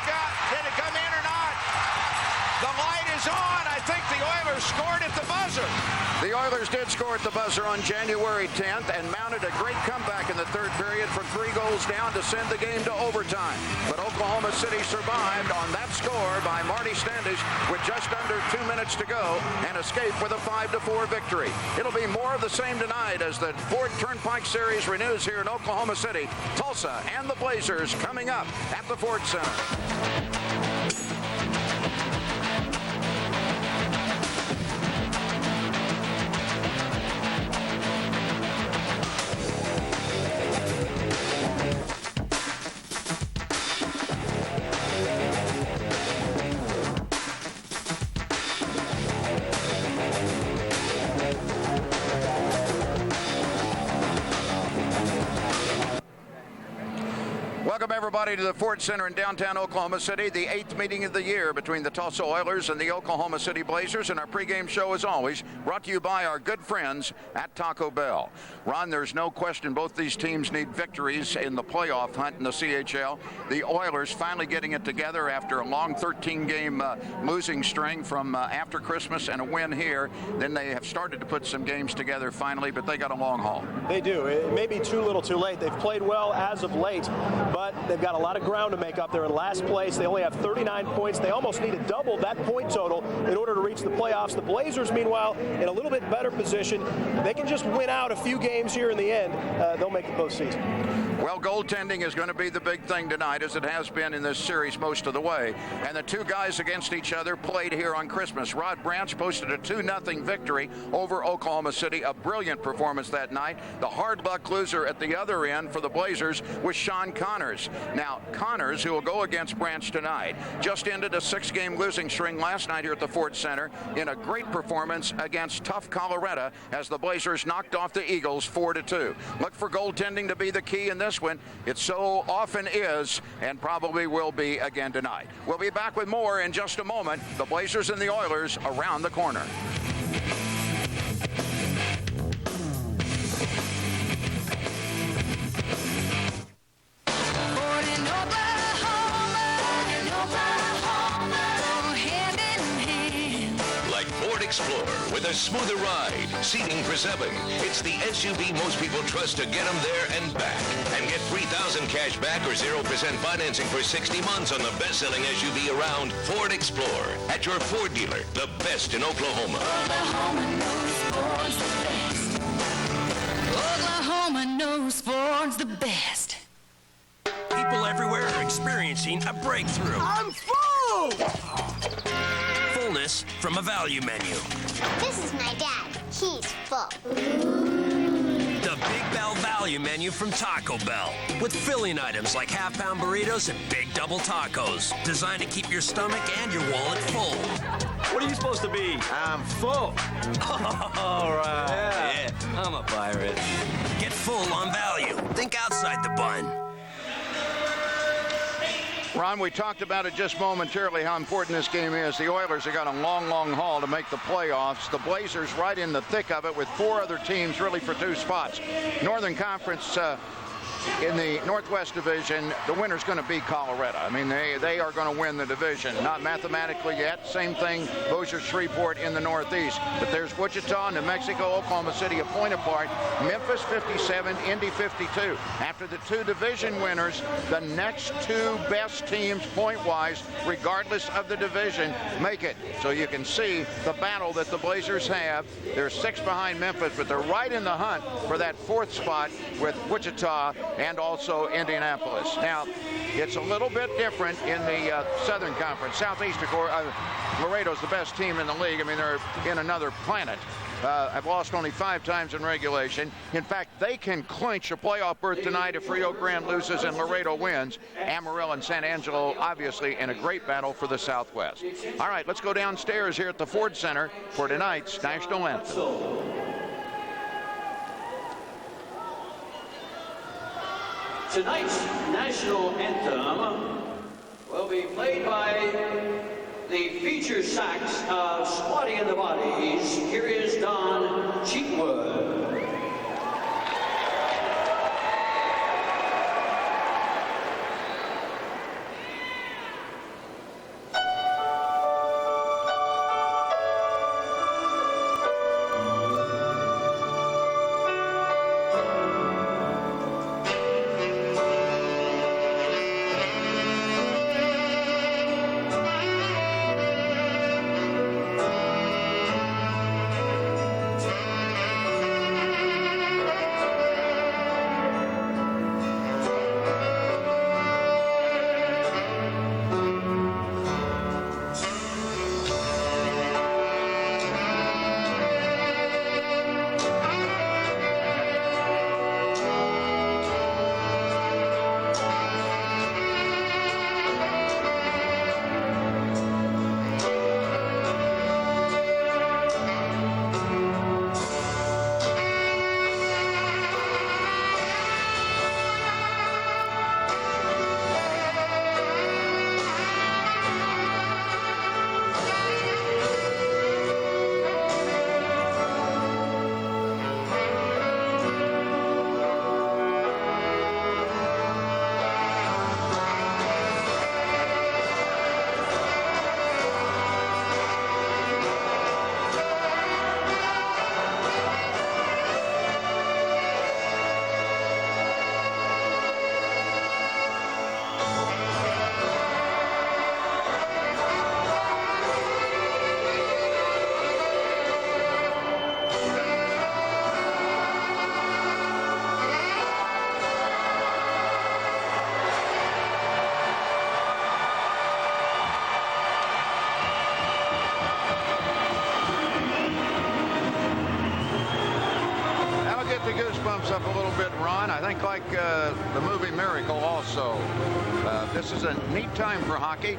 Did it come in or not? The light is on. I think the Oilers scored at the buzzer. The Oilers did score at the buzzer on January 10th and mounted a great comeback in the third period from 3 goals down to send the game to overtime. But Oklahoma City survived on that score by Marty Standish with just under 2 minutes to go and escaped with a 5-4 victory. It'll be more of the same tonight as the Ford Turnpike Series renews here in Oklahoma City. Tulsa and the Blazers coming up at the Ford Center. Welcome, everybody, to the Ford Center in downtown Oklahoma City, the 8th meeting of the year between the Tulsa Oilers and the Oklahoma City Blazers. And our pregame show, as always, brought to you by our good friends at Taco Bell. Ron, there's no question both these teams need victories in the playoff hunt in the CHL. The Oilers finally getting it together after a long 13-game losing string from after Christmas and a win here. Then they have started to put some games together finally, but they got a long haul. They do. It may be too little too late. They've played well as of late, but they've got a lot of ground to make up. They're in last place. They only have 39 points. They almost need to double that point total in order to reach the playoffs. The Blazers, meanwhile, in a little bit better position. They can just win out a few games here in the end. They'll make the postseason. Well, goaltending is going to be the big thing tonight, as it has been in this series most of the way. And the two guys against each other played here on Christmas. Rod Branch posted a 2-0 victory over Oklahoma City. A brilliant performance that night. The hard luck loser at the other end for the Blazers was Sean Connors. Now, Connors, who will go against Branch tonight, just ended a 6-game losing string last night here at the Ford Center in a great performance against tough Colorado as the Blazers knocked off the Eagles 4-2. Look for goaltending to be the key in this one. It so often is and probably will be again tonight. We'll be back with more in just a moment. The Blazers and the Oilers around the corner. Explorer with a smoother ride, seating for 7. It's the SUV most people trust to get them there and back. And get $3,000 cash back or 0% financing for 60 months on the best-selling SUV around, Ford Explorer. At your Ford dealer, the best in Oklahoma. Oklahoma knows Ford's the best. Oklahoma knows Ford's the best. People everywhere are experiencing a breakthrough. I'm full! Fullness from a value menu. This is my dad. He's full. The Big Bell Value Menu from Taco Bell. With filling items like half-pound burritos and big double tacos. Designed to keep your stomach and your wallet full. What are you supposed to be? I'm full. All right. Yeah, I'm a pirate. Get full on value. Think outside the bun. Ron, we talked about it just momentarily, how important this game is. The Oilers have got a long, long haul to make the playoffs. The Blazers right in the thick of it with 4 other teams really for 2 spots. Northern Conference in the Northwest Division, the winner's going to be Colorado. I mean, they are going to win the division. Not mathematically yet. Same thing, Bossier Shreveport in the Northeast. But there's Wichita, New Mexico, Oklahoma City, a point apart. Memphis 57, Indy 52. After the 2 division winners, the next 2 best teams point-wise, regardless of the division, make it. So you can see the battle that the Blazers have. They're 6 behind Memphis, but they're right in the hunt for that 4th spot with Wichita and also Indianapolis. Now, it's a little bit different in the Southern Conference. Southeast, of course, Laredo's the best team in the league. I mean, they're in another planet. Have lost only 5 times in regulation. In fact, they can clinch a playoff berth tonight if Rio Grande loses and Laredo wins. Amarillo and San Angelo, obviously, in a great battle for the Southwest. All right, let's go downstairs here at the Ford Center for tonight's National Anthem. Tonight's national anthem will be played by the feature sax of Squatty and the Bodies. Here is Don Cheatwood. up a little bit, Ron. I think like the movie Miracle also. This is a neat time for hockey.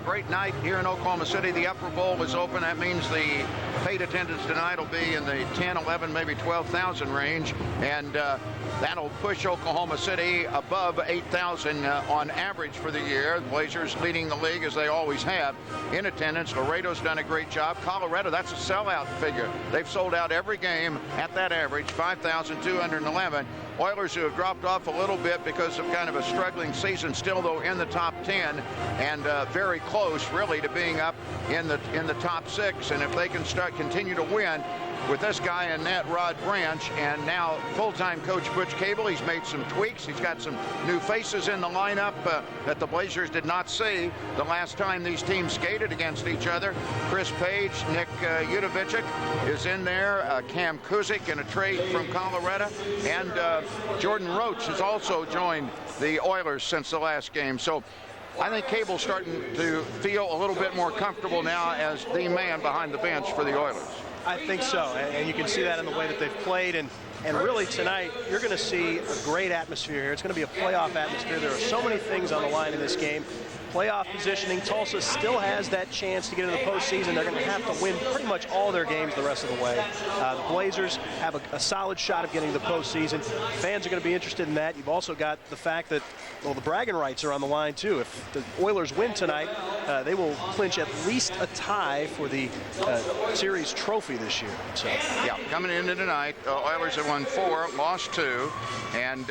Great night here in Oklahoma City. The Upper Bowl is open. That means the paid attendance tonight will be in the 10, 11, maybe 12,000 range. And that'll push Oklahoma City above 8,000 on average for the year. The Blazers leading the league as they always have in attendance. Laredo's done a great job. Colorado, that's a sellout figure. They've sold out every game at that average, 5,211. Oilers, who have dropped off a little bit because of kind of a struggling season, still though in the top 10 and very close really to being up in the top 6. And if they can continue to win with this guy in net, Rod Branch, and now full-time coach Butch Cable, he's made some tweaks. He's got some new faces in the lineup that the Blazers did not see the last time these teams skated against each other. Chris Page, Nick Udovicic is in there, Cam Kuzik in a trade from Colorado, and Jordan Roach has also joined the Oilers since the last game. So I think Cable's starting to feel a little bit more comfortable now as the man behind the bench for the Oilers. I think so, and you can see that in the way that they've played. And really tonight, you're going to see a great atmosphere here. It's going to be a playoff atmosphere. There are so many things on the line in this game. Playoff positioning. Tulsa still has that chance to get into the postseason. They're going to have to win pretty much all their games the rest of the way. The Blazers have a solid shot of getting to the postseason. Fans are going to be interested in that. You've also got the fact that, well, the bragging rights are on the line too. If the Oilers win tonight, they will clinch at least a tie for the series trophy this year. So yeah, coming into tonight, Oilers have won 4, lost 2, and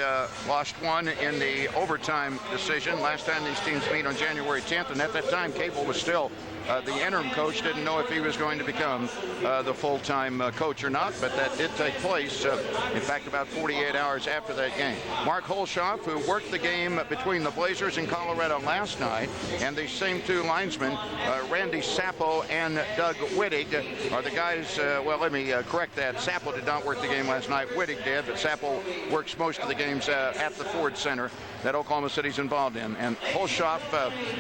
lost 1 in the overtime decision. Last time these teams meet on January 10th, and at that time Cable was still the interim coach, didn't know if he was going to become the full-time coach or not, but that did take place, in fact, about 48 hours after that game. Mark Holshoff, who worked the game between the Blazers and Colorado last night, and the same two linesmen, Randy Sappo and Doug Wittig, are the guys, well, let me correct that. Sappo did not work the game last night. Wittig did, but Sappo works most of the games at the Ford Center that Oklahoma City's involved in. And Holshoff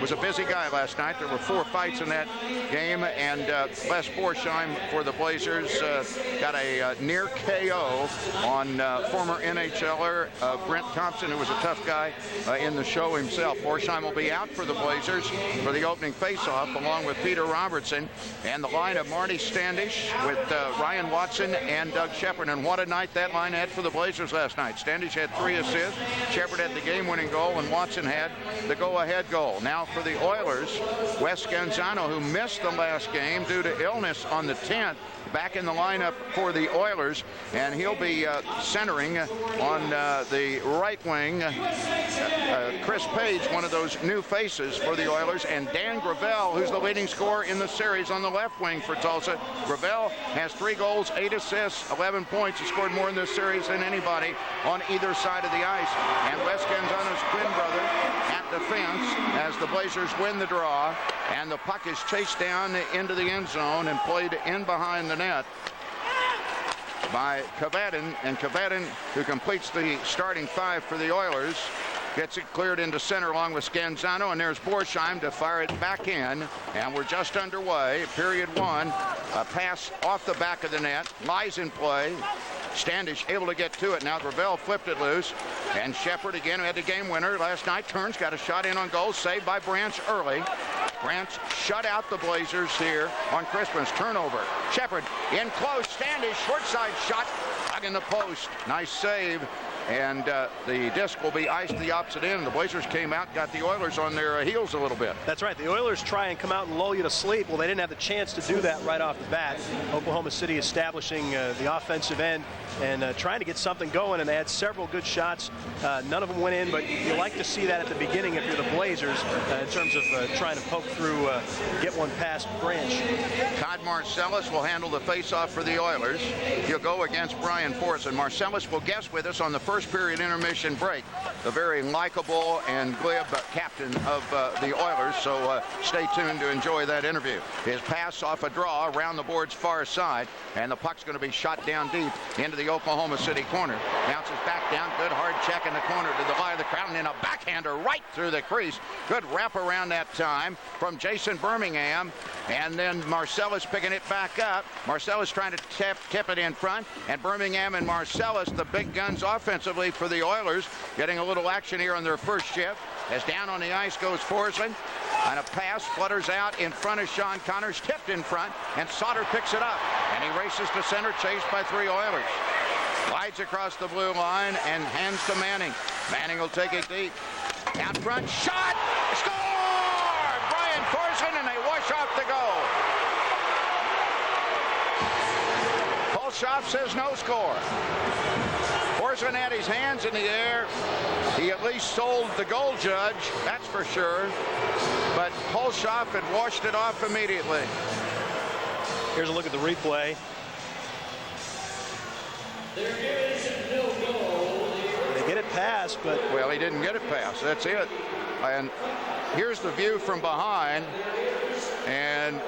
was a busy guy last night. There were 4 fights in that game, and Les Borsheim for the Blazers got a near KO on former NHLer Brent Thompson, who was a tough guy in the show himself. Borsheim will be out for the Blazers for the opening faceoff, along with Peter Robertson, and the line of Marty Standish with Ryan Watson and Doug Shepard. And what a night that line had for the Blazers last night. Standish had 3 assists, Shepard had the game-winning goal, and Watson had the go-ahead goal. Now for the Oilers, Wes Gonzano, who missed the last game due to illness on the 10th, back in the lineup for the Oilers, and he'll be centering on the right wing. Chris Page, one of those new faces for the Oilers, and Dan Gravel, who's the leading scorer in the series on the left wing for Tulsa. Gravel has 3 goals, 8 assists, 11 points. He scored more in this series than anybody on either side of the ice. And Wes Gonzano's twin brother at defense as the Blazers win the draw, and the puck is chased down into the end zone and played in behind the net by Kavaden. And Kavaden, who completes the starting 5 for the Oilers, gets it cleared into center along with Scanzano, and there's Borsheim to fire it back in, and we're just underway. Period 1, a pass off the back of the net, lies in play. Standish able to get to it. Now Gravel flipped it loose, and Shepard again, who had the game winner last night, turns, got a shot in on goal, saved by Branch early. Branch shut out the Blazers here on Christmas. Turnover. Shepard in close. Standish short side shot, dug in the post. Nice save. And the disc will be iced to the opposite end. The Blazers came out, got the Oilers on their heels a little bit. That's right. The Oilers try and come out and lull you to sleep. Well, they didn't have the chance to do that right off the bat. Oklahoma City establishing the offensive end and trying to get something going, and they had several good shots. None of them went in, but you like to see that at the beginning if you're the Blazers in terms of trying to poke through, get one past Branch. Todd Marcellus will handle the faceoff for the Oilers. He'll go against Brian Force, and Marcellus will guest with us on the first period intermission break. The very likable and glib captain of the Oilers, so stay tuned to enjoy that interview. His pass off a draw around the board's far side, and the puck's going to be shot down deep into the Oklahoma City corner. Bounces back down, good hard check in the corner to the line of the crowd, and then a backhander right through the crease. Good wrap around that time from Jason Birmingham, And then Marcellus picking it back up. Marcellus trying to tip it in front. And Birmingham and Marcellus, the big guns offensively for the Oilers, getting a little action here on their first shift. As down on the ice goes Forsland. And a pass flutters out in front of Sean Connors, tipped in front, and Sauter picks it up. And he races to center, chased by 3 Oilers. Slides across the blue line and hands to Manning. Manning will take it deep. Out front, shot! Score! Brian Forsland, and they wash off the goal. Holshoff says no score. Forsland had his hands in the air. He at least sold the goal judge, that's for sure. But Holshoff had washed it off immediately. Here's a look at the replay. They get it past, but... Well, he didn't get it past. That's it. And here's the view from behind. And,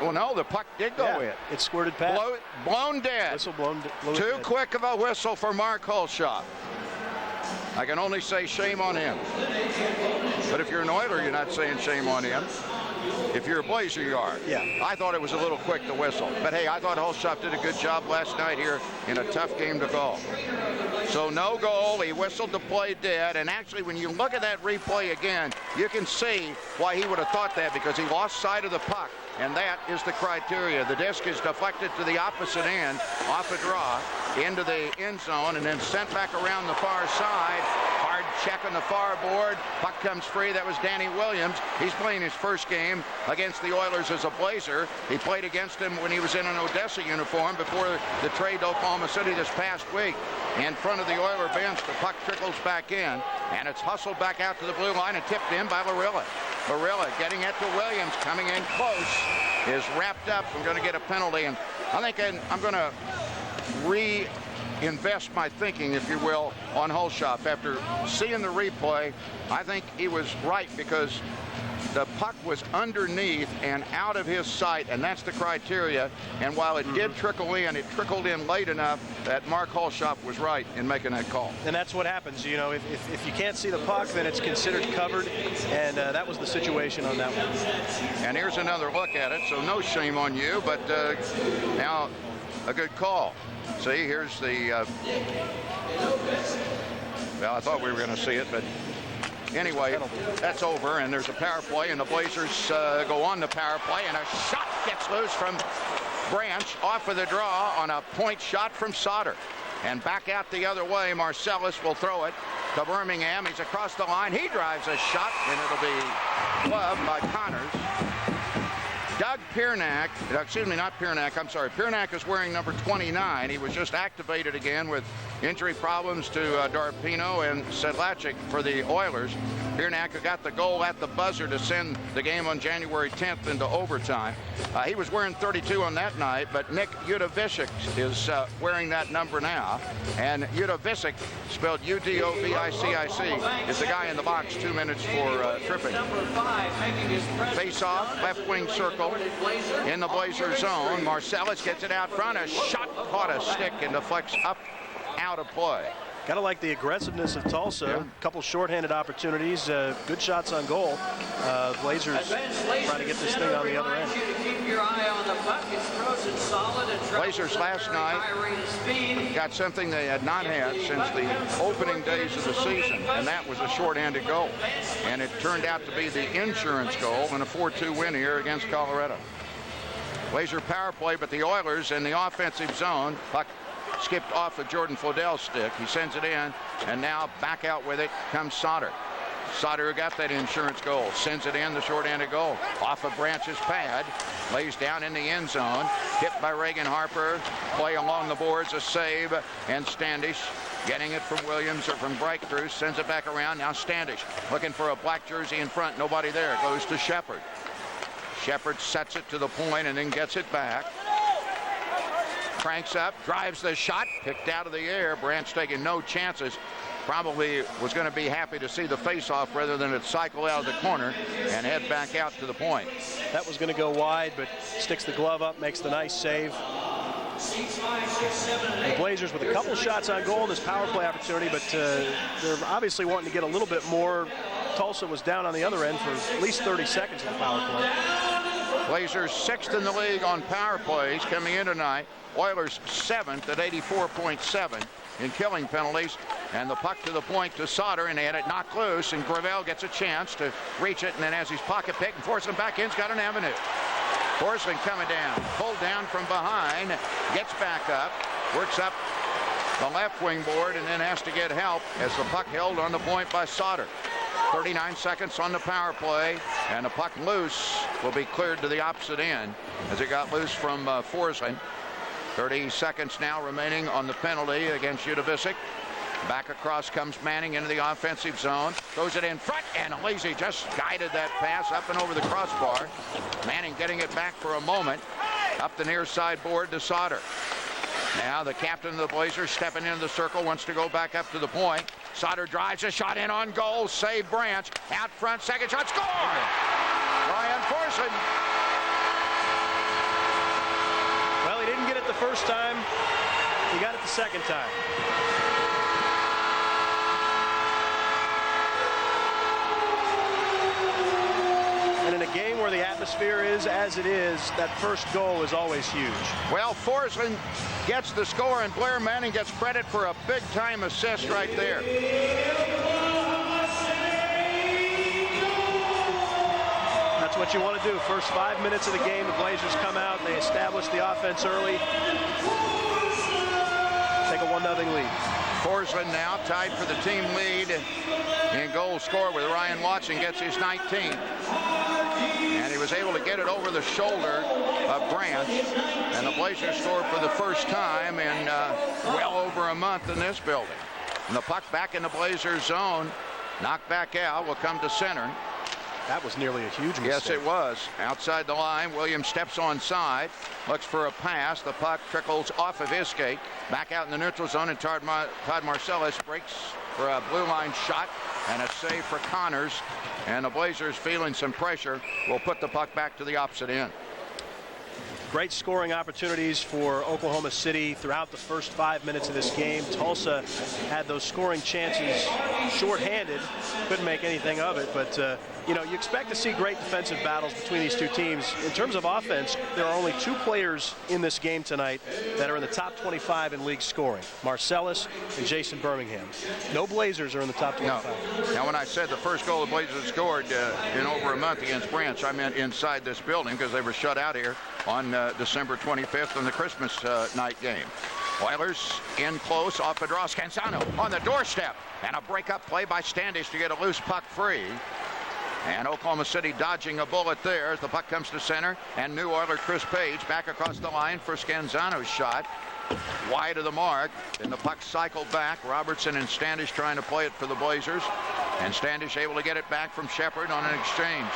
well, no, the puck did go in. It squirted past. Blown dead. Whistle blown Too dead. quick of a whistle for Mark Holshoff. I can only say shame on him. But if you're an Oiler, you're not saying shame on him. If you're a Blazer, you are. Yeah. I thought it was a little quick to whistle. But, hey, I thought Holshoff did a good job last night here in a tough game to call. So no goal. He whistled the play dead. And actually, when you look at that replay again, you can see why he would have thought that, because he lost sight of the puck. And that is the criteria. The disc is deflected to the opposite end, off a draw, into the end zone, and then sent back around the far side. Hard check on the far board. Puck comes free. That was Danny Williams. He's playing his first game against the Oilers as a Blazer. He played against him when he was in an Odessa uniform before the trade to Oklahoma City this past week. In front of the Oiler bench, the puck trickles back in, and it's hustled back out to the blue line and tipped in by Larilla. Larilla getting it to Williams, coming in close, is wrapped up. I'm going to get a penalty, and I think I'm going to reinvest my thinking, if you will, on Holshoff. After seeing the replay, I think he was right, because the puck was underneath and out of his sight, and that's the criteria. And while it did trickle in, it trickled in late enough that Mark Holshoff was right in making that call. And that's what happens. You know, if you can't see the puck, then it's considered covered, and that was the situation on that one. And here's another look at it, so no shame on you, but now a good call. See, here's the... well, I thought we were going to see it, but... Anyway, that's over, and there's a power play, and the Blazers go on the power play, and a shot gets loose from Branch off of the draw on a point shot from Sauter. And back out the other way, Marcellus will throw it to Birmingham. He's across the line. He drives a shot, and it'll be gloved by Connors. Doug Piernak, excuse me, not Piernak, I'm sorry. Piernak is wearing number 29. He was just activated again with injury problems to Darpino and Sedlacek for the Oilers. Piernak, who got the goal at the buzzer to send the game on January 10th into overtime. He was wearing 32 on that night, but Nick Udovicic is wearing that number now. And Udovicic, spelled U-D-O-V-I-C-I-C, is the guy in the box 2 minutes for tripping. Face-off, left wing circle in the Blazer zone. Marcellus gets it out front. A shot caught a stick and deflects up out of play. Got to like the aggressiveness of Tulsa. Yeah. A couple shorthanded opportunities, good shots on goal. Blazers trying to get this thing on the other end. Blazers last night got something they had not had since the opening days of the season, and that was a shorthanded goal. And it turned out to be the insurance goal in a 4-2 win here against Colorado. Blazer power play, but the Oilers in the offensive zone. Puck skipped off of Jordan Flodell's stick. He sends it in, and now back out with it comes Sauter. Sauter, who got that insurance goal, sends it in, the short-handed goal. Off of Branch's pad, lays down in the end zone. Tipped by Reagan Harper. Play along the boards, a save, and Standish getting it from Williams or from Breakthrough, sends it back around. Now Standish looking for a black jersey in front. Nobody there. It goes to Shepard. Shepard sets it to the point and then gets it back. Cranks up, drives the shot, picked out of the air. Branch taking no chances. Probably was going to be happy to see the face-off rather than it cycle out of the corner and head back out to the point. That was going to go wide, but sticks the glove up, makes the nice save. The Blazers with a couple shots on goal in this power play opportunity, but they're obviously wanting to get a little bit more. Tulsa was down on the other end for at least 30 seconds in the power play. Blazers 6th in the league on power plays coming in tonight. Oilers 7th at 84.7 in killing penalties. And the puck to the point to Sauter, and they had it knocked loose, and Gravel gets a chance to reach it, and then has his pocket picked and forces him back in. He's got an avenue. Forsling coming down, pulled down from behind, gets back up, works up the left wing board, and then has to get help as the puck held on the point by Sauter. 39 seconds on the power play, and the puck loose will be cleared to the opposite end as it got loose from Forsling. 30 seconds now remaining on the penalty against Udovicic. Back across comes Manning into the offensive zone. Throws it in front, and Lazy just guided that pass up and over the crossbar. Manning getting it back for a moment. Up the near side board to Sauter. Now the captain of the Blazers stepping into the circle, wants to go back up to the point. Sauter drives a shot in on goal. Save Branch. Out front, second shot, score! Ryan Forsling. Well, he didn't get it the first time. He got it the second time. And in a game where the atmosphere is as it is, that first goal is always huge. Well, Forsling gets the score, and Blair Manning gets credit for a big-time assist right there. That's what you want to do. First 5 minutes of the game, the Blazers come out, they establish the offense early. Take a 1-0 lead. Forsling now tied for the team lead in goal score with Ryan Watson, gets his 19th. And he was able to get it over the shoulder of Branch. And the Blazers scored for the first time in well over a month in this building. And the puck back in the Blazers zone. Knocked back out, will come to center. That was nearly a huge mistake. Yes, it was. Outside the line, Williams steps onside, looks for a pass. The puck trickles off of his skate. Back out in the neutral zone, and Todd Marcellus breaks for a blue line shot and a save for Connors. And the Blazers, feeling some pressure, will put the puck back to the opposite end. Great scoring opportunities for Oklahoma City throughout the first 5 minutes of this game. Tulsa had those scoring chances shorthanded, couldn't make anything of it, but you know, you expect to see great defensive battles between these two teams. In terms of offense, there are only 2 players in this game tonight that are in the top 25 in league scoring, Marcellus and Jason Birmingham. No Blazers are in the top 25. No. Now, when I said the first goal the Blazers scored in over a month against Branch, I meant inside this building, because they were shut out here on December 25th in the Christmas night game. Oilers in close off a draw. Scanzano on the doorstep, and a breakup play by Standish to get a loose puck free. And Oklahoma City dodging a bullet there as the puck comes to center, and new Oiler Chris Page back across the line for Scanzano's shot. Wide of the mark, and the puck cycled back. Robertson and Standish trying to play it for the Blazers, and Standish able to get it back from Shepard on an exchange.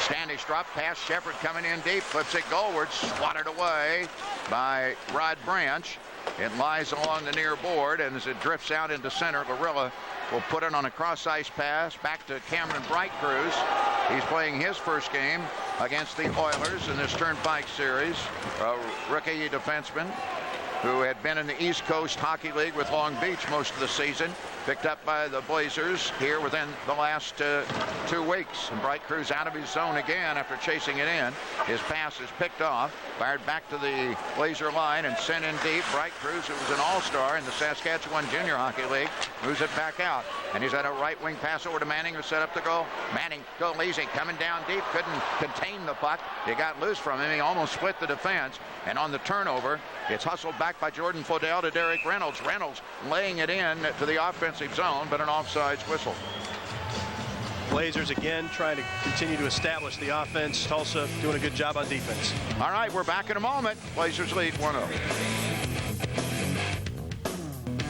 Standish drop pass, Shepard coming in deep, flips it goalward, swatted away by Rod Branch. It lies along the near board, and as it drifts out into center, Gorilla will put it on a cross-ice pass back to Cameron Brightcruz. He's playing his first game against the Oilers in this Turnpike Series. A rookie defenseman who had been in the East Coast Hockey League with Long Beach most of the season. Picked up by the Blazers here within the last 2 weeks. And Brightcruz out of his zone again after chasing it in. His pass is picked off, fired back to the Blazer line and sent in deep. Brightcruz, who was an all-star in the Saskatchewan Junior Hockey League, moves it back out. And he's had a right wing pass over to Manning, who set up the goal. Manning, go easy, coming down deep, couldn't contain the puck. It got loose from him. He almost split the defense. And on the turnover, it's hustled back by Jordan Fodell to Derek Reynolds. Reynolds laying it in to the offensive zone, but an offsides whistle. Blazers again trying to continue to establish the offense. Tulsa doing a good job on defense. All right, we're back in a moment. Blazers lead 1-0.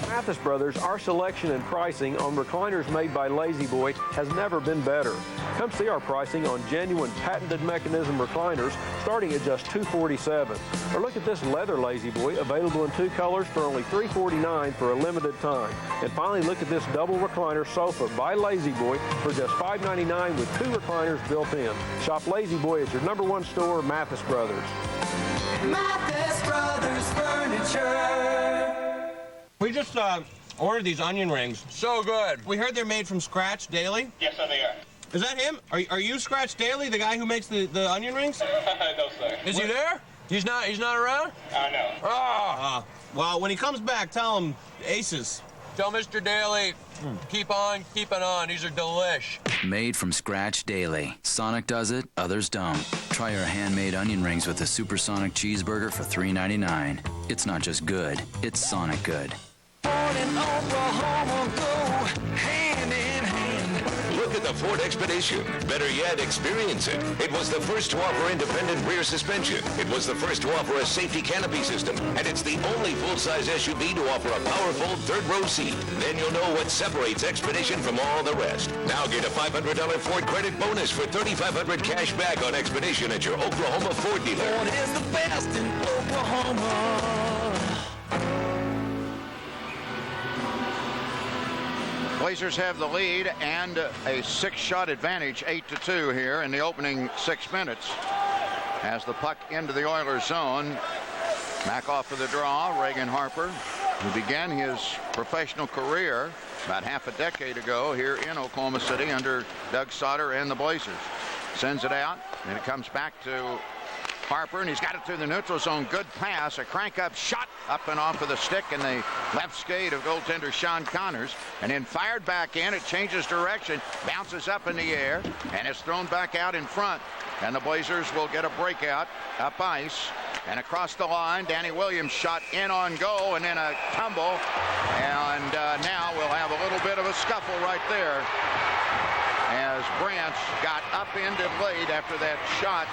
Mathis Brothers, our selection and pricing on recliners made by Lazy Boy has never been better. Come see our pricing on genuine patented mechanism recliners starting at just $247. Or look at this leather Lazy Boy, available in 2 colors for only $349 for a limited time. And finally, look at this double recliner sofa by Lazy Boy for just $599 with 2 recliners built in. Shop Lazy Boy at your #1 store, Mathis Brothers. Mathis Brothers Furniture. We just ordered these onion rings. So good. We heard they're made from scratch daily. Yes, sir, they are. Is that him? Are you Scratch Daly, the guy who makes the onion rings? No, sir. Is he there? He's not around? No. Ah. Well, when he comes back, tell him aces. Tell Mr. Daly, keep on keeping on. These are delish. Made from scratch daily. Sonic does it, others don't. Try our handmade onion rings with a Supersonic cheeseburger for $3.99. It's not just good, it's Sonic good. Look at the Ford Expedition. Better yet, experience it. It was the first to offer independent rear suspension. It was the first to offer a safety canopy system. And it's the only full-size SUV to offer a powerful third-row seat. Then you'll know what separates Expedition from all the rest. Now get a $500 Ford credit bonus for $3,500 cash back on Expedition at your Oklahoma Ford dealer. Ford is the best in Oklahoma. Blazers have the lead and a 6-shot advantage, 8-2 here in the opening 6 minutes. As the puck into the Oilers zone, back off of the draw, Reagan Harper, who began his professional career about half a decade ago here in Oklahoma City under Doug Sauter and the Blazers. Sends it out, and it comes back to Harper, and he's got it through the neutral zone. Good pass, a crank-up shot up and off of the stick in the left skate of goaltender Sean Connors, and then fired back in. It changes direction, bounces up in the air, and it's thrown back out in front. And the Blazers will get a breakout up ice and across the line. Danny Williams shot in on goal, and then a tumble, and now we'll have a little bit of a scuffle right there as Branch got upended late after that shot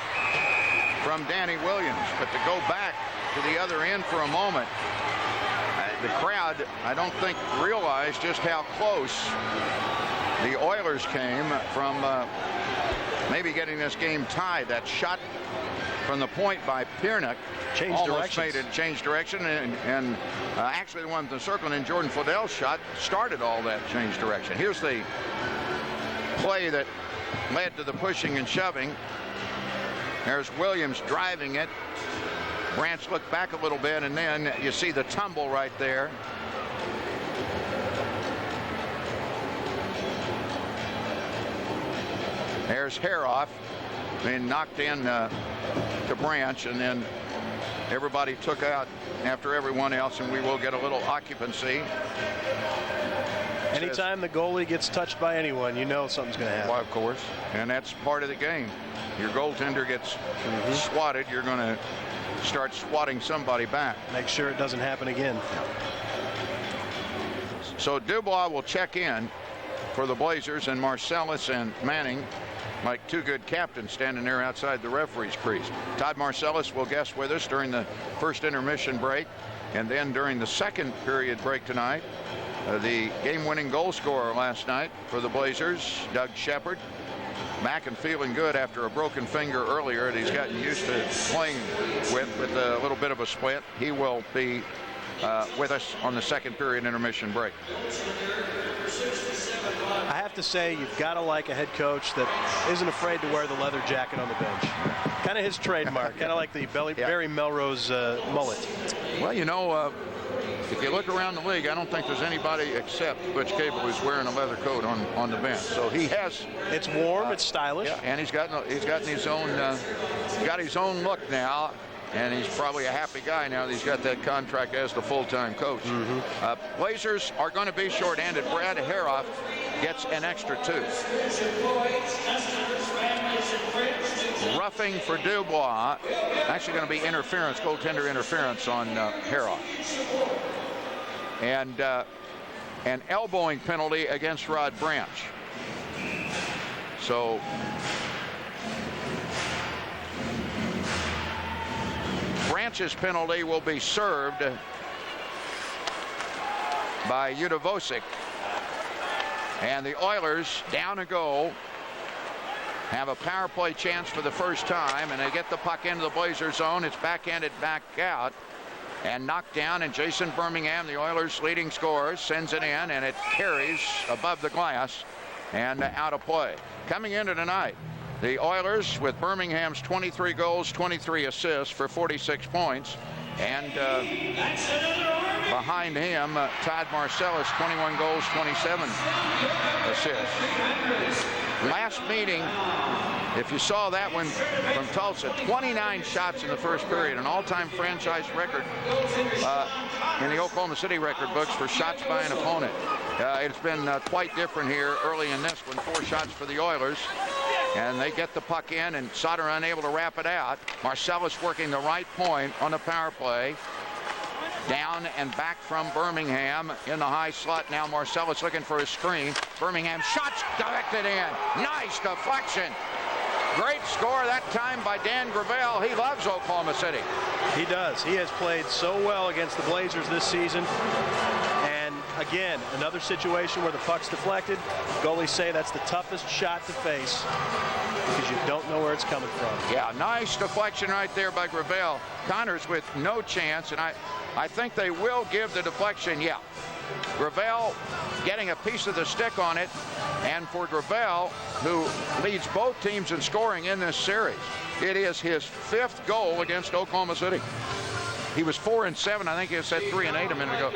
from Danny Williams. But to go back to the other end for a moment, the crowd, I don't think, realized just how close the Oilers came from maybe getting this game tied. That shot from the point by Piernik almost made it change direction, and actually the one the circle and Jordan Fledell's shot started all that change direction. Here's the play that led to the pushing and shoving. There's Williams driving it. Branch looked back a little bit, and then you see the tumble right there. There's Haroff being knocked in to Branch, and then everybody took out after everyone else, and we will get a little occupancy. Anytime the goalie gets touched by anyone, you know something's going to happen. Well, of course, and that's part of the game. Your goaltender gets swatted, you're going to start swatting somebody back. Make sure it doesn't happen again. So Dubois will check in for the Blazers, and Marcellus and Manning, like two good captains, standing there outside the referee's crease. Todd Marcellus will guest with us during the first intermission break, and then during the second period break tonight. The game-winning goal scorer last night for the Blazers, Doug Shepard, back and feeling good after a broken finger earlier that he's gotten used to playing with a little bit of a splint. He will be with us on the second period intermission break. I have to say, you've got to like a head coach that isn't afraid to wear the leather jacket on the bench. Kind of his trademark, kind of like the Barry Melrose mullet. Well, you know, if you look around the league, I don't think there's anybody except Butch Cable who's wearing a leather coat on the bench. So he has. It's warm. It's stylish. Yeah, and he's got his own look now, and he's probably a happy guy now that he's got that contract as the full-time coach. Blazers are going to be short-handed. Brad Haroff gets an extra 2. Roughing for Dubois. Actually going to be interference, goaltender interference on Haroff. And an elbowing penalty against Rod Branch. So Branch's penalty will be served by Udavosik. And the Oilers, down a goal, have a power play chance for the first time, and they get the puck into the Blazer zone. It's backhanded back out and knocked down, and Jason Birmingham, the Oilers' leading scorer, sends it in, and it carries above the glass and out of play. Coming into tonight, the Oilers with Birmingham's 23 goals, 23 assists for 46 points. And behind him, Todd Marcellus, 21 goals, 27 assists. Last meeting, if you saw that one from Tulsa, 29 shots in the first period, an all-time franchise record in the Oklahoma City record books for shots by an opponent. It's been quite different here early in this one. 4 shots for the Oilers, and they get the puck in, and Sauter unable to wrap it out. Marcellus working the right point on the power play. Down and back from Birmingham in the high slot. Now Marcellus looking for a screen. Birmingham shots directed in. Nice deflection. Great score that time by Dan Gravel. He loves Oklahoma City. He does. He has played so well against the Blazers this season. And again, another situation where the puck's deflected. Goalies say that's the toughest shot to face because you don't know where it's coming from. Yeah, nice deflection right there by Gravel. Connors with no chance, and I think they will give the deflection. Yeah, Gravel getting a piece of the stick on it, and for Gravel, who leads both teams in scoring in this series, it is his 5th goal against Oklahoma City. He was 4-7. I think he said 3-8 a minute ago.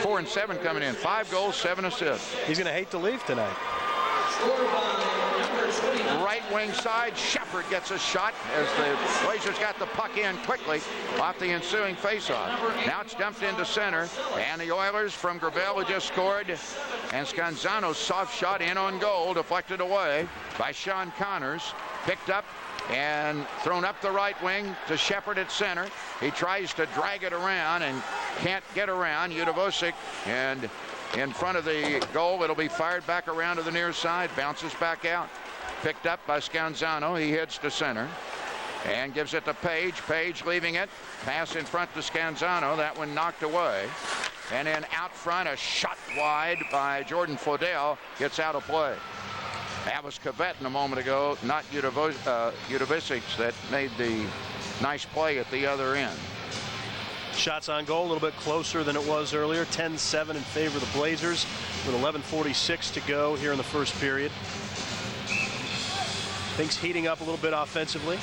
4-7 coming in. 5 goals, 7 assists. He's going to hate to leave tonight. Right wing side, Shepard gets a shot as the Blazers got the puck in quickly off the ensuing faceoff. Now it's dumped into center, and the Oilers from Gravel who just scored, and Scanzano's soft shot in on goal, deflected away by Sean Connors, picked up and thrown up the right wing to Shepard at center. He tries to drag it around and can't get around Udovosic, and in front of the goal. It'll be fired back around to the near side, bounces back out. Picked up by Scanzano. He heads to center and gives it to Page. Page leaving it. Pass in front to Scanzano. That one knocked away. And then out front, a shot wide by Jordan Flodell gets out of play. That was Cavett a moment ago, not Udovisic, that made the nice play at the other end. Shots on goal a little bit closer than it was earlier. 10-7 in favor of the Blazers with 11:46 to go here in the first period. Things heating up a little bit offensively.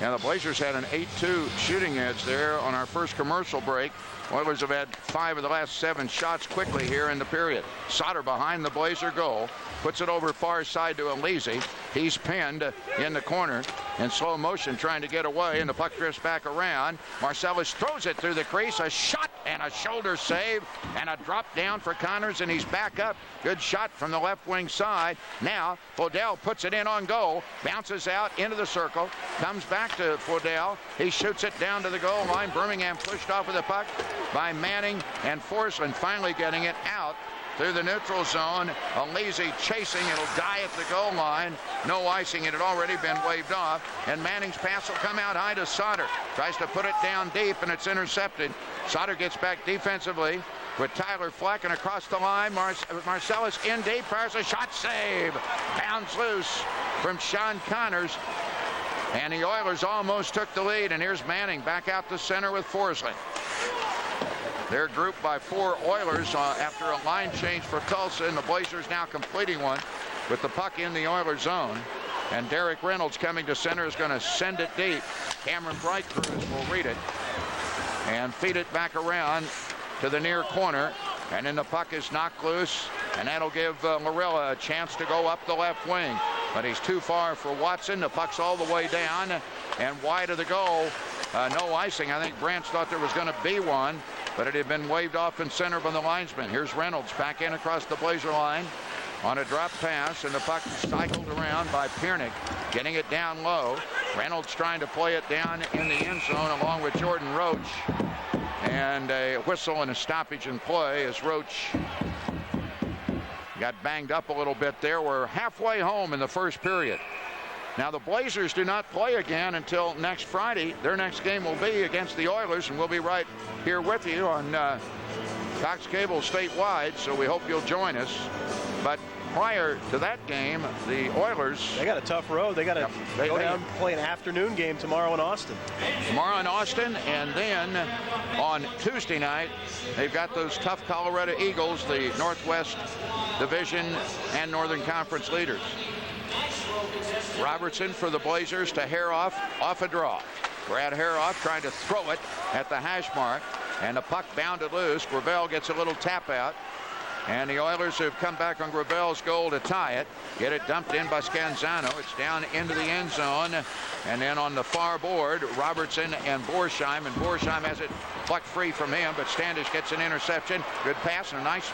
And the Blazers had an 8-2 shooting edge there on our first commercial break. Oilers have had 5 of the last 7 shots quickly here in the period. Sauter behind the Blazer goal. Puts it over far side to Elise. He's pinned in the corner in slow motion trying to get away, and the puck drifts back around. Marcellus throws it through the crease. A shot and a shoulder save and a drop down for Connors, and he's back up. Good shot from the left wing side. Now Flodell puts it in on goal. Bounces out into the circle. Comes back to Flodell. He shoots it down to the goal line. Birmingham pushed off with the puck by Manning and Forsland, finally getting it out through the neutral zone. Elise chasing. It'll die at the goal line. No icing. It had already been waved off. And Manning's pass will come out high to Sauter. Tries to put it down deep, and it's intercepted. Sauter gets back defensively with Tyler Fleck, and across the line, Marcellus in deep. Fires a shot, save. Bounds loose from Sean Connors. And the Oilers almost took the lead. And here's Manning back out to center with Forsland. They're grouped by 4 Oilers after a line change for Tulsa, and the Blazers now completing one with the puck in the Oilers zone. And Derek Reynolds coming to center is going to send it deep. Cameron Bright-Cruz will read it and feed it back around to the near corner. And then the puck is knocked loose, and that'll give Lorella a chance to go up the left wing. But he's too far for Watson. The puck's all the way down and wide of the goal. No icing. I think Branch thought there was going to be one, but it had been waved off in center from the linesman. Here's Reynolds back in across the Blazer line on a drop pass, and the puck cycled around by Piernick, getting it down low. Reynolds trying to play it down in the end zone along with Jordan Roach. And a whistle and a stoppage in play as Roach got banged up a little bit there. We're halfway home in the first period. Now the Blazers do not play again until next Friday. Their next game will be against the Oilers, and we'll be right here with you on Cox Cable statewide, so we hope you'll join us. But prior to that game, the Oilers... They got a tough road. They got to go down and play an afternoon game tomorrow in Austin. Tomorrow in Austin, and then on Tuesday night, they've got those tough Colorado Eagles, the Northwest Division and Northern Conference leaders. Robertson for the Blazers to Haroff off a draw. Brad Haroff trying to throw it at the hash mark, and the puck bounded loose. Gravel gets a little tap out. And the Oilers have come back on Gravel's goal to tie it. Get it dumped in by Scanzano. It's down into the end zone. And then on the far board, Robertson and Borsheim. And Borsheim has it plucked free from him, but Standish gets an interception. Good pass and a nice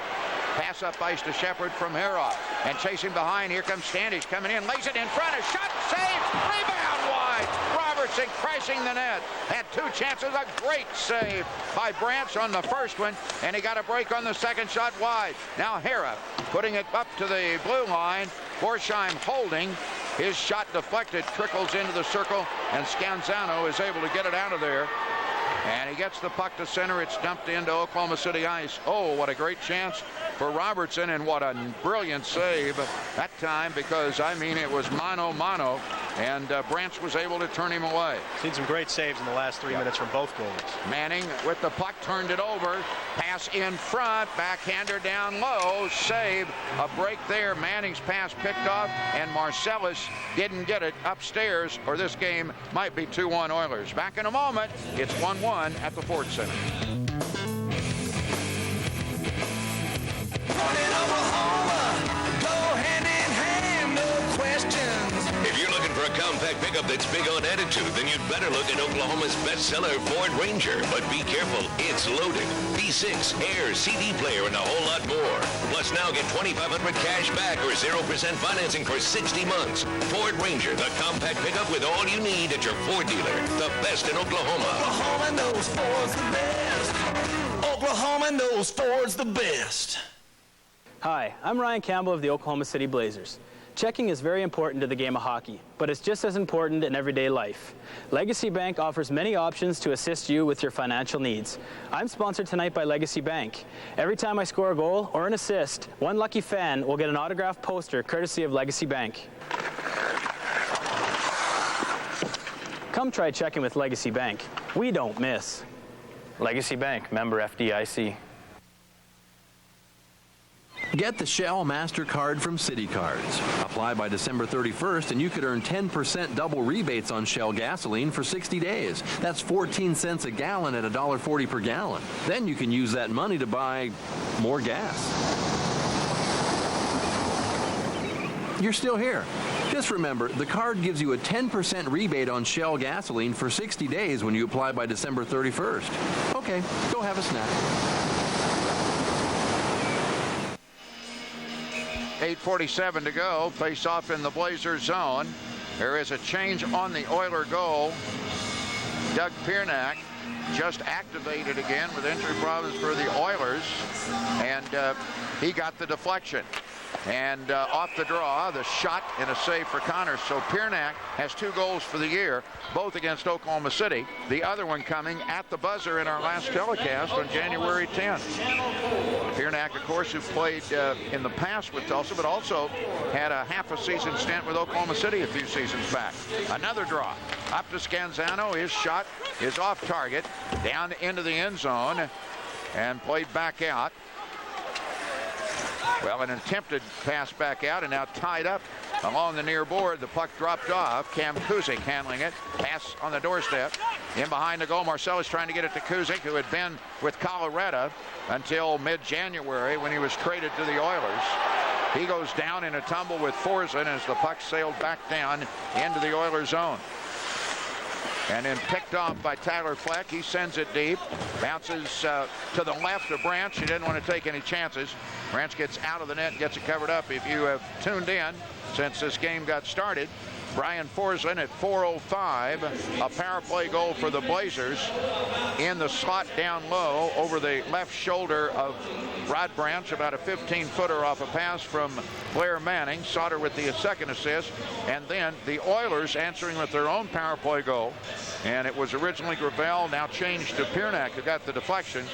pass up ice to Shepard from Heroff. And chasing behind, here comes Standish coming in, lays it in front, a shot, saved, rebound wide. Robertson crashing the net. Had two chances, a great save by Branch on the first one, and he got a break on the second shot wide. Now Hera putting it up to the blue line. Borsheim holding. His shot deflected, trickles into the circle, and Scanzano is able to get it out of there. And he gets the puck to center. It's dumped into Oklahoma City ice. Oh, what a great chance for Robertson, and what a brilliant save that time, because, I mean, it was mano-mano, and Branch was able to turn him away. Seen some great saves in the last 3 minutes from both goalies. Manning with the puck, turned it over. Pass in front, backhander down low, save. A break there. Manning's pass picked off, and Marcellus didn't get it upstairs, or this game might be 2-1 Oilers. Back in a moment. It's 1-1 at the Ford Center. If you're looking for a compact pickup that's big on attitude, then you'd better look at Oklahoma's bestseller Ford Ranger. But be careful, it's loaded. V6, air, CD player, and a whole lot more. Plus now get $2,500 cash back or 0% financing for 60 months. Ford Ranger, the compact pickup with all you need at your Ford dealer. The best in Oklahoma. Oklahoma knows Ford's the best. Oklahoma knows Ford's the best. Hi, I'm Ryan Campbell of the Oklahoma City Blazers. Checking is very important to the game of hockey, but it's just as important in everyday life. Legacy Bank offers many options to assist you with your financial needs. I'm sponsored tonight by Legacy Bank. Every time I score a goal or an assist, one lucky fan will get an autographed poster courtesy of Legacy Bank. Come try checking with Legacy Bank. We don't miss. Legacy Bank, member FDIC. Get the Shell MasterCard from City Cards. Apply by December 31st and you could earn 10% double rebates on Shell gasoline for 60 days. That's 14 cents a gallon at $1.40 per gallon. Then you can use that money to buy more gas. You're still here. Just remember, the card gives you a 10% rebate on Shell gasoline for 60 days when you apply by December 31st. Okay, go have a snack. 8:47 to go. Face off in the Blazer zone. There is a change on the Oiler goal. Doug Piernak just activated again with injury problems for the Oilers, and he got the deflection. And off the draw, the shot and a save for Connors. So Piernak has 2 goals for the year, both against Oklahoma City. The other one coming at the buzzer in our last telecast on January 10th. Piernak, of course, who played in the past with Tulsa, but also had a half a season stint with Oklahoma City a few seasons back. Another draw up to Scanzano. His shot is off target, down into the end zone, and played back out. Well, an attempted pass back out, and now tied up along the near board. The puck dropped off. Cam Kuzik handling it. Pass on the doorstep. In behind the goal, Marcellus trying to get it to Kuzik, who had been with Colorado until mid-January when he was traded to the Oilers. He goes down in a tumble with Forsen as the puck sailed back down into the Oilers zone. And then picked off by Tyler Fleck. He sends it deep. Bounces to the left of Branch. He didn't want to take any chances. Branch gets out of the net and gets it covered up. If you have tuned in since this game got started, Brian Forsen at 4:05, a power play goal for the Blazers in the slot down low over the left shoulder of Rod Branch, about a 15-footer off a pass from Blair Manning. Sauter with the second assist, and then the Oilers answering with their own power play goal. And it was originally Gravel, now changed to Piernak, who got the deflection,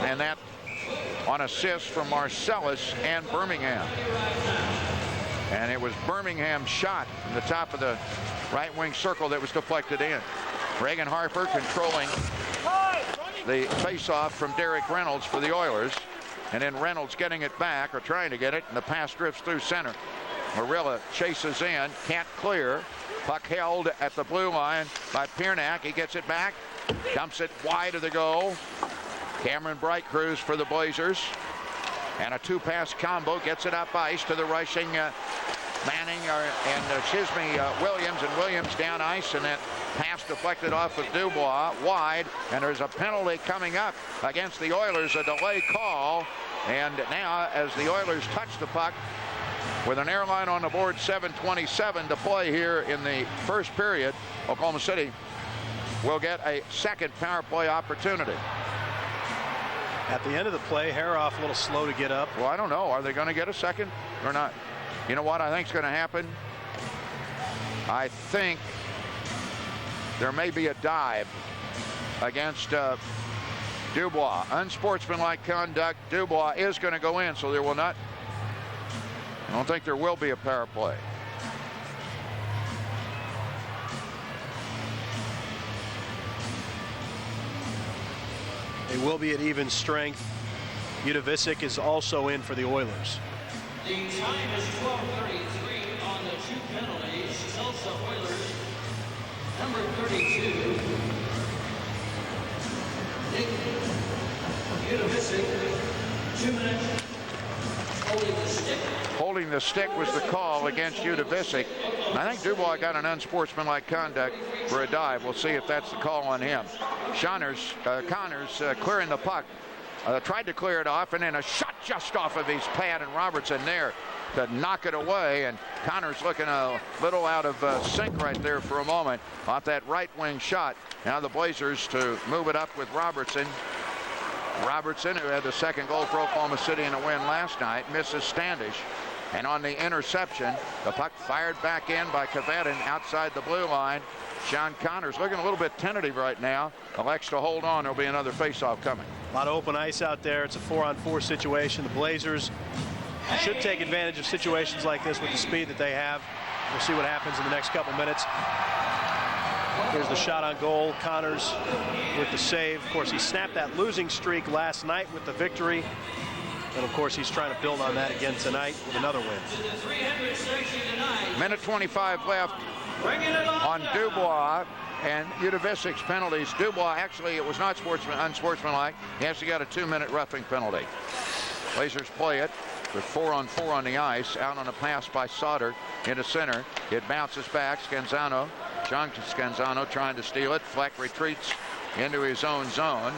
and that on assist from Marcellus and Birmingham. And it was Birmingham's shot from the top of the right wing circle that was deflected in. Reagan Harper controlling the faceoff from Derek Reynolds for the Oilers. And then Reynolds getting it back, or trying to get it, and the pass drifts through center. Marilla chases in, can't clear. Puck held at the blue line by Piernak. He gets it back, dumps it wide of the goal. Cameron Bright crews for the Blazers. And a two-pass combo gets it up ice to the rushing Manning and Chisme Williams, and Williams down ice, and that pass deflected off of Dubois wide, and there's a penalty coming up against the Oilers, a delay call. And now as the Oilers touch the puck with an airline on the board, 7:27 to play here in the first period, Oklahoma City will get a second power play opportunity. At the end of the play, Haroff a little slow to get up. Well, I don't know. Are they going to get a second or not? You know what I think is going to happen? I think there may be a dive against Dubois. Unsportsmanlike conduct. Dubois is going to go in, so there will not. I don't think there will be a power play. They will be at even strength. Udovicic is also in for the Oilers. The time is 12:33 on the two penalties. Tulsa Oilers, number 32, Nick Udovicic, 2 minutes, holding the stick. Holding the stick was the call against Udovicic. And I think Dubois got an unsportsmanlike conduct for a dive. We'll see if that's the call on him. Connors clearing the puck. Tried to clear it off, and then a shot just off of his pad, and Robertson there to knock it away. And Connors looking a little out of sync right there for a moment off that right wing shot. Now the Blazers to move it up with Robertson. Robertson, who had the second goal for Oklahoma City in a win last night, misses Standish. And on the interception, the puck fired back in by Kvetin outside the blue line. Sean Connors looking a little bit tentative right now. Elects to hold on. There'll be another faceoff coming. A lot of open ice out there. It's a 4-on-4 situation. The Blazers should take advantage of situations like this with the speed that they have. We'll see what happens in the next couple minutes. Here's the shot on goal. Connors with the save. Of course, he snapped that losing streak last night with the victory. And, of course, he's trying to build on that again tonight with another win. Minute 25 left on Dubois and Udovicic's penalties. Dubois, actually, it was not unsportsmanlike. He actually got a 2-minute roughing penalty. Blazers play it with 4-on-4 on the ice. Out on a pass by Sauter into center. It bounces back. Scanzano, John Scanzano trying to steal it. Fleck retreats into his own zone.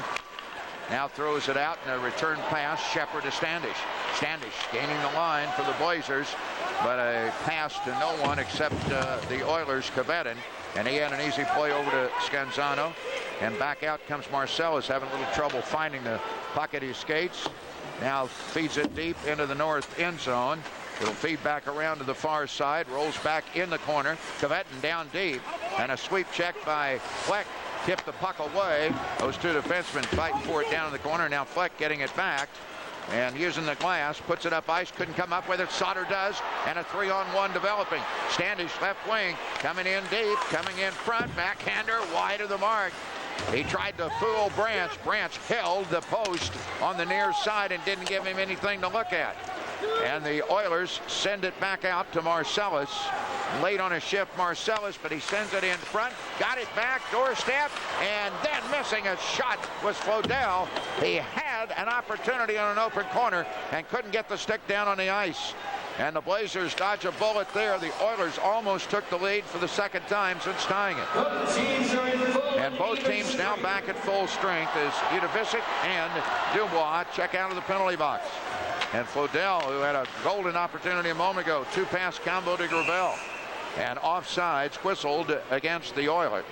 Now throws it out in a return pass. Shepard to Standish. Standish gaining the line for the Blazers, but a pass to no one except the Oilers' Kvetin. And he had an easy play over to Scanzano. And back out comes Marcellus, having a little trouble finding the puck at his skates. Now feeds it deep into the north end zone. It'll feed back around to the far side. Rolls back in the corner. Kvetin down deep. And a sweep check by Fleck. Tipped the puck away. Those two defensemen fighting for it down in the corner. Now Fleck getting it back and using the glass, puts it up ice, couldn't come up with it. Sauter does, and a 3-on-1 developing. Standish left wing, coming in deep, coming in front, backhander wide of the mark. He tried to fool Branch. Branch held the post on the near side and didn't give him anything to look at. And the Oilers send it back out to Marcellus. Late on a shift, Marcellus, but he sends it in front. Got it back, doorstep, and then missing a shot was Flodell. He had an opportunity on an open corner and couldn't get the stick down on the ice. And the Blazers dodge a bullet there. The Oilers almost took the lead for the second time since tying it. And both teams now back at full strength as Udovicic and Dubois check out of the penalty box. And Flodell, who had a golden opportunity a moment ago, two-pass combo to Gravel. And offsides whistled against the Oilers.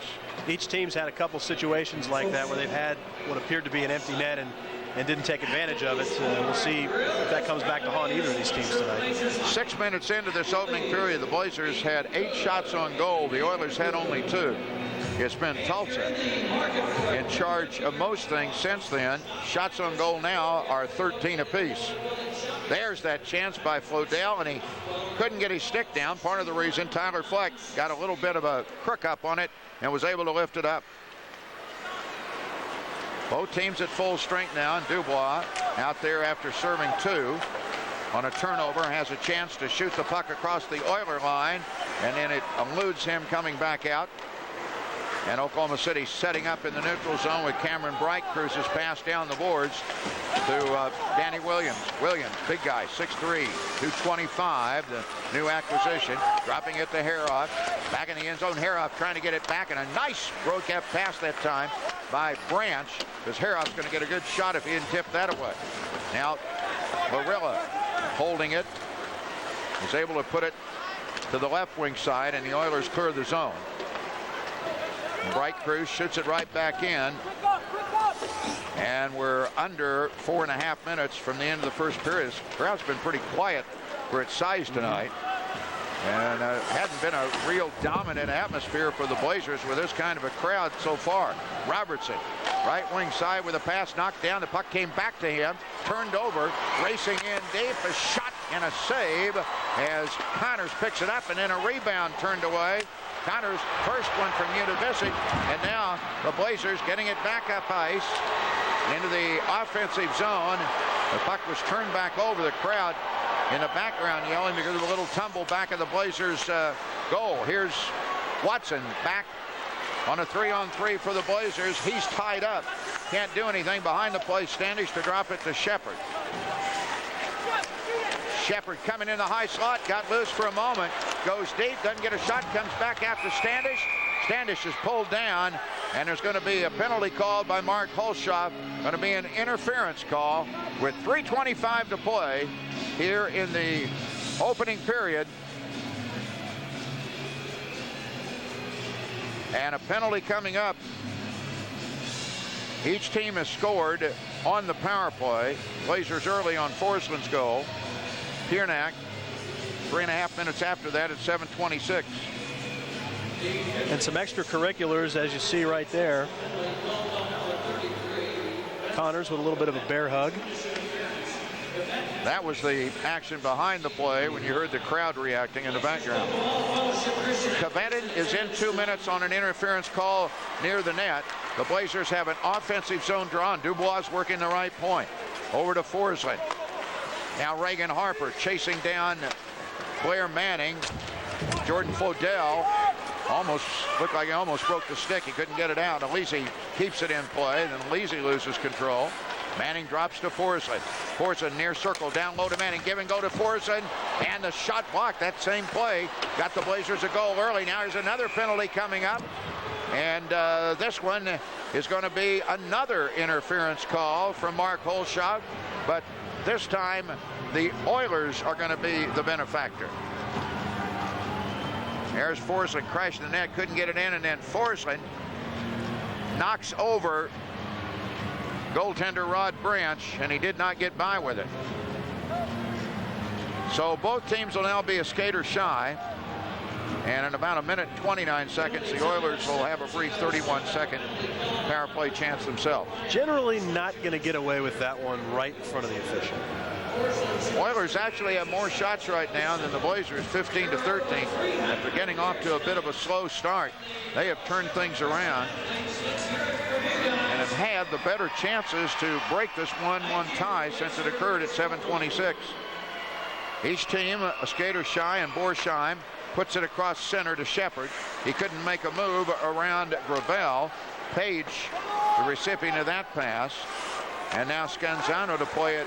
Each team's had a couple situations like that where they've had what appeared to be an empty net and didn't take advantage of it. We'll see if that comes back to haunt either of these teams tonight. 6 minutes into this opening period, the Blazers had 8 shots on goal. The Oilers had only 2. It's been Tulsa in charge of most things since then. Shots on goal now are 13 apiece. There's that chance by Flodell, and he couldn't get his stick down. Part of the reason Tyler Fleck got a little bit of a crook up on it and was able to lift it up. Both teams at full strength now, and Dubois out there after serving 2 on a turnover has a chance to shoot the puck across the Oiler line, and then it eludes him coming back out. And Oklahoma City setting up in the neutral zone with Cameron Bright. Cruises pass down the boards to Danny Williams. Williams, big guy, 6'3", 225, the new acquisition. Dropping it to Haroff. Back in the end zone. Haroff trying to get it back, and a nice broadcast pass that time by Branch, because Haroff's going to get a good shot if he didn't tip that away. Now, Barilla holding it. Is able to put it to the left wing side, and the Oilers clear the zone. Bright Cruz shoots it right back in. And we're under 4.5 minutes from the end of the first period. This crowd's been pretty quiet for its size tonight. And hasn't been a real dominant atmosphere for the Blazers with this kind of a crowd so far. Robertson, right wing side with a pass knocked down. The puck came back to him, turned over, racing in deep, a shot and a save as Connors picks it up, and then a rebound turned away. Connors' first one from Udovicic, and now the Blazers getting it back up ice into the offensive zone. The puck was turned back over. The crowd in the background yelling because of a little tumble back of the Blazers goal. Here's Watson back on a 3-on-3 for the Blazers. He's tied up. Can't do anything behind the play. Standish to drop it to Shepard. Shepard coming in the high slot, got loose for a moment, goes deep, doesn't get a shot, comes back after Standish. Standish is pulled down, and there's going to be a penalty called by Mark Holshoff. Going to be an interference call with 3:25 to play here in the opening period. And a penalty coming up. Each team has scored on the power play. Blazers early on Forsland's goal. Piernak, 3.5 minutes after that at 7:26. And some extracurriculars, as you see right there. Connors with a little bit of a bear hug. That was the action behind the play when you heard the crowd reacting in the background. Covington is in 2 minutes on an interference call near the net. The Blazers have an offensive zone drawn. Dubois working the right point. Over to Forsland. Now Reagan Harper chasing down Blair Manning. Jordan Fodell almost looked like he almost broke the stick. He couldn't get it out. Elise keeps it in play. Then Elise loses control. Manning drops to Forsland. Forsland near circle, down low to Manning. Give and go to Forsland. And the shot blocked that same play. Got the Blazers a goal early. Now there's another penalty coming up. And this one is going to be another interference call from Mark Holshoff. But this time, the Oilers are going to be the benefactor. There's Forsland crashing the net, couldn't get it in, and then Forsland knocks over goaltender Rod Branch, and he did not get by with it. So both teams will now be a skater shy. And in about 1:29 the Oilers will have a brief 31-second power play chance themselves. Generally not going to get away with that one right in front of the official. Oilers actually have more shots right now than the Blazers, 15-13. After getting off to a bit of a slow start, they have turned things around and have had the better chances to break this 1-1 tie since it occurred at 7:26. Each team a skater shy, and Borsheim puts it across center to Shepard. He couldn't make a move around Gravel. Page, the recipient of that pass. And now Scanzano to play it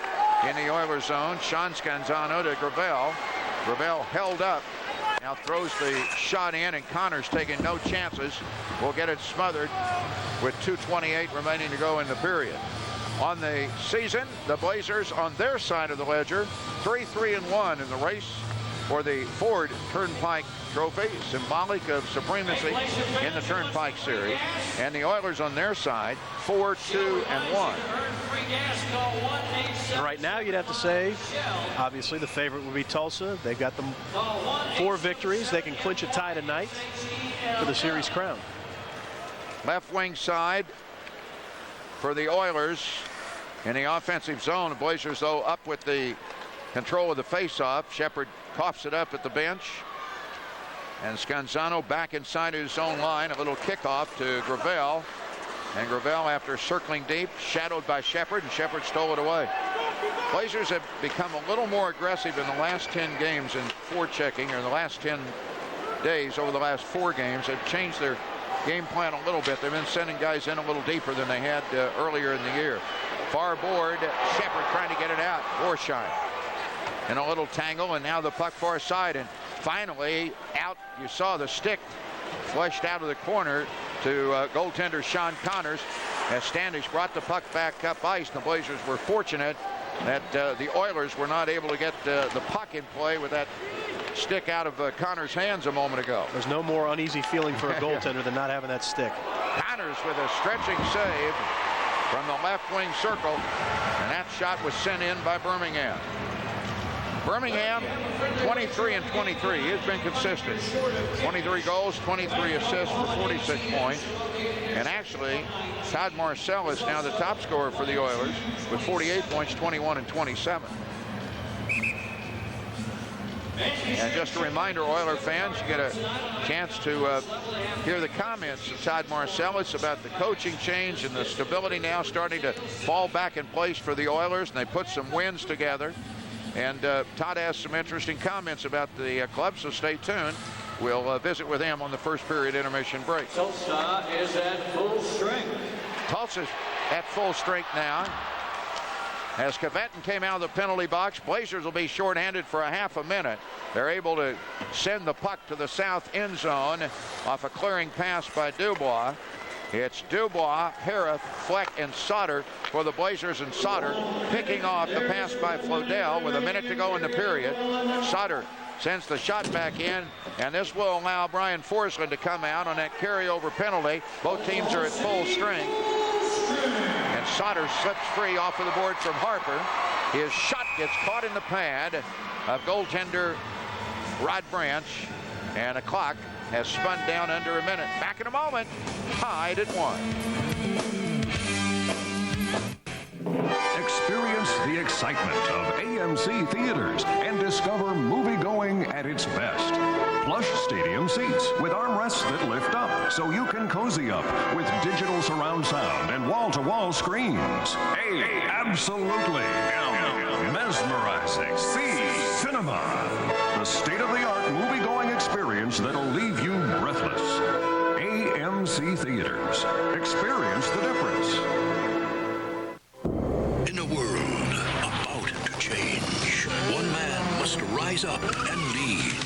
in the Oilers zone. Sean Scanzano to Gravel. Gravel held up. Now throws the shot in, and Connors taking no chances. Will get it smothered with 2:28 remaining to go in the period. On the season, the Blazers on their side of the ledger, 3-3-1 in the race for the Ford Turnpike Trophy, symbolic of supremacy in the Turnpike Series. And the Oilers on their side, 4-2-1. Right now, you'd have to say, obviously, the favorite would be Tulsa. They've got them 4 victories. They can clinch a tie tonight for the series crown. Left wing side for the Oilers in the offensive zone. The Blazers, though, up with the control of the faceoff. Shepard coughs it up at the bench. And Scanzano back inside his own line. A little kickoff to Gravel. And Gravel, after circling deep, shadowed by Shepard, and Shepard stole it away. Blazers have become a little more aggressive in the last 10 games in forechecking, or in the last 10 days over the last 4 games. They've changed their game plan a little bit. They've been sending guys in a little deeper than they had earlier in the year. Far board, Shepard trying to get it out. Borshine in a little tangle, and now the puck far side, and finally out. You saw the stick flushed out of the corner to goaltender Sean Connors as Standish brought the puck back up ice. The Blazers were fortunate that the Oilers were not able to get the puck in play with that stick out of Connors' hands a moment ago. There's no more uneasy feeling for a goaltender than not having that stick. Connors with a stretching save from the left wing circle, and that shot was sent in by Birmingham. Birmingham 23 and 23. He has been consistent. 23 goals, 23 assists for 46 points. And actually, Todd Marcel is now the top scorer for the Oilers with 48 points, 21 and 27. And just a reminder, Oiler fans, you get a chance to hear the comments of Todd Marcellus about the coaching change and the stability now starting to fall back in place for the Oilers, and they put some wins together. And Todd has some interesting comments about the club, so stay tuned. We'll visit with him on the first period intermission break. Tulsa is at full strength. Tulsa's at full strength now. As Kvetten came out of the penalty box, Blazers will be shorthanded for a half a minute. They're able to send the puck to the south end zone off a clearing pass by Dubois. It's Dubois, Harith, Fleck, and Sauter for the Blazers, and Sauter picking off the pass by Flodell with a minute to go in the period. Sauter sends the shot back in, and this will allow Brian Forsland to come out on that carryover penalty. Both teams are at full strength. And Sauter slips free off of the board from Harper. His shot gets caught in the pad of goaltender Rod Branch, and a clock has spun down under a minute. Back in a moment, tied at 1. Experience the excitement of AMC Theaters and discover movie-going at its best. Plush stadium seats with armrests that lift up so you can cozy up with digital surround sound and wall-to-wall screens. Absolutely mesmerizing. Cinema. The state-of-the-art movie-going experience that'll leave you breathless. AMC Theaters. Experience the difference. In a world about to change, one man must rise up and lead.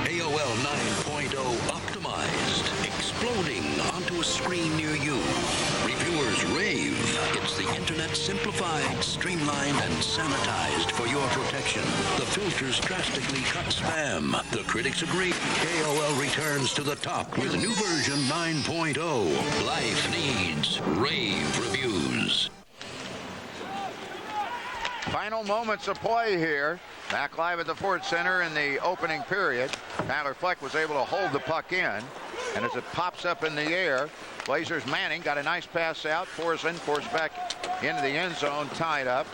AOL 9.0 optimized, exploding onto a screen near you. Reviewers rave. It's the internet simplified, streamlined, and sanitized for your protection. The filters drastically cut spam. The critics agree. AOL returns to the top with new version 9.0. Life needs rave reviews. Final moments of play here. Back live at the Ford Center in the opening period. Tyler Fleck was able to hold the puck in. And as it pops up in the air, Blazers Manning got a nice pass out. Forsland forced back into the end zone, tied up.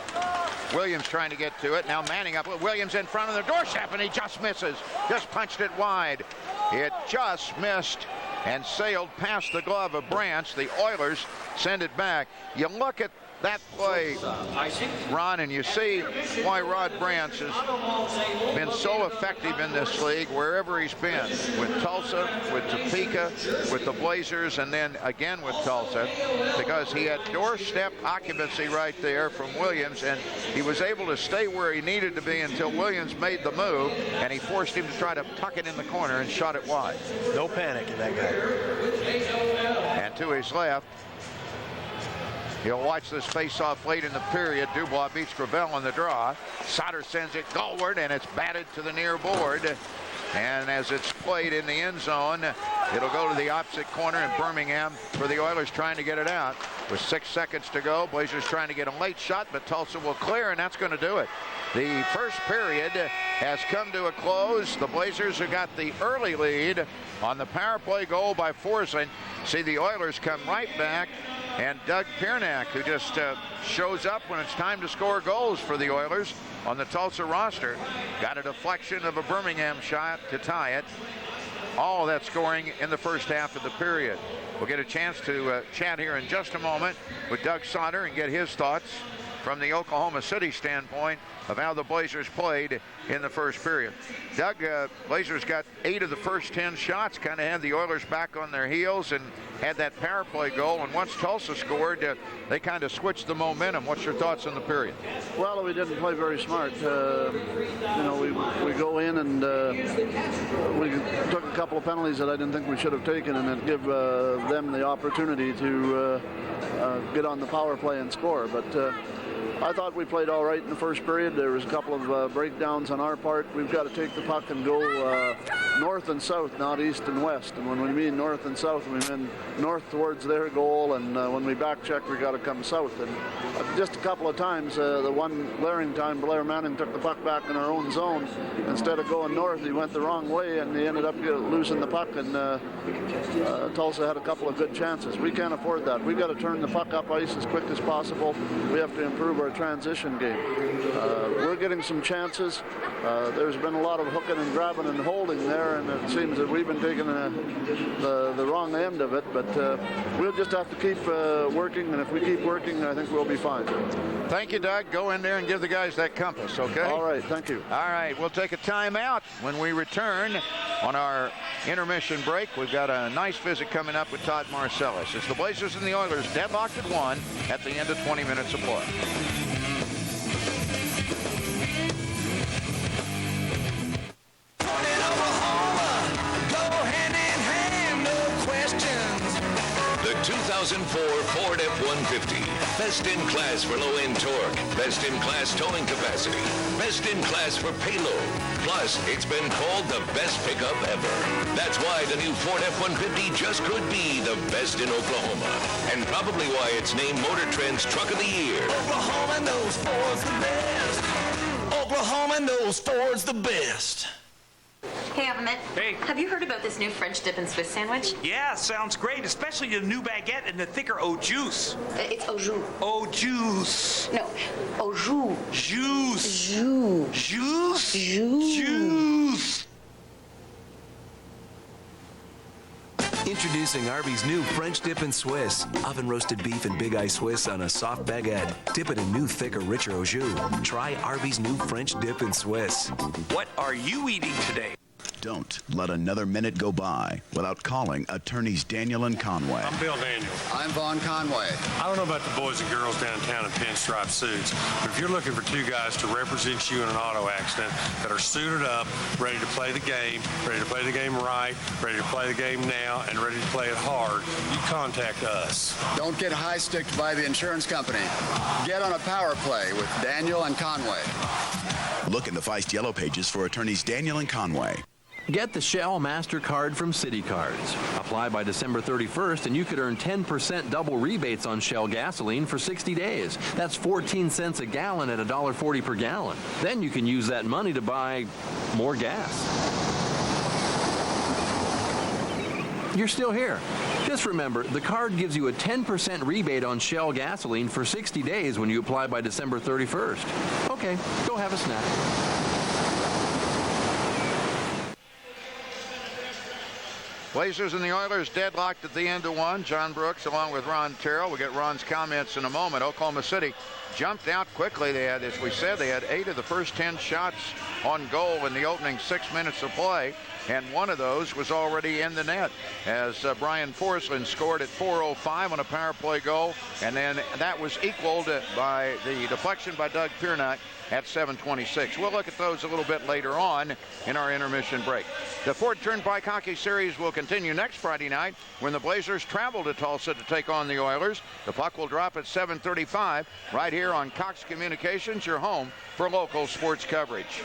Williams trying to get to it. Now Manning up with Williams in front of the doorstep, and he just misses. Just punched it wide. It just missed and sailed past the glove of Branch. The Oilers send it back. You look at that play, Ron, and you see why Rod Branch has been so effective in this league wherever he's been, with Tulsa, with Topeka, with the Blazers, and then again with Tulsa, because he had doorstep occupancy right there from Williams, and he was able to stay where he needed to be until Williams made the move, and he forced him to try to tuck it in the corner and shot it wide. No panic in that guy. And to his left, he'll watch this face-off late in the period. Dubois beats Gravel on the draw. Sauter sends it goalward, and it's batted to the near board. And as it's played in the end zone, it'll go to the opposite corner, and Birmingham for the Oilers trying to get it out. With 6 seconds to go, Blazers trying to get a late shot, but Tulsa will clear, and that's going to do it. The first period has come to a close. The Blazers who got the early lead on the power play goal by Forsland. See the Oilers come right back. And Doug Piernak, who just shows up when it's time to score goals for the Oilers on the Tulsa roster, got a deflection of a Birmingham shot to tie it. All of that scoring in the first half of the period. We'll get a chance to chat here in just a moment with Doug Sauter and get his thoughts from the Oklahoma City standpoint of how the Blazers played in the first period. Doug, Blazers got 8 of the first 10 shots, kind of had the Oilers back on their heels and had that power play goal. And once Tulsa scored, they kind of switched the momentum. What's your thoughts on the period? Well, we didn't play very smart. We go in and we took a couple of penalties that I didn't think we should have taken, and it give them the opportunity to get on the power play and score. But I thought we played all right in the first period. There was a couple of breakdowns on our part. We've got to take the puck and go north and south, not east and west. And when we mean north and south, we mean north towards their goal, and when we back check, we got to come south. And just a couple of times, the one glaring time, Blair Manning took the puck back in our own zone. Instead of going north, he went the wrong way, and he ended up losing the puck, and Tulsa had a couple of good chances. We can't afford that. We've got to turn the puck up ice as quick as possible. We have to improve our transition game. We're getting some chances. There's been a lot of hooking and grabbing and holding there, and it seems that we've been taking the wrong end of it, but we'll just have to keep working, and if we keep working, I think we'll be fine. Thank you, Doug. Go in there and give the guys that compass, okay? All right, thank you. All right, we'll take a timeout. When we return on our intermission break, we've got a nice visit coming up with Todd Marcellus. It's the Blazers and the Oilers deadlocked at 1 at the end of 20 minutes of play. The 2004 Ford F-150. Best in class for low-end torque. Best in class towing capacity. Best in class for payload. Plus, it's been called the best pickup ever. That's why the new Ford F-150 just could be the best in Oklahoma. And probably why it's named Motor Trend's Truck of the Year. Oklahoma knows Ford's the best. Oklahoma knows Ford's the best. Hey, Ahmed. Hey. Have you heard about this new French dip and Swiss sandwich? Yeah, sounds great, especially the new baguette and the thicker au juice. It's au jus. Au juice. No, au jus. Juice. Jus. Juice? Jus. Juice. Introducing Arby's new French Dip and Swiss. Oven roasted beef and Big Eye Swiss on a soft baguette. Dip it in new, thicker, richer au jus. Try Arby's new French Dip and Swiss. What are you eating today? Don't let another minute go by without calling attorneys Daniel and Conway. I'm Bill Daniel. I'm Vaughn Conway. I don't know about the boys and girls downtown in pinstripe suits, but if you're looking for two guys to represent you in an auto accident that are suited up, ready to play the game right, ready to play the game now, and ready to play it hard, you contact us. Don't get high-sticked by the insurance company. Get on a power play with Daniel and Conway. Look in the Feist Yellow Pages for attorneys Daniel and Conway. Get the Shell MasterCard from City Cards. Apply by December 31st and you could earn 10% double rebates on Shell gasoline for 60 days. That's 14 cents a gallon at $1.40 per gallon. Then you can use that money to buy more gas. You're still here. Just remember, the card gives you a 10% rebate on Shell gasoline for 60 days when you apply by December 31st. Okay, go have a snack. Blazers and the Oilers deadlocked at the end of 1. John Brooks along with Ron Terrell. We'll get Ron's comments in a moment. Oklahoma City jumped out quickly. They had, as we said, they had 8 of the first 10 shots on goal in the opening 6 minutes of play, and one of those was already in the net as Brian Forsland scored at 4:05 on a power play goal, and then that was equaled by the deflection by Doug Piernack at 7:26. We'll look at those a little bit later on in our intermission break. The Ford Turnpike Hockey Series will continue next Friday night when the Blazers travel to Tulsa to take on the Oilers. The puck will drop at 7:35 right here on Cox Communications, your home for local sports coverage.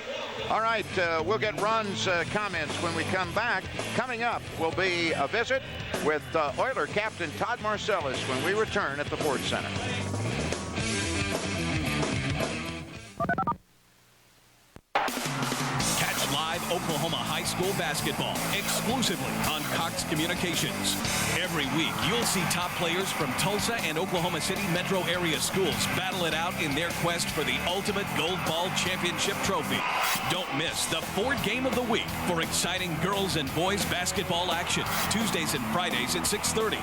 All right, we'll get Ron's comments when we come back. Coming up will be a visit with Oiler captain Todd Marcellus when we return at the Ford Center. Catch live Oklahoma high school school basketball exclusively on Cox Communications. Every week, you'll see top players from Tulsa and Oklahoma City metro area schools battle it out in their quest for the ultimate Gold Ball Championship trophy. Don't miss the Ford Game of the Week for exciting girls and boys basketball action, Tuesdays and Fridays at 6:30.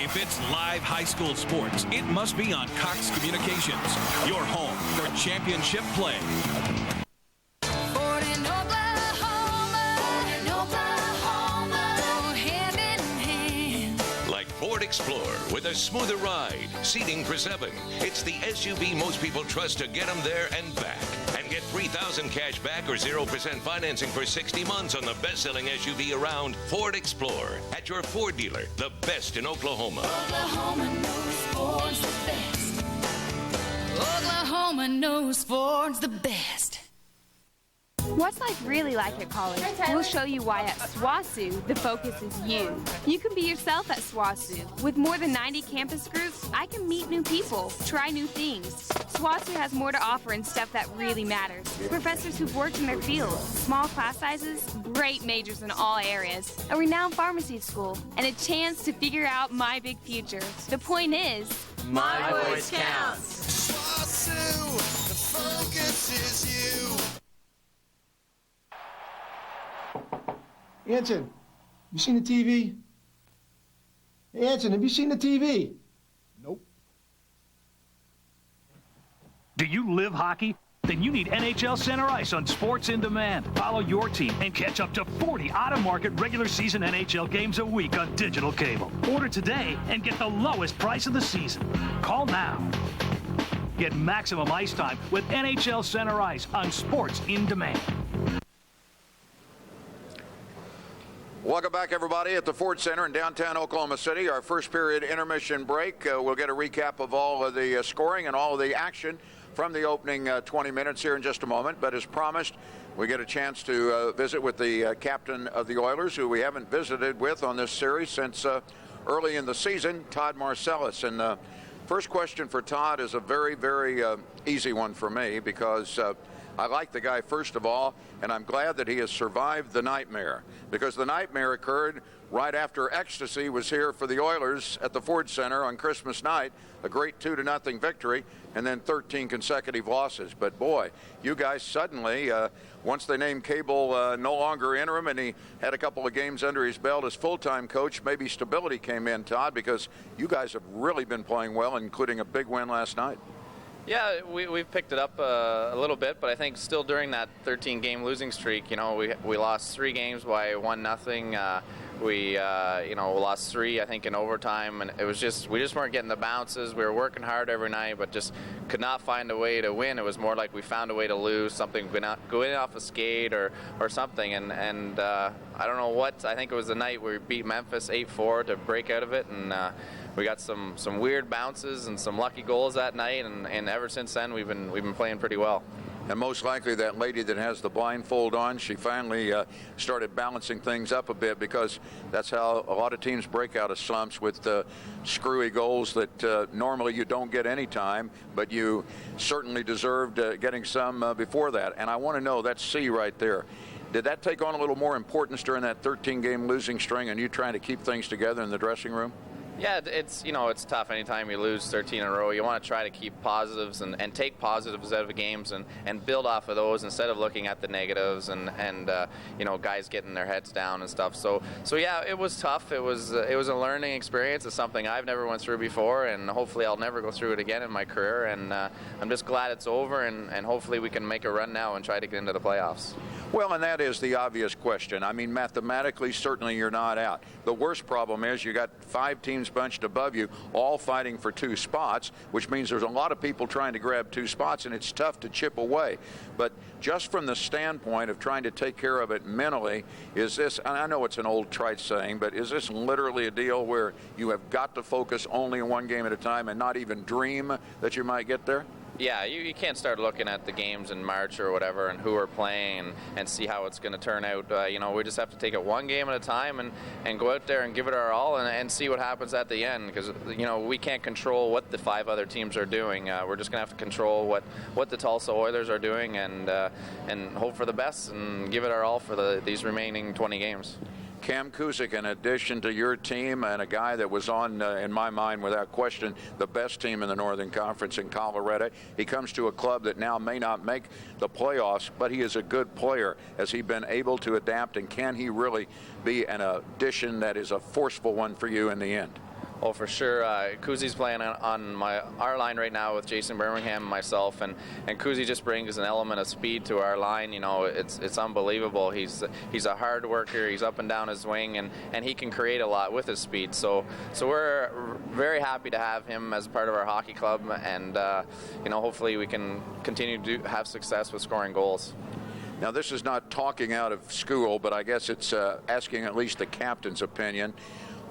If it's live high school sports, it must be on Cox Communications, your home for championship play. Like Ford Explorer with a smoother ride, seating for 7. It's the SUV most people trust to get them there and back. And get $3,000 cash back or 0% financing for 60 months on the best-selling SUV around, Ford Explorer, at your Ford dealer, the best in Oklahoma. Oklahoma knows Ford's the best. Oklahoma knows Ford's the best. What's life really like at college? We'll show you why at SWASU, the focus is you. You can be yourself at SWASU. With more than 90 campus groups, I can meet new people, try new things. SWASU has more to offer and stuff that really matters. Professors who've worked in their field, small class sizes, great majors in all areas, a renowned pharmacy school, and a chance to figure out my big future. The point is, my voice counts. SWASU, the focus is you. Anson, you seen the TV? Hey, Anson, have you seen the TV? Nope. Do you live hockey? Then you need NHL Center Ice on Sports in Demand. Follow your team and catch up to 40 out-of-market regular season NHL games a week on digital cable. Order today and get the lowest price of the season. Call now. Get maximum ice time with NHL Center Ice on Sports in Demand. Welcome back, everybody, at the Ford Center in downtown Oklahoma City. Our first period intermission break. We'll get a recap of all of the scoring and all of the action from the opening 20 minutes here in just a moment. But as promised, we get a chance to visit with the captain of the Oilers, who we haven't visited with on this series since early in the season, Todd Marcellus. And first question for Todd is a very, very easy one for me, because I like the guy, first of all, and I'm glad that he has survived the nightmare, because the nightmare occurred right after ecstasy was here for the Oilers at the Ford Center on Christmas night, a great 2-0 victory, and then 13 consecutive losses. But boy, you guys suddenly, once they named Cable no longer interim and he had a couple of games under his belt as full-time coach, maybe stability came in, Todd, because you guys have really been playing well, including a big win last night. Yeah, we've picked it up a little bit, but I think still during that 13-game losing streak, you know, we lost 3 games by 1-0. We lost 3, I think, in overtime, and it was we just weren't getting the bounces. We were working hard every night, but just could not find a way to win. It was more like we found a way to lose, something going off a skate or something, and I don't know what. I think it was the night we beat Memphis 8-4 to break out of it, and we got some weird bounces and some lucky goals that night, and ever since then we've been playing pretty well. And most likely that lady that has the blindfold on, she finally started balancing things up a bit, because that's how a lot of teams break out of slumps, with screwy goals that normally you don't get any time, but you certainly deserved getting some before that. And I want to know, that C right there, did that take on a little more importance during that 13-game losing string and you trying to keep things together in the dressing room? Yeah, it's tough anytime you lose 13 in a row. You want to try to keep positives and take positives out of games and build off of those instead of looking at the negatives and guys getting their heads down and stuff. So yeah, it was tough. It was a learning experience. It's something I've never went through before, and hopefully I'll never go through it again in my career. And I'm just glad it's over, and hopefully we can make a run now and try to get into the playoffs. Well, and that is the obvious question. I mean, mathematically, certainly you're not out. The worst problem is you got 5 teams bunched above you, all fighting for 2 spots, which means there's a lot of people trying to grab 2 spots, and it's tough to chip away. But just from the standpoint of trying to take care of it mentally, is this, and I know it's an old trite saying, but is this literally a deal where you have got to focus only on one game at a time and not even dream that you might get there? Yeah, you can't start looking at the games in March or whatever and who we're playing and see how it's going to turn out. We just have to take it one game at a time and go out there and give it our all and see what happens at the end, because we can't control what the 5 other teams are doing. We're just going to have to control what the Tulsa Oilers are doing and hope for the best and give it our all for these remaining 20 games. Cam Cusick, in addition to your team, and a guy that was on, in my mind, without question, the best team in the Northern Conference in Colorado. He comes to a club that now may not make the playoffs, but he is a good player. Has he been able to adapt, and can he really be an addition that is a forceful one for you in the end? Oh, for sure. Kuzi's playing on our line right now with Jason Birmingham and myself, and Kuzi just brings an element of speed to our line. It's unbelievable. He's a hard worker. He's up and down his wing, and he can create a lot with his speed. So we're very happy to have him as part of our hockey club, and hopefully we can continue to have success with scoring goals. Now, this is not talking out of school, but I guess it's asking at least the captain's opinion.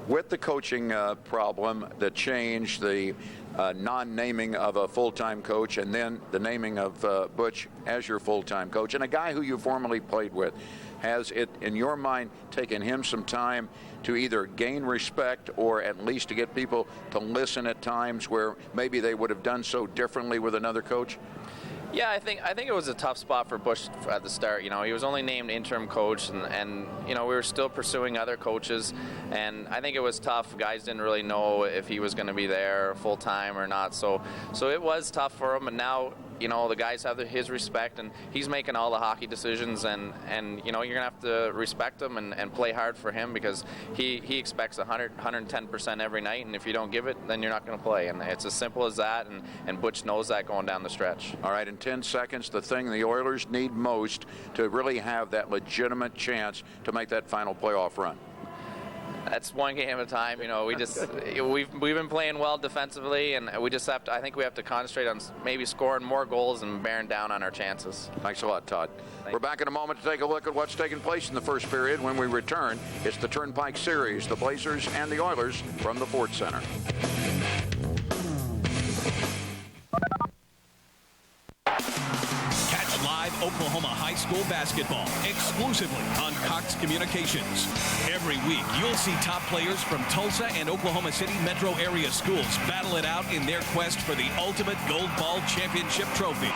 With the coaching problem, the change, the non-naming of a full-time coach, and then the naming of Butch as your full-time coach, and a guy who you formerly played with, has it, in your mind, taken him some time to either gain respect or at least to get people to listen at times where maybe they would have done so differently with another coach? Yeah, I think it was a tough spot for Bush at the start. He was only named interim coach, and we were still pursuing other coaches, and I think it was tough. Guys didn't really know if he was going to be there full time or not, so it was tough for him. And now, the guys have his respect, and he's making all the hockey decisions, and you're going to have to respect him and play hard for him, because he expects 110% every night, and if you don't give it, then you're not going to play. And it's as simple as that, and Butch knows that going down the stretch. All right, in 10 seconds, the thing the Oilers need most to really have that legitimate chance to make that final playoff run. That's one game at a time. We've been playing well defensively, and we just have to. I think we have to concentrate on maybe scoring more goals and bearing down on our chances. Thanks a lot, Todd. We're back in a moment to take a look at what's taking place in the first period. When we return, it's the Turnpike Series, the Blazers and the Oilers from the Ford Center. Live Oklahoma high school basketball exclusively on Cox Communications. Every week, you'll see top players from Tulsa and Oklahoma City metro area schools battle it out in their quest for the ultimate Gold Ball Championship trophy.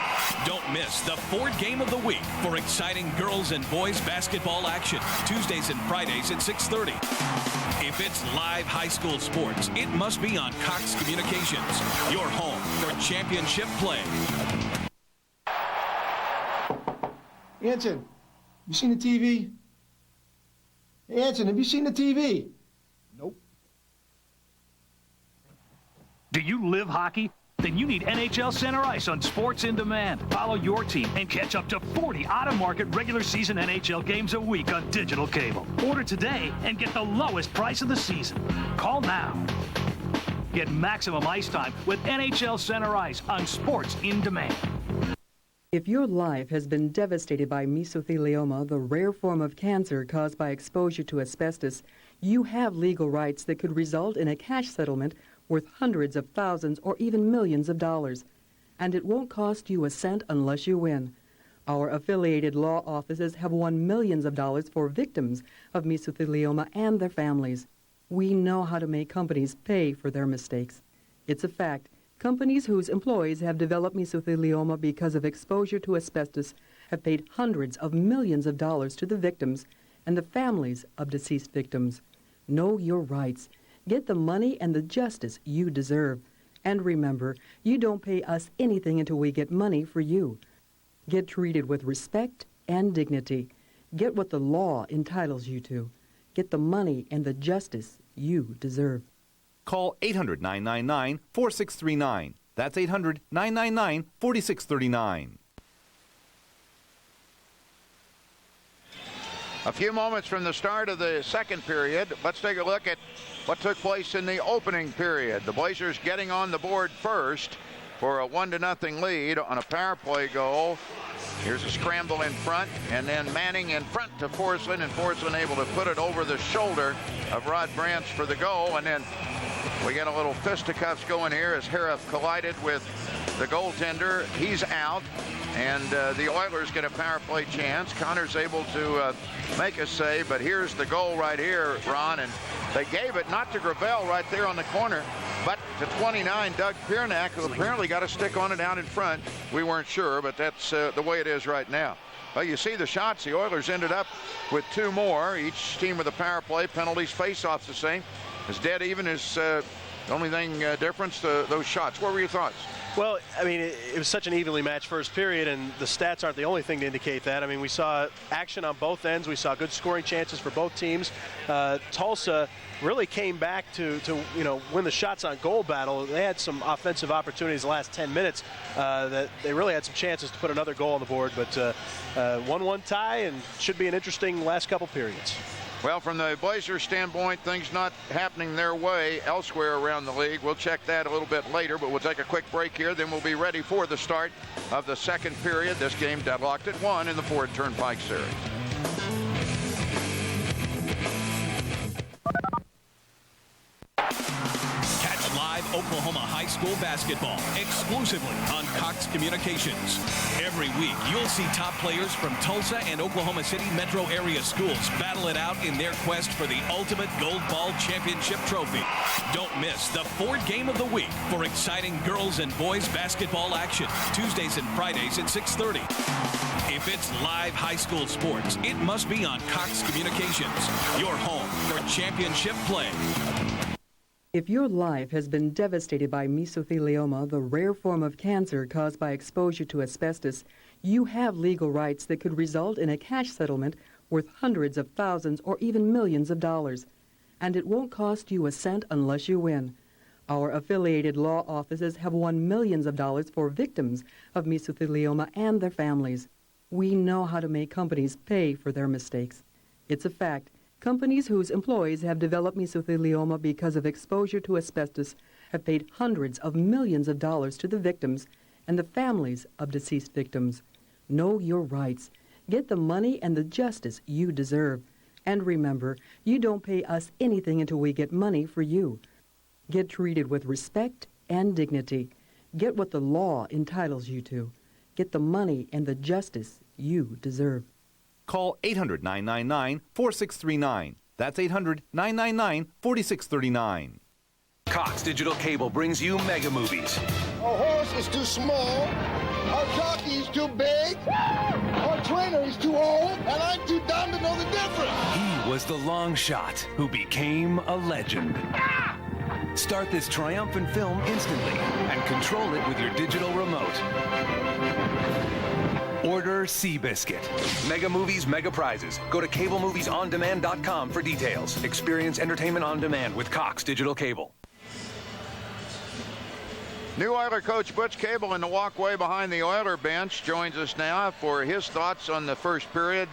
Don't miss the Ford Game of the Week for exciting girls and boys basketball action, Tuesdays and Fridays at 6:30. If it's live high school sports, it must be on Cox Communications, your home for championship play. Anson, you seen the TV? Hey, Anson, have you seen the TV? Nope. Do you live hockey? Then you need NHL Center Ice on Sports in Demand. Follow your team and catch up to 40 out-of-market regular season NHL games a week on digital cable. Order today and get the lowest price of the season. Call now. Get maximum ice time with NHL Center Ice on Sports in Demand. If your life has been devastated by mesothelioma, the rare form of cancer caused by exposure to asbestos, you have legal rights that could result in a cash settlement worth hundreds of thousands or even millions of dollars. And it won't cost you a cent unless you win. Our affiliated law offices have won millions of dollars for victims of mesothelioma and their families. We know how to make companies pay for their mistakes. It's a fact. Companies whose employees have developed mesothelioma because of exposure to asbestos have paid hundreds of millions of dollars to the victims and the families of deceased victims. Know your rights. Get the money and the justice you deserve. And remember, you don't pay us anything until we get money for you. Get treated with respect and dignity. Get what the law entitles you to. Get the money and the justice you deserve. Call 800-999-4639. That's 800-999-4639. A few moments from the start of the second period, let's take a look at what took place in the opening period. The Blazers getting on the board first for a 1-0 lead on a power play goal. Here's a scramble in front, and then Manning in front to Forsland, and Forsland able to put it over the shoulder of Rod Branch for the goal. And then we get a little fisticuffs going here as Harif collided with the goaltender, he's out, and the Oilers get a power play chance. Connor's able to make a save, but here's the goal right here, Ron, and they gave it not to Gravel right there on the corner, but to 29, Doug Piernack, who apparently got a stick on it out in front. We weren't sure, but that's the way it is right now. Well, you see the shots. The Oilers ended up with 2 more. Each team with a power play. Penalties, face-offs the same. As dead even is the only thing difference, those shots. What were your thoughts? Well, I mean, it was such an evenly matched first period, and the stats aren't the only thing to indicate that. I mean, we saw action on both ends. We saw good scoring chances for both teams. Tulsa really came back to win the shots on goal battle. They had some offensive opportunities the last 10 minutes that they really had some chances to put another goal on the board, but 1-1 tie, and should be an interesting last couple periods. Well, from the Blazers standpoint, things not happening their way elsewhere around the league. We'll check that a little bit later, but we'll take a quick break here. Then we'll be ready for the start of the second period. This game deadlocked at 1 in the Ford Turnpike Series. Catch live Oklahoma high school basketball exclusively on Cox Communications. Every week, you'll see top players from Tulsa and Oklahoma City metro area schools battle it out in their quest for the ultimate Gold Ball Championship trophy. Don't miss the Ford Game of the Week for exciting girls and boys basketball action, Tuesdays and Fridays at 6:30. If it's live high school sports, it must be on Cox Communications, your home for championship play. If your life has been devastated by mesothelioma, the rare form of cancer caused by exposure to asbestos, you have legal rights that could result in a cash settlement worth hundreds of thousands or even millions of dollars. And it won't cost you a cent unless you win. Our affiliated law offices have won millions of dollars for victims of mesothelioma and their families. We know how to make companies pay for their mistakes. It's a fact. Companies whose employees have developed mesothelioma because of exposure to asbestos have paid hundreds of millions of dollars to the victims and the families of deceased victims. Know your rights. Get the money and the justice you deserve. And remember, you don't pay us anything until we get money for you. Get treated with respect and dignity. Get what the law entitles you to. Get the money and the justice you deserve. Call 800-999-4639. That's 800-999-4639. Cox Digital Cable brings you Mega Movies. Our horse is too small, our jockey is too big, our trainer is too old, and I'm too dumb to know the difference. He was the long shot who became a legend. Start this triumphant film instantly and control it with your digital remote. Order Seabiscuit. Mega Movies, Mega Prizes. Go to CableMoviesOnDemand.com for details. Experience entertainment on demand with Cox Digital Cable. New Oiler coach Butch Cable in the walkway behind the Oiler bench joins us now for his thoughts on the first period.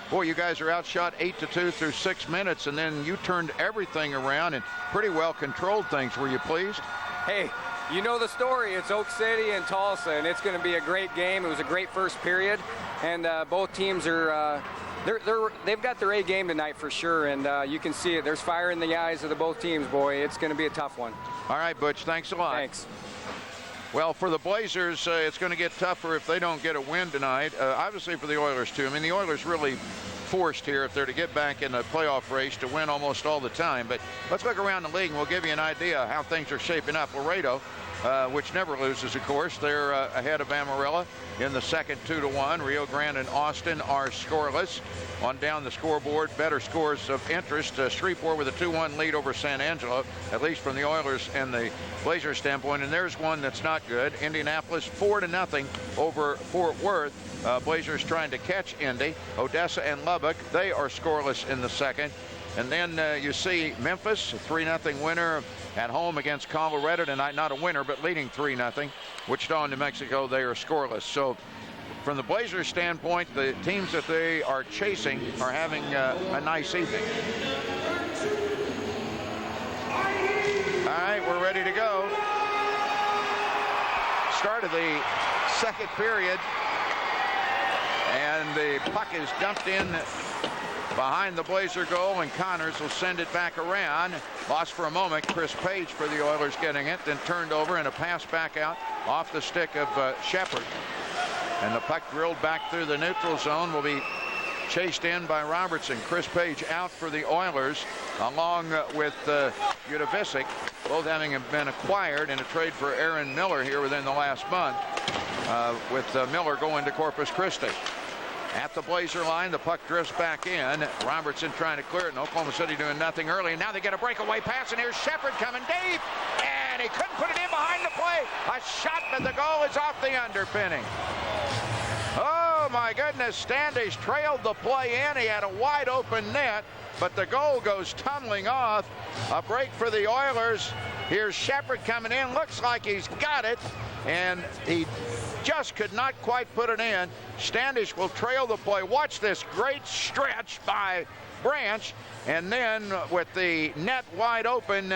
Boy, you guys are outshot 8-2 through 6 minutes, and then you turned everything around and pretty well controlled things. Were you pleased? Hey, you know the story. It's Oak City and Tulsa, and it's going to be a great game. It was a great first period, and both teams are they've got their A game tonight for sure, and you can see it. There's fire in the eyes of the both teams, boy. It's going to be a tough one. All right, Butch, thanks a lot. Thanks. Well, for the Blazers, it's going to get tougher if they don't get a win tonight. Obviously for the Oilers, too. I mean, the Oilers really forced here if they're to get back in the playoff race to win almost all the time. But let's look around the league, and we'll give you an idea how things are shaping up. Laredo, which never loses, of course, they're ahead of Amarillo in the second 2-1. Rio Grande and Austin are scoreless. On down the scoreboard, better scores of interest. Shreveport with a 2-1 lead over San Angelo, at least from the Oilers and the Blazers standpoint. And there's one that's not good. Indianapolis 4-0 over Fort Worth. Blazers trying to catch Indy. Odessa and Lubbock, they are scoreless in the second. And then you see Memphis, a 3-0 winner at home against Colorado tonight. Not a winner, but leading 3-0. Wichita and New Mexico, they are scoreless. So from the Blazers standpoint, the teams that they are chasing are having a nice evening. All right, we're ready to go. Start of the second period. And the puck is dumped in behind the Blazer goal, and Connors will send it back around. Lost for a moment. Chris Page for the Oilers getting it, then turned over, and a pass back out off the stick of Shepard. And the puck drilled back through the neutral zone will be chased in by Robertson. Chris Page out for the Oilers, along with Udovicic, both having been acquired in a trade for Aaron Miller here within the last month, with Miller going to Corpus Christi. At the Blazer line, the puck drifts back in. Robertson trying to clear it, and Oklahoma City doing nothing early. And now they get a breakaway pass, and here's Shepard coming deep, and he couldn't put it in behind the play. A shot, but the goal is off the underpinning. Oh my goodness, Standish trailed the play in. He had a wide open net, but the goal goes tumbling off. A break for the Oilers. Here's Shepard coming in. Looks like he's got it, and he just could not quite put it in. Standish will trail the play. Watch this great stretch by Branch, and then with the net wide open,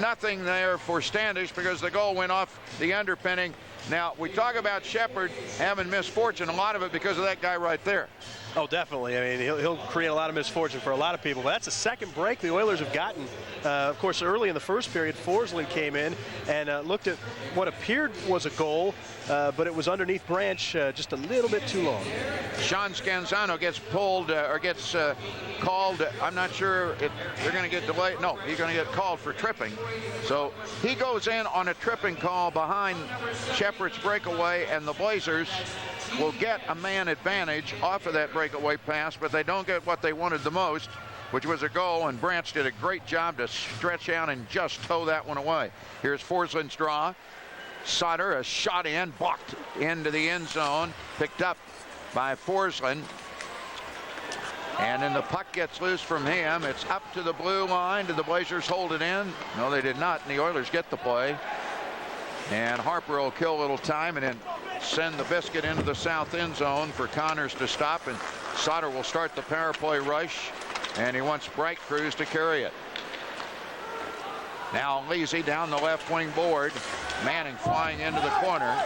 nothing there for Standish because the goal went off the underpinning. Now, we talk about Shepard having misfortune, a lot of it because of that guy right there. Oh, definitely. I mean, he'll create a lot of misfortune for a lot of people. But that's the second break the Oilers have gotten. Of course, early in the first period, Forsland came in and looked at what appeared was a goal, but it was underneath Branch just a little bit too long. Sean Scanzano gets pulled or gets called. I'm not sure if they're going to get delayed. No, he's going to get called for tripping. So he goes in on a tripping call behind Shepard's breakaway, and the Blazers will get a man advantage off of that breakaway pass, but they don't get what they wanted the most, which was a goal, and Branch did a great job to stretch out and just tow that one away. Here's Forsland's draw. Sutter, a shot in, blocked into the end zone, picked up by Forsland. And then the puck gets loose from him. It's up to the blue line. Did the Blazers hold it in? No, they did not, and the Oilers get the play. And Harper will kill a little time and then send the biscuit into the south end zone for Connors to stop, and Sutter will start the power play rush, and he wants Bright Cruz to carry it. Now Leasy down the left wing board. Manning flying into the corner.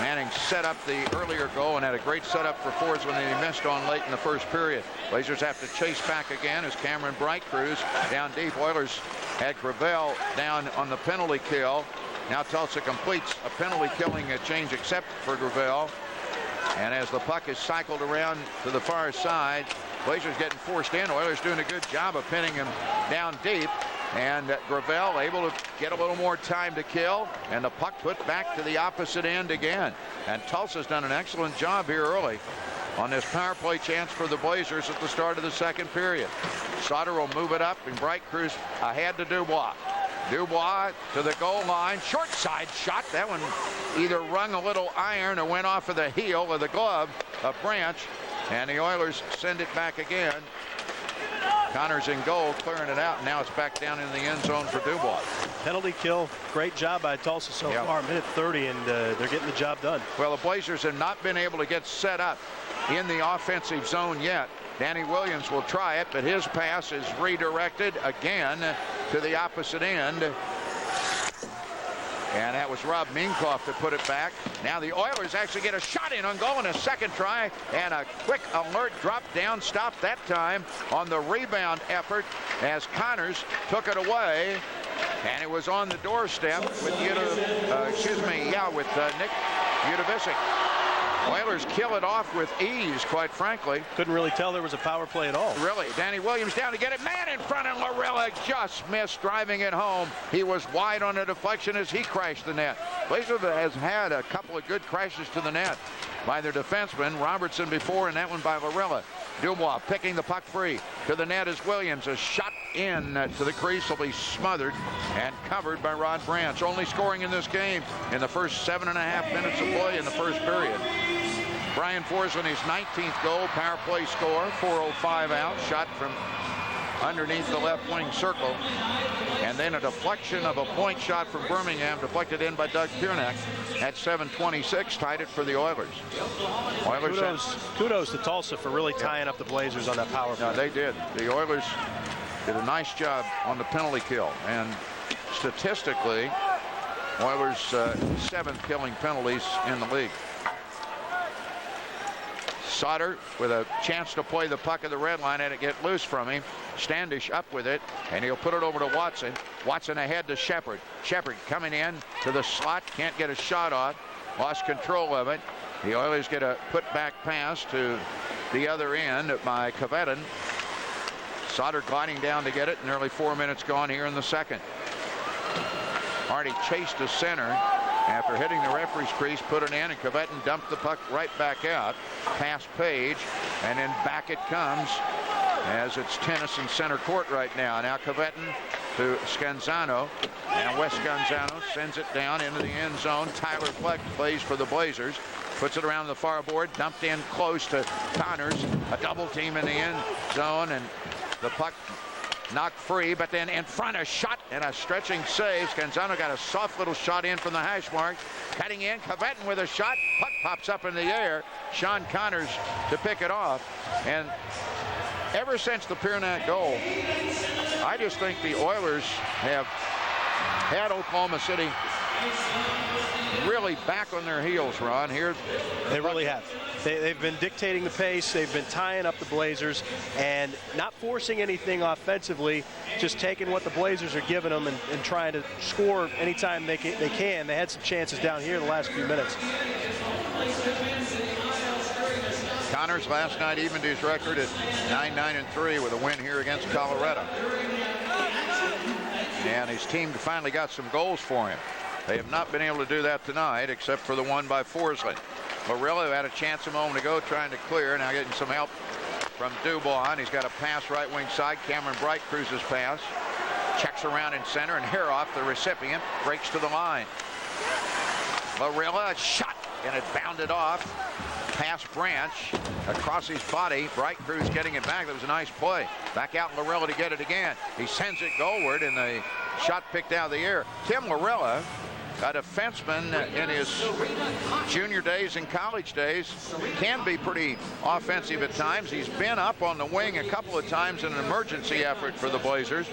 Manning set up the earlier goal and had a great setup for Forsland that he missed on late in the first period. Blazers have to chase back again as Cameron Bright Cruz down deep. Oilers had Gravel down on the penalty kill. Now Tulsa completes a penalty killing change except for Gravel. And as the puck is cycled around to the far side, Blazers getting forced in. Oilers doing a good job of pinning him down deep. And Gravel able to get a little more time to kill. And the puck put back to the opposite end again. And Tulsa's done an excellent job here early on this power play chance for the Blazers at the start of the second period. Sutter will move it up, and Bright Cruz ahead to Dubois. Dubois to the goal line. Short side shot. That one either rung a little iron or went off of the heel of the glove of Branch. And the Oilers send it back again. Connors in goal, clearing it out. Now it's back down in the end zone for Dubois. Penalty kill. Great job by Tulsa so far. Minute 30, and they're getting the job done. Well, the Blazers have not been able to get set up in the offensive zone yet. Danny Williams will try it, but his pass is redirected again to the opposite end. And that was Rob Minkoff that put it back. Now the Oilers actually get a shot in on goal in a second try, and a quick alert drop down stop that time on the rebound effort as Connors took it away. And it was on the doorstep with Nick Udovicic. Oilers kill it off with ease, quite frankly. Couldn't really tell there was a power play at all. Really. Danny Williams down to get it. Man in front, and Larilla just missed driving it home. He was wide on a deflection as he crashed the net. Blazers has had a couple of good crashes to the net by their defenseman, Robertson before, and that one by Larilla. Dubois picking the puck free. To the net is Williams. A shot in to the crease will be smothered and covered by Rod Branch. Only scoring in this game in the first 7.5 minutes of play in the first period. Brian Forsland, his 19th goal, power play score, 4:05 out, shot from underneath the left wing circle. And then a deflection of a point shot from Birmingham, deflected in by Doug Piernak at 7:26, tied it for the Oilers. Kudos to Tulsa for really tying up the Blazers on that power play. No, they did. The Oilers did a nice job on the penalty kill. And statistically, Oilers 7th killing penalties in the league. Sauter with a chance to play the puck at the red line, and it get loose from him. Standish up with it, and he'll put it over to Watson. Watson ahead to Shepard. Shepard coming in to the slot, can't get a shot off. Lost control of it. The Oilers get a put-back pass to the other end by Kvetin. Sauter gliding down to get it. Nearly 4 minutes gone here in the second. Hardy chased to center. After hitting the referee's crease, put it in, and Kvetin dumped the puck right back out. Past Page, and then back it comes as it's tennis in center court right now. Now Kvetin to Scanzano, and Wes Scanzano sends it down into the end zone. Tyler Fleck plays for the Blazers. Puts it around the far board, dumped in close to Connors. A double team in the end zone, and the puck knocked free, but then in front, a shot and a stretching save. Scanzano got a soft little shot in from the hash mark. Cutting in, Kvetin with a shot. Puck pops up in the air. Sean Connors to pick it off. And ever since the Piernack goal, I just think the Oilers have had Oklahoma City really back on their heels, Ron. Here they really have. They've been dictating the pace. They've been tying up the Blazers and not forcing anything offensively, just taking what the Blazers are giving them and trying to score anytime they can. They had some chances down here in the last few minutes. Connors last night evened his record at 9-9-3 with a win here against Colorado. And his team finally got some goals for him. They have not been able to do that tonight, except for the one by Forsley. Murillo had a chance a moment ago trying to clear. Now getting some help from Dubois. And he's got a pass right wing side. Cameron Bright cruises pass. Checks around in center, and Haroff, the recipient, breaks to the line. Murillo, a shot, and it bounded off. Past Branch across his body. Bright Cruz getting it back. That was a nice play. Back out Lorella to get it again. He sends it goalward, and the shot picked out of the air. Tim Lorella, a defenseman in his junior days and college days, can be pretty offensive at times. He's been up on the wing a couple of times in an emergency effort for the Blazers.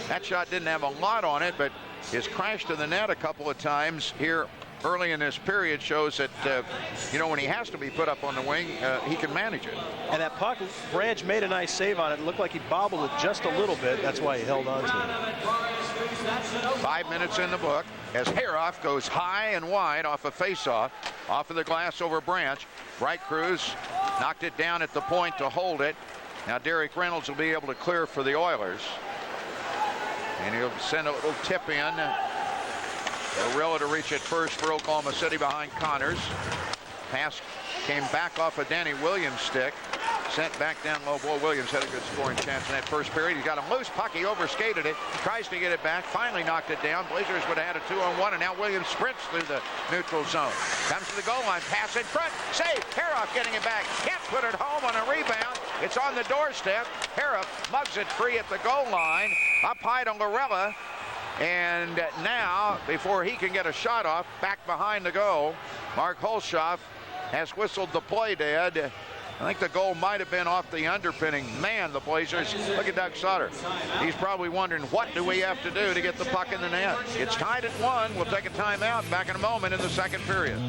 That shot didn't have a lot on it, but his crash to the net a couple of times here early in this period shows that, when he has to be put up on the wing, he can manage it. And that puck, Branch made a nice save on it. It looked like he bobbled it just a little bit. That's why he held on to it. 5 minutes in the book as Haroff goes high and wide off a face-off, off of the glass over Branch. Bright Cruz knocked it down at the point to hold it. Now Derek Reynolds will be able to clear for the Oilers. And he'll send a little tip in. Murillo to reach it first for Oklahoma City behind Connors. Pass came back off of Danny Williams' stick. Sent back down low. Boy, Williams had a good scoring chance in that first period. He got a loose puck. He overskated it. Tries to get it back. Finally knocked it down. Blazers would have had a 2-on-1, and now Williams sprints through the neutral zone. Comes to the goal line. Pass in front. Save. Haroff getting it back. Can't put it home on a rebound. It's on the doorstep. Haroff mugs it free at the goal line. Up high to Lorella. And now, before he can get a shot off, back behind the goal, Mark Holshoff has whistled the play dead. I think the goal might have been off the underpinning. Man, the Blazers, look at Doug Sauter. He's probably wondering, what do we have to do to get the puck in the net? It's tied at 1. We'll take a timeout. Back in a moment in the second period.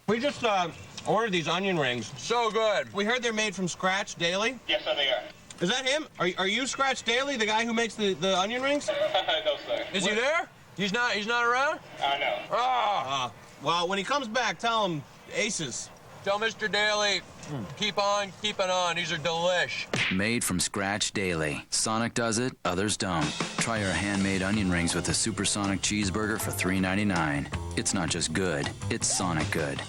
We just ordered these onion rings. So good. We heard they're made from Scratch Daily. Yes, sir, they are. Is that him? Are you Scratch Daily, the guy who makes the onion rings? No, sir. Is he there? He's not around? No. Oh. Well, when he comes back, tell him Aces. Tell Mr. Daly, keep on keeping on. These are delish. Made from scratch daily. Sonic does it, others don't. Try our handmade onion rings with a supersonic cheeseburger for $3.99. It's not just good, it's Sonic good.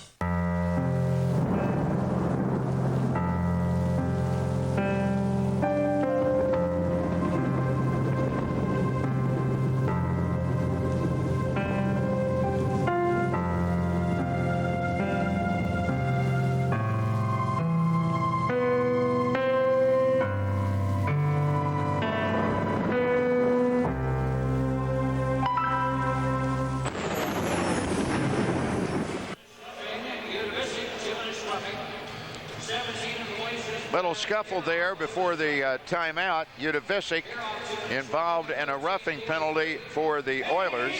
little scuffle there before the timeout. Udovicic involved in a roughing penalty for the Oilers.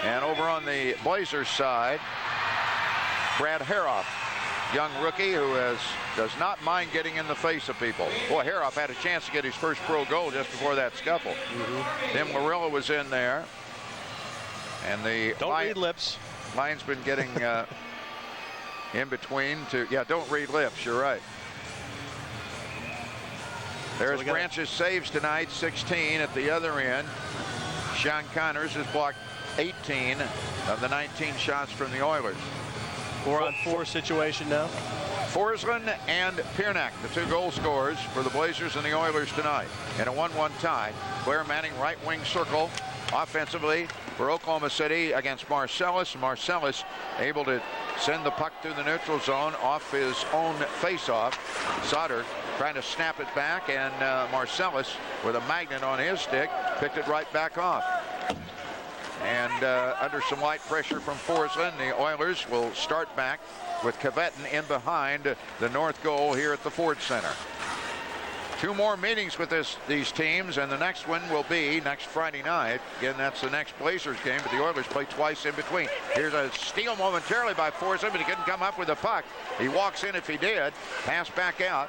And over on the Blazers side, Brad Haroff, young rookie who does not mind getting in the face of people. Boy, Haroff had a chance to get his first pro goal just before that scuffle. Tim Larilla was in there. And the Don't read lips. Linesman getting in between to, don't read lips, you're right. There's Branch's saves tonight, 16 at the other end. Sean Connors has blocked 18 of the 19 shots from the Oilers. 4-on-4 situation now. Forsland and Piernak, the two goal scorers for the Blazers and the Oilers tonight. In a 1-1 tie, Blair Manning right wing circle offensively for Oklahoma City against Marcellus. Marcellus able to send the puck through the neutral zone off his own face-off. Sauter trying to snap it back, and Marcellus with a magnet on his stick picked it right back off. And under some light pressure from Forsland, the Oilers will start back with Kvetten in behind the north goal here at the Ford Center. Two more meetings with these teams, and the next one will be next Friday night. Again, that's the next Blazers game, but the Oilers play twice in between. Here's a steal momentarily by Forsland, but he couldn't come up with the puck. He walks in if he did. Pass back out.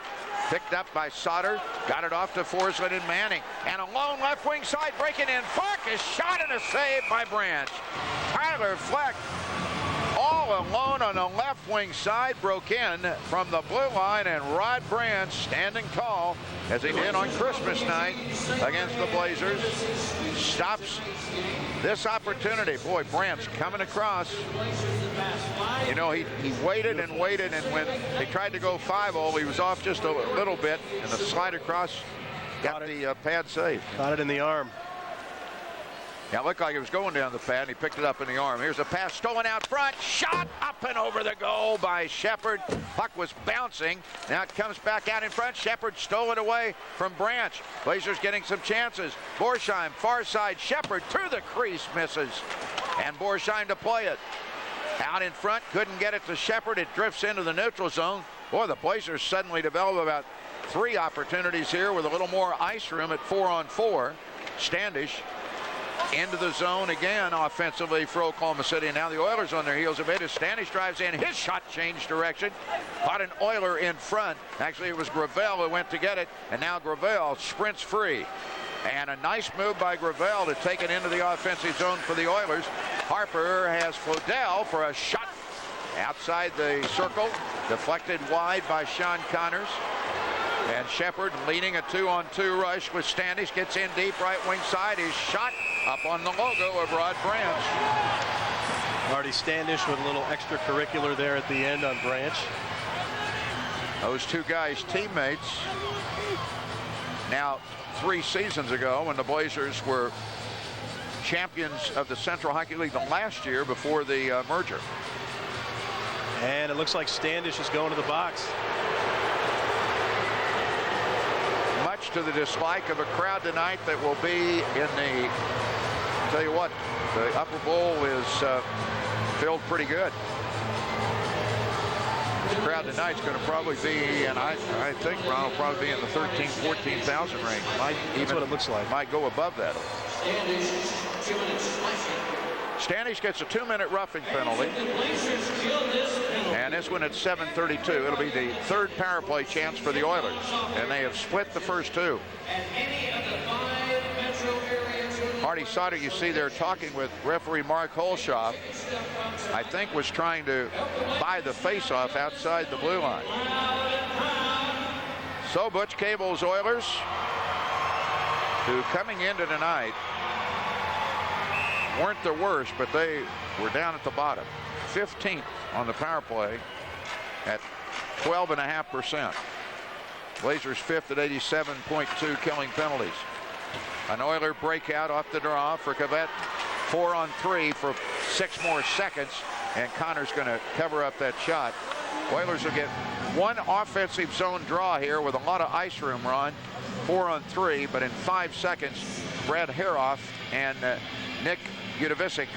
Picked up by Sauter. Got it off to Forsland and Manning. And a lone left wing side breaking in. Fleck is shot and a save by Branch. Tyler Fleck, all alone on the left wing side, broke in from the blue line, and Rod Branch standing tall as he did on Christmas night against the Blazers stops this opportunity. Boy, Branch coming across. You know, he waited and waited, and when they tried to go 5-0, he was off just a little bit, and the slide across got the pad saved. Got it in the arm. Yeah, it looked like it was going down the pad, and he picked it up in the arm. Here's a pass stolen out front. Shot up and over the goal by Shepard. Puck was bouncing. Now it comes back out in front. Shepard stole it away from Branch. Blazers getting some chances. Borsheim, far side. Shepard through the crease, misses. And Borsheim to play it. Out in front, couldn't get it to Shepard. It drifts into the neutral zone. Boy, the Blazers suddenly develop about 3 opportunities here with a little more ice room at 4-on-4. Standish into the zone again offensively for Oklahoma City. And now the Oilers on their heels a bit as Standish drives in. His shot changed direction. Caught an Oiler in front. Actually, it was Gravel who went to get it. And now Gravel sprints free. And a nice move by Gravel to take it into the offensive zone for the Oilers. Harper has Flodell for a shot outside the circle. Deflected wide by Sean Connors. And Shepard leading a 2-on-2 rush with Standish. Gets in deep right wing side. His shot up on the logo of Rod Branch. Marty Standish with a little extracurricular there at the end on Branch. Those two guys teammates. Now 3 seasons ago when the Blazers were champions of the Central Hockey League the last year before the merger. And it looks like Standish is going to the box. Much to the dislike of a crowd tonight that will be in the, tell you what, the upper bowl is filled pretty good. This crowd tonight's going to probably be, and I think Ron will probably be in the 13,000, 14,000 range. That's what it looks like. Might go above that. Standish gets a 2-minute roughing penalty. And this one at 7:32. It'll be the 3rd power play chance for the Oilers. And they have split the first 2. Marty Sauter, you see there talking with referee Mark Holshoff. I think was trying to buy the face-off outside the blue line. So Butch Cable's Oilers, who coming into tonight weren't the worst, but they were down at the bottom. 15th on the power play at 12.5%. Blazers 5th at 87.2 killing penalties. An Oiler breakout off the draw for Kvetten. 4-on-3 for 6 more seconds, and Connor's going to cover up that shot. Oilers will get 1 offensive zone draw here with a lot of ice room, Ron. 4-on-3, but in 5 seconds, Brad Haroff and Nick Udovicic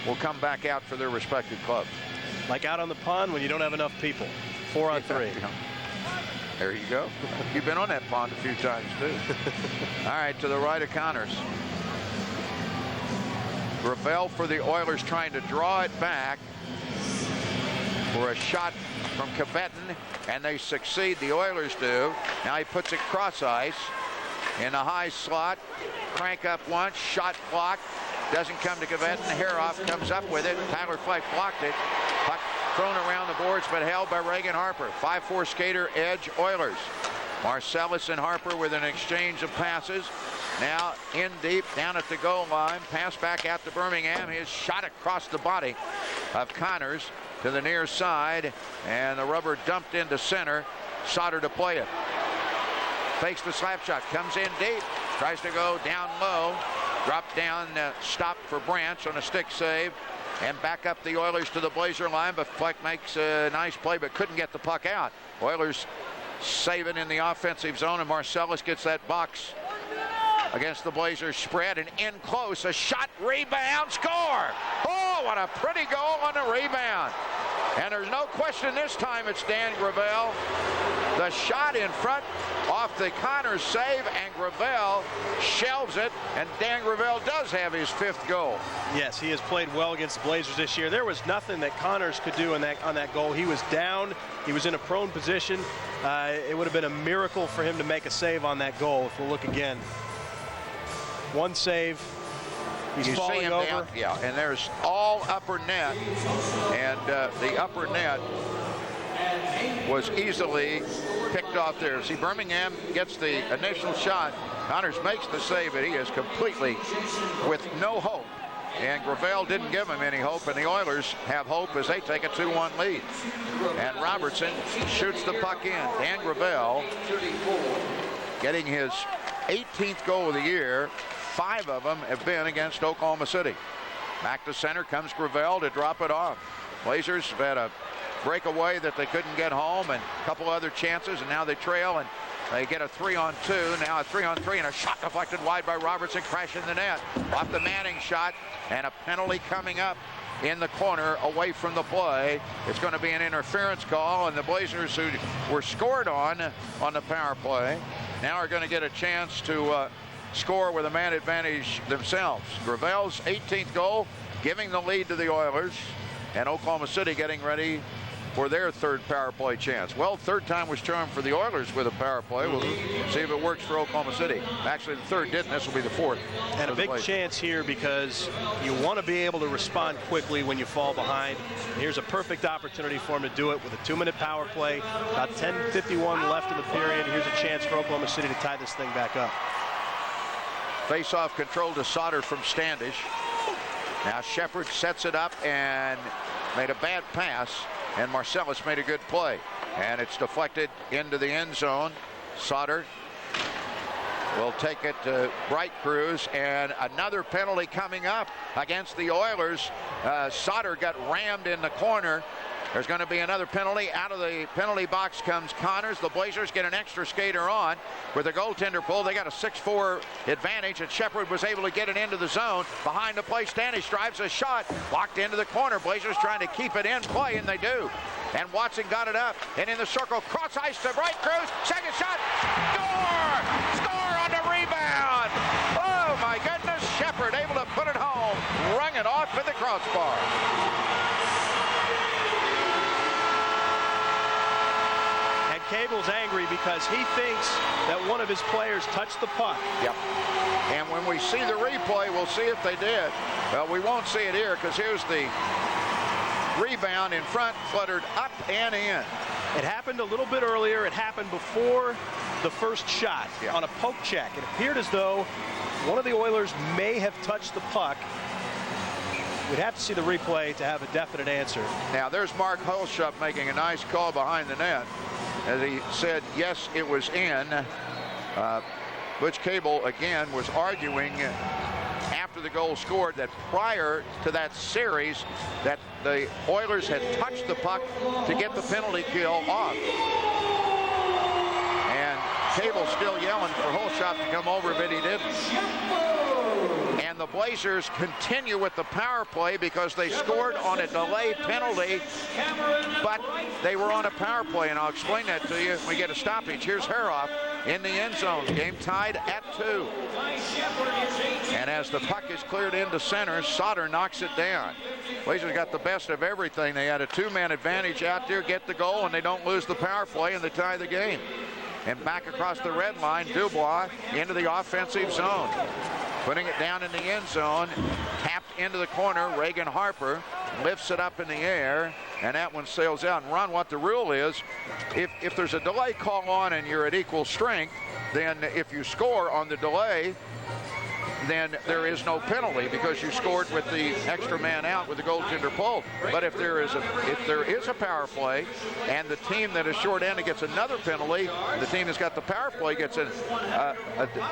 will come back out for their respective clubs. Like out on the pond when you don't have enough people. 4-on-3. There you go. You've been on that pond a few times, too. All right, to the right of Connors. Gravel for the Oilers trying to draw it back for a shot from Kvetten, and they succeed. The Oilers do. Now he puts it cross ice in the high slot. Crank up once. Shot blocked. Doesn't come to Kvetten. Haroff comes up with it. Tyler Fleck blocked it. Puck thrown around the boards, but held by Reagan Harper. 5-4 skater, edge Oilers. Marcellus and Harper with an exchange of passes. Now in deep, down at the goal line. Pass back out to Birmingham. His shot across the body of Connors to the near side, and the rubber dumped into center. Sauter to play it. Fakes the slap shot. Comes in deep. Tries to go down low. Dropped down, stopped for Branch on a stick save. And back up the Oilers to the Blazer line, but Fleck makes a nice play, but couldn't get the puck out. Oilers saving in the offensive zone, and Marcellus gets that box against the Blazers spread, and in close, a shot, rebound, score! Oh, what a pretty goal on the rebound. And there's no question this time it's Dan Gravel. The shot in front off the Connors save, and Gravel shelves it, and Dan Gravel does have his 5th goal. Yes, he has played well against the Blazers this year. There was nothing that Connors could do on that goal. He was down. He was in a prone position. It would have been a miracle for him to make a save on that goal. If we'll look again. One save. He's falling over. Down, yeah, and there's all upper net, and the upper net was easily picked off there. See, Birmingham gets the initial shot. Connors makes the save, but he is completely with no hope. And Gravel didn't give him any hope, and the Oilers have hope as they take a 2-1 lead. And Robertson shoots the puck in. Dan Gravel getting his 18th goal of the year. 5 of them have been against Oklahoma City. Back to center comes Gravel to drop it off. Blazers have had a breakaway that they couldn't get home, and a couple other chances, and now they trail, and they get a 3-on-2, now a 3-on-3, and a shot deflected wide by Robertson, crashing the net. Off the Manning shot, and a penalty coming up in the corner away from the play. It's going to be an interference call, and the Blazers, who were scored on the power play, now are going to get a chance to score with a man advantage themselves. Gravel's 18th goal, giving the lead to the Oilers, and Oklahoma City getting ready for their 3rd power play chance. Well, 3rd time was charmed for the Oilers with a power play. We'll see if it works for Oklahoma City. Actually, the 3rd didn't. This will be the 4th. And a big chance here because you want to be able to respond quickly when you fall behind. Here's a perfect opportunity for him to do it with a 2-minute power play. About 10:51 left in the period. Here's a chance for Oklahoma City to tie this thing back up. Face-off control to Sauter from Standish. Now Shepard sets it up and made a bad pass, and Marcellus made a good play. And it's deflected into the end zone. Sauter will take it to Bright Cruz, and another penalty coming up against the Oilers. Sauter got rammed in the corner. There's going to be another penalty. Out of the penalty box comes Connors. The Blazers get an extra skater on with a goaltender pull. They got a 6-4 advantage, and Shepard was able to get it into the zone. Behind the play, Standish drives a shot, locked into the corner. Blazers trying to keep it in play, and they do. And Watson got it up, and in the circle, cross ice to Bright Cruz. Second shot, score! Score on the rebound! Oh my goodness, Shepard able to put it home, rung it off at the crossbar. Cable's angry because he thinks that one of his players touched the puck. Yep. And when we see the replay, we'll see if they did. Well, we won't see it here because here's the rebound in front, fluttered up and in. It happened a little bit earlier. It happened before the first shot on a poke check. It appeared as though one of the Oilers may have touched the puck. We'd have to see the replay to have a definite answer. Now there's Mark Holschup making a nice call behind the net. As he said, yes, it was in. Butch Cable, again, was arguing after the goal scored that prior to that series that the Oilers had touched the puck to get the penalty kill off. And Cable still yelling for Holschup to come over, but he didn't. And the Blazers continue with the power play because they scored on a delay penalty, but they were on a power play, and I'll explain that to you when we get a stoppage. Here's Haroff in the end zone. Game tied at 2. And as the puck is cleared into center, Sauter knocks it down. Blazers got the best of everything. They had a 2-man advantage out there, get the goal, and they don't lose the power play, and they tie the game. And back across the red line, Dubois into the offensive zone. Putting it down in the end zone, tapped into the corner. Reagan Harper lifts it up in the air, and that one sails out. And Ron, what the rule is, if there's a delay call on and you're at equal strength, then if you score on the delay, then there is no penalty because you scored with the extra man out with the goaltender pulled. But if there is a power play and the team that is short-handed gets another penalty, the team that's got the power play gets an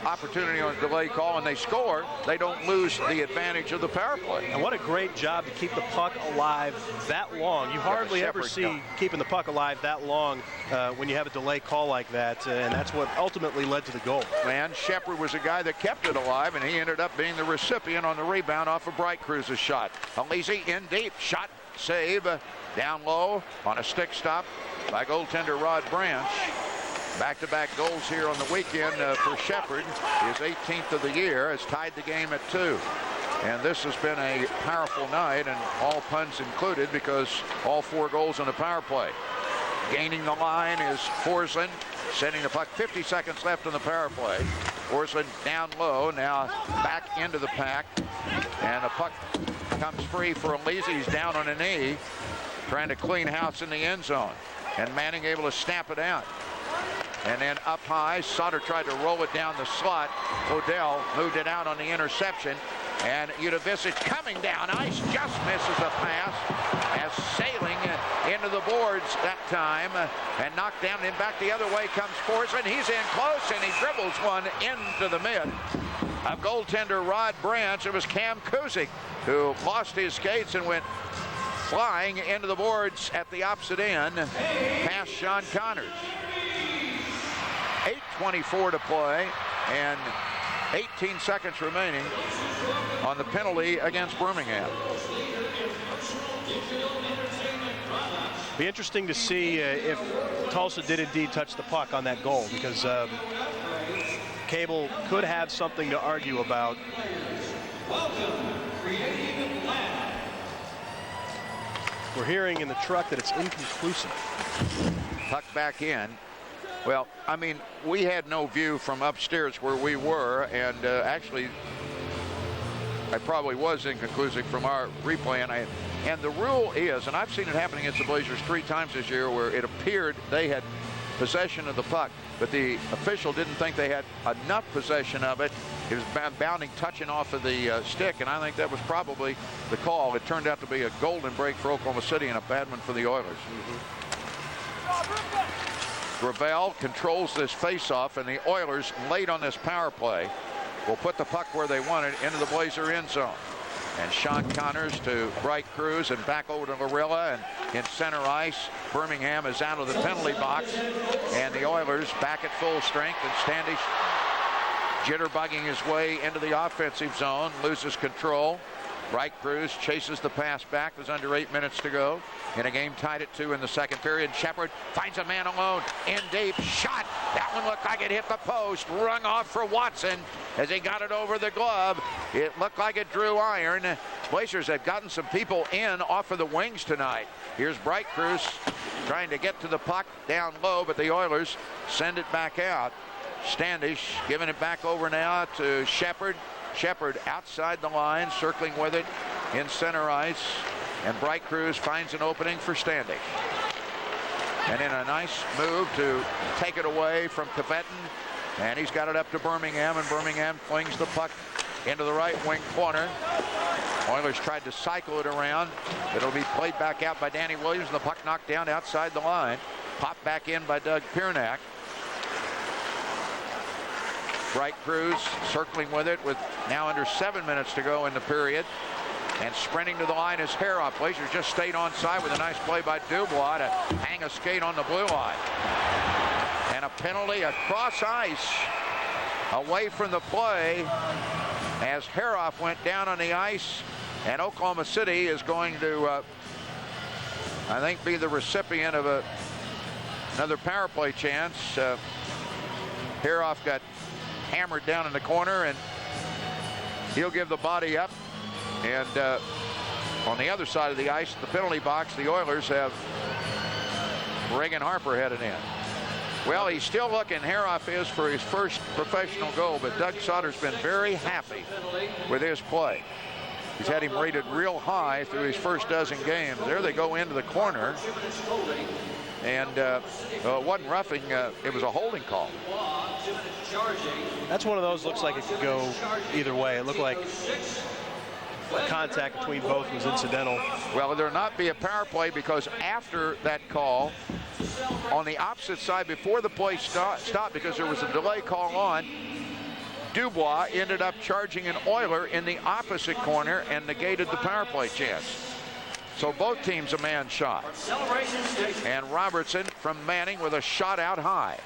opportunity on a delay call and they score, they don't lose the advantage of the power play. And what a great job to keep the puck alive that long. You hardly ever see keeping the puck alive that long when you have a delay call like that, and that's what ultimately led to the goal. And Shepard was a guy that kept it alive, and he ended up being the recipient on the rebound off of Bright Cruz's shot. Alesi in deep, shot, save, down low on a stick stop by goaltender Rod Branch. Back-to-back goals here on the weekend for Shepard. His 18th of the year has tied the game at 2. And this has been a powerful night, and all puns included, because all 4 goals on the power play. Gaining the line is Forsland, sending the puck. 50 seconds left on the power play. Forsland down low, now back into the pack, and the puck comes free for Alesi. He's down on a knee, trying to clean house in the end zone, and Manning able to snap it out. And then up high, Sutter tried to roll it down the slot. Odell moved it out on the interception, and Udovicic coming down ice, just misses a pass, as sailing into the boards that time, and knocked down. And back the other way comes Forsland. He's in close, and he dribbles one into the mid of goaltender Rod Branch. It was Cam Kuzik who lost his skates and went flying into the boards at the opposite end, past Sean Connors. 8:24 to play, and 18 seconds remaining on the penalty against Birmingham. Be interesting to see if Tulsa did indeed touch the puck on that goal, because Cable could have something to argue about. We're hearing in the truck that it's inconclusive. Puck back in. Well, I mean, we had no view from upstairs where we were, and actually, I probably was inconclusive from our replay. And the rule is, and I've seen it happen against the Blazers 3 times this year, where it appeared they had possession of the puck, but the official didn't think they had enough possession of it. It was bounding, touching off of the stick, and I think that was probably the call. It turned out to be a golden break for Oklahoma City and a bad one for the Oilers. Gravel controls this faceoff, and the Oilers, late on this power play, will put the puck where they want it, into the Blazer end zone. And Sean Connors to Bright Cruz and back over to Lorilla, and in center ice, Birmingham is out of the penalty box, and the Oilers back at full strength, and Standish jitterbugging his way into the offensive zone, loses control. Bright Cruz chases the pass back. There's under 8 minutes to go in a game tied at 2 in the second period. Shepard finds a man alone, in deep, shot. That one looked like it hit the post, rung off for Watson as he got it over the glove. It looked like it drew iron. Blazers have gotten some people in off of the wings tonight. Here's Bright Cruz trying to get to the puck down low, but the Oilers send it back out. Standish giving it back over now to Shepard. Shepard outside the line, circling with it in center ice, and Bright Cruz finds an opening for Standish. And in a nice move to take it away from Kvetin, and he's got it up to Birmingham, and Birmingham flings the puck into the right wing corner. Oilers tried to cycle it around. It'll be played back out by Danny Williams, and the puck knocked down outside the line. Popped back in by Doug Piernak. Bright Cruz circling with it with now under 7 minutes to go in the period. And sprinting to the line is Haroff. Blazers just stayed on side with a nice play by Dubois to hang a skate on the blue line. And a penalty across ice away from the play as Haroff went down on the ice, and Oklahoma City is going to, I think, be the recipient of another power play chance. Haroff got hammered down in the corner, and he'll give the body up. And on the other side of the ice, the penalty box, the Oilers have Reagan Harper headed in. Well, he's still looking, Haroff is, for his first professional goal, but Doug Sauter's been very happy with his play. He's had him rated real high through his first dozen games. There they go into the corner. And it wasn't roughing, it was a holding call. That's one of those, looks like it could go either way. It looked like contact between both was incidental. Well, there'll not be a power play because after that call, on the opposite side, before the play stopped, because there was a delay call on, Dubois ended up charging an Oiler in the opposite corner and negated the power play chance. So both teams a man shot. And Robertson from Manning with a shot out high.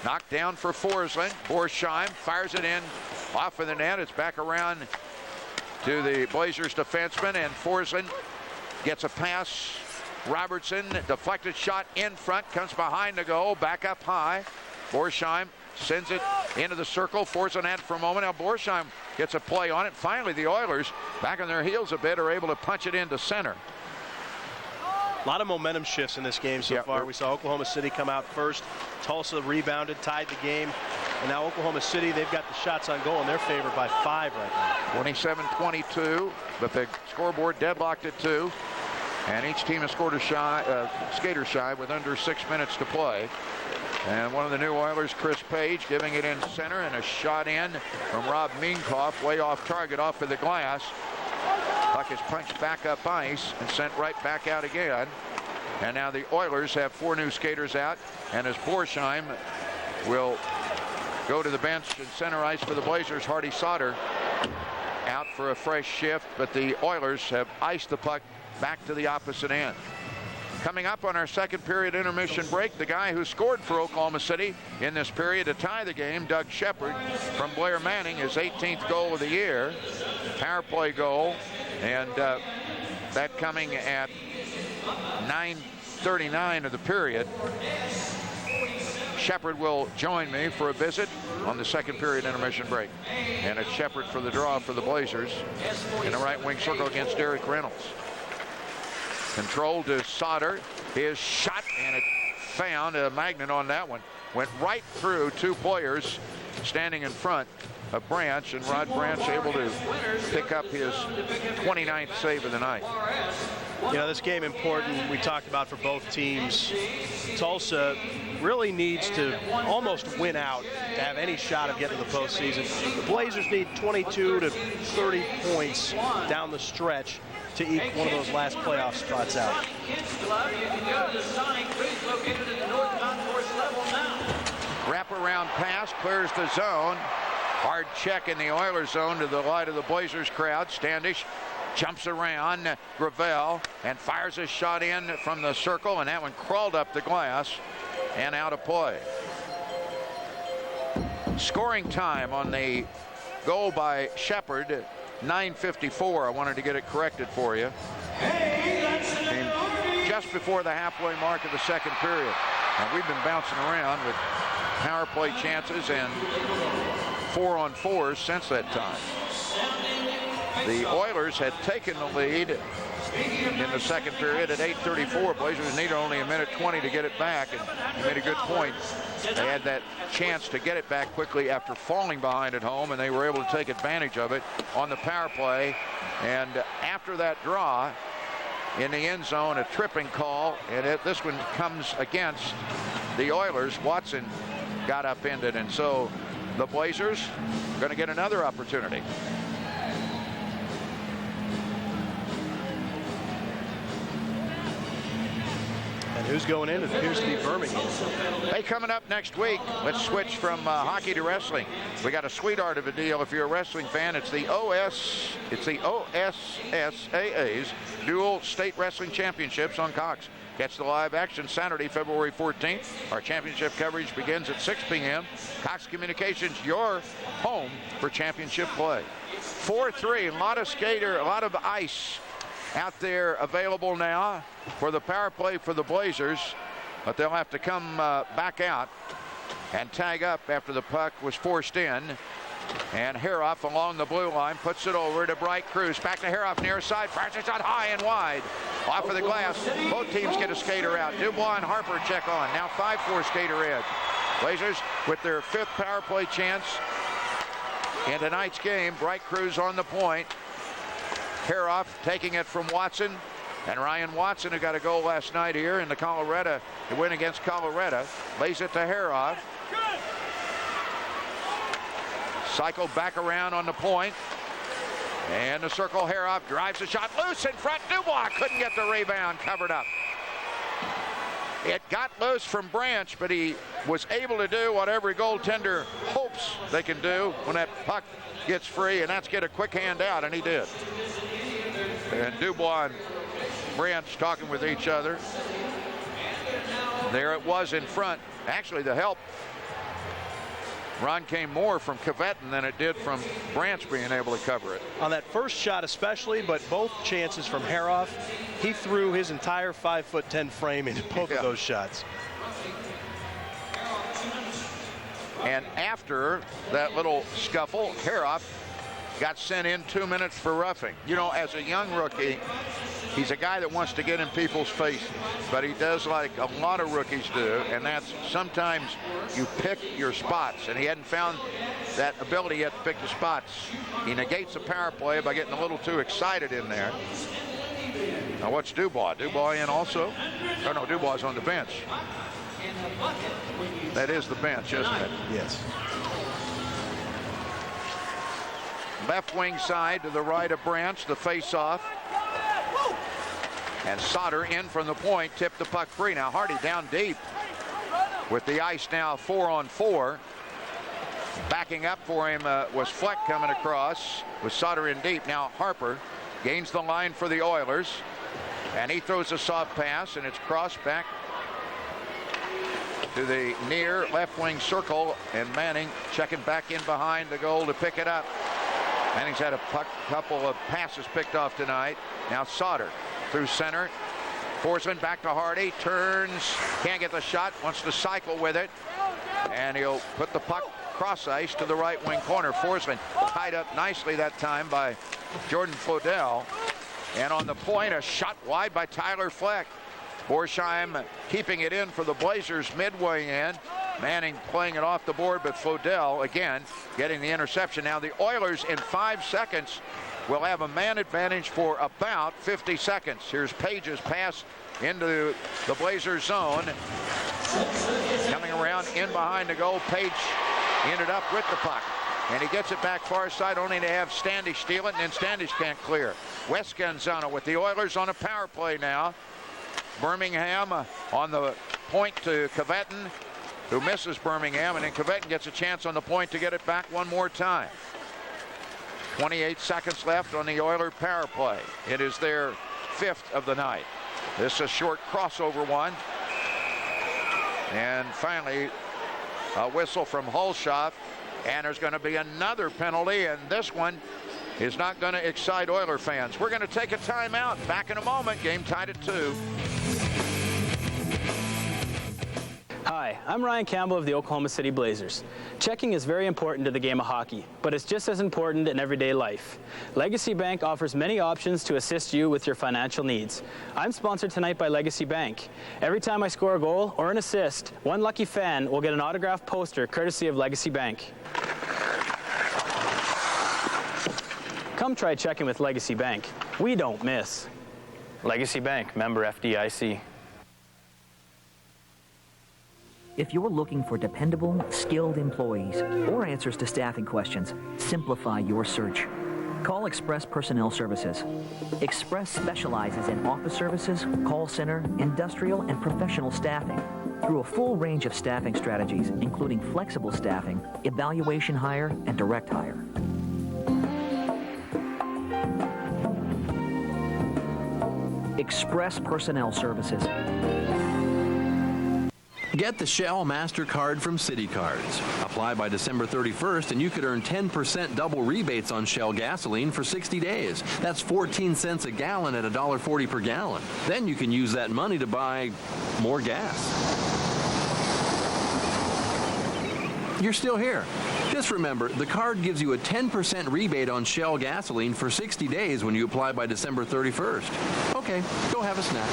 Knocked down for Forsland. Borsheim fires it in off of the net. It's back around to the Blazers defenseman, and Forsland gets a pass. Robertson, deflected shot in front, comes behind the goal, back up high. Borsheim sends it into the circle. Forsland had for a moment. Now Borsheim gets a play on it. Finally, the Oilers, back on their heels a bit, are able to punch it into center. A lot of momentum shifts in this game so far. We saw Oklahoma City come out first. Tulsa rebounded, tied the game. And now Oklahoma City, they've got the shots on goal in their favor by 5 right now. 27-22, but the scoreboard deadlocked at 2. And each team has scored a skater shy with under 6 minutes to play. And one of the new Oilers, Chris Page, giving it in center, and a shot in from Rob Minkoff, way off target, off of the glass. Puck is punched back up ice and sent right back out again. And now the Oilers have 4 new skaters out, and as Borsheim will go to the bench and center ice for the Blazers, Hardy Sauter out for a fresh shift, but the Oilers have iced the puck back to the opposite end. Coming up on our second period intermission break, the guy who scored for Oklahoma City in this period to tie the game, Doug Shepard from Blair Manning, his 18th goal of the year, power play goal, and that coming at 9:39 of the period. Shepard will join me for a visit on the second period intermission break. And it's Shepard for the draw for the Blazers in the right wing circle against Derek Reynolds. Control to Sauter. His shot, and it found a magnet on that one. Went right through 2 players standing in front of Branch, and Rod Branch able to pick up his 29th save of the night. You know, this game important, we talked about for both teams. Tulsa really needs to almost win out to have any shot of getting to the postseason. The Blazers need 22 to 30 points down the stretch to eke one of those last playoff spots out. Wraparound pass, clears the zone. Hard check in the Oilers zone to the light of the Blazers crowd. Standish jumps around Gravel and fires a shot in from the circle, and that one crawled up the glass and out of play. Scoring time on the goal by Shepard, 9:54. I wanted to get it corrected for you. And just before the halfway mark of the second period. And we've been bouncing around with power play chances and 4-on-4s since that time. The Oilers had taken the lead in the second period at 8:34. Blazers needed only 1:20 to get it back, and he made a good point. They had that chance to get it back quickly after falling behind at home, and they were able to take advantage of it on the power play. And after that draw in the end zone, a tripping call, and this one comes against the Oilers. Watson got upended, and so the Blazers are going to get another opportunity. And who's going in? It appears to be Birmingham. Hey, coming up next week, let's switch from hockey to wrestling. We got a sweetheart of a deal if you're a wrestling fan. It's the OSSAA's Dual State Wrestling Championships on Cox. Catch the live action Saturday, February 14th. Our championship coverage begins at 6 p.m. Cox Communications, your home for championship play. 4-3, a lot of ice out there available now for the power play for the Blazers, but they'll have to come back out and tag up after the puck was forced in. And Haroff along the blue line puts it over to Bright Cruz. Back to Haroff near side. Fires a shot high and wide. Off of the glass. Both teams get a skater out. Dubois and Harper check on. Now 5-4 skater in. Blazers with their 5th power play chance in tonight's game. Bright Cruz on the point. Haroff taking it from Watson. And Ryan Watson, who got a goal last night here in the win against Colorado, lays it to Haroff. Cycle back around on the point. And the circle, Haroff drives the shot loose in front. Dubois couldn't get the rebound, covered up. It got loose from Branch, but he was able to do what every goaltender hopes they can do when that puck gets free, and that's get a quick hand out, and he did. And Dubois and Branch talking with each other. There it was in front. Actually, the help run came more from Kvetin than it did from Branch being able to cover it. On that first shot especially, but both chances from Haroff, he threw his entire 5'10" frame into both of those shots. And after that little scuffle, Haroff got sent in 2 minutes for roughing. You know, as a young rookie, he's a guy that wants to get in people's faces, but he does like a lot of rookies do, and that's sometimes you pick your spots, and he hadn't found that ability yet to pick the spots. He negates the power play by getting a little too excited in there. Now what's Dubois? Dubois in also? Oh no, Dubois on the bench. That is the bench, isn't it? Yes. Left wing side to the right of Branch, the face-off. And Sauter in from the point, tipped the puck free. Now Hardy down deep with the ice now 4-on-4. Backing up for him was Fleck coming across with Sauter in deep. Now Harper gains the line for the Oilers, and he throws a soft pass, and it's crossed back to the near left wing circle, and Manning checking back in behind the goal to pick it up. Manning's had a couple of passes picked off tonight. Now Sauter through center. Forsman back to Hardy. Turns. Can't get the shot. Wants to cycle with it. And he'll put the puck cross ice to the right wing corner. Forsman tied up nicely that time by Jordan Flodell. And on the point, a shot wide by Tyler Fleck. Borsheim keeping it in for the Blazers midway in. Manning playing it off the board, but Flodell again getting the interception. Now the Oilers in 5 seconds will have a man advantage for about 50 seconds. Here's Page's pass into the Blazers zone. Coming around in behind the goal, Page ended up with the puck. And he gets it back far side, only to have Standish steal it, and then Standish can't clear. Wes Gonzano with the Oilers on a power play now. Birmingham on the point to Kvetin, who misses Birmingham, and then Kvetin gets a chance on the point to get it back one more time. 28 seconds left on the Oiler power play. It is their 5th of the night. This is a short crossover one. And finally, a whistle from Hulshoff, and there's going to be another penalty, and this one is not going to excite Oiler fans. We're going to take a timeout. Back in a moment. Game tied at 2. Hi, I'm Ryan Campbell of the Oklahoma City Blazers. Checking is very important to the game of hockey, but it's just as important in everyday life. Legacy Bank offers many options to assist you with your financial needs. I'm sponsored tonight by Legacy Bank. Every time I score a goal or an assist, one lucky fan will get an autographed poster courtesy of Legacy Bank. Come try checking with Legacy Bank. We don't miss. Legacy Bank, member FDIC. If you're looking for dependable, skilled employees or answers to staffing questions, simplify your search. Call Express Personnel Services. Express specializes in office services, call center, industrial, and professional staffing through a full range of staffing strategies, including flexible staffing, evaluation hire, and direct hire. Express Personnel Services. Get the Shell MasterCard from City Cards. Apply by December 31st and you could earn 10% double rebates on Shell gasoline for 60 days. That's 14 cents a gallon at $1.40 per gallon. Then you can use that money to buy more gas. You're still here. Just remember, the card gives you a 10% rebate on Shell gasoline for 60 days when you apply by December 31st. Okay, go have a snack.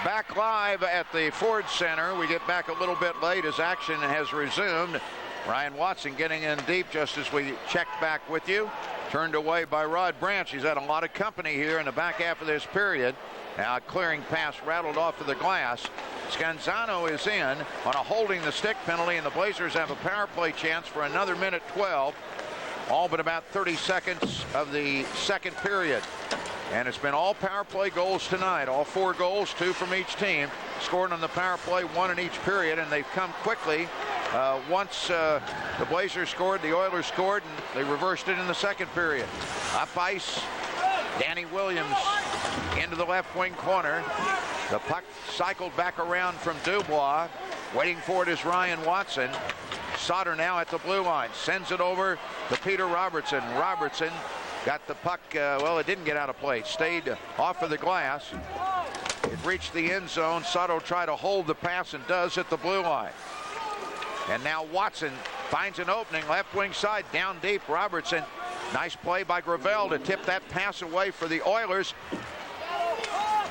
Back live at the Ford Center. We get back a little bit late as action has resumed. Ryan Watson getting in deep just as we checked back with you. Turned away by Rod Branch. He's had a lot of company here in the back half of this period. Now a clearing pass rattled off of the glass. Scanzano is in on a holding the stick penalty, and the Blazers have a power play chance for another minute 12. All but about 30 seconds of the second period. And it's been all power play goals tonight. All 4 goals, 2 from each team, scored on the power play, 1 in each period, and they've come quickly. Once the Blazers scored, the Oilers scored, and they reversed it in the second period. Up ice, Danny Williams into the left wing corner. The puck cycled back around from Dubois. Waiting for it is Ryan Watson. Sauter now at the blue line. Sends it over to Peter Robertson. Robertson got the puck. Well, it didn't get out of play. It stayed off of the glass. It reached the end zone. Sauter tried to hold the pass and does at the blue line. And now Watson finds an opening left wing side down deep. Robertson. Nice play by Gravel to tip that pass away for the Oilers.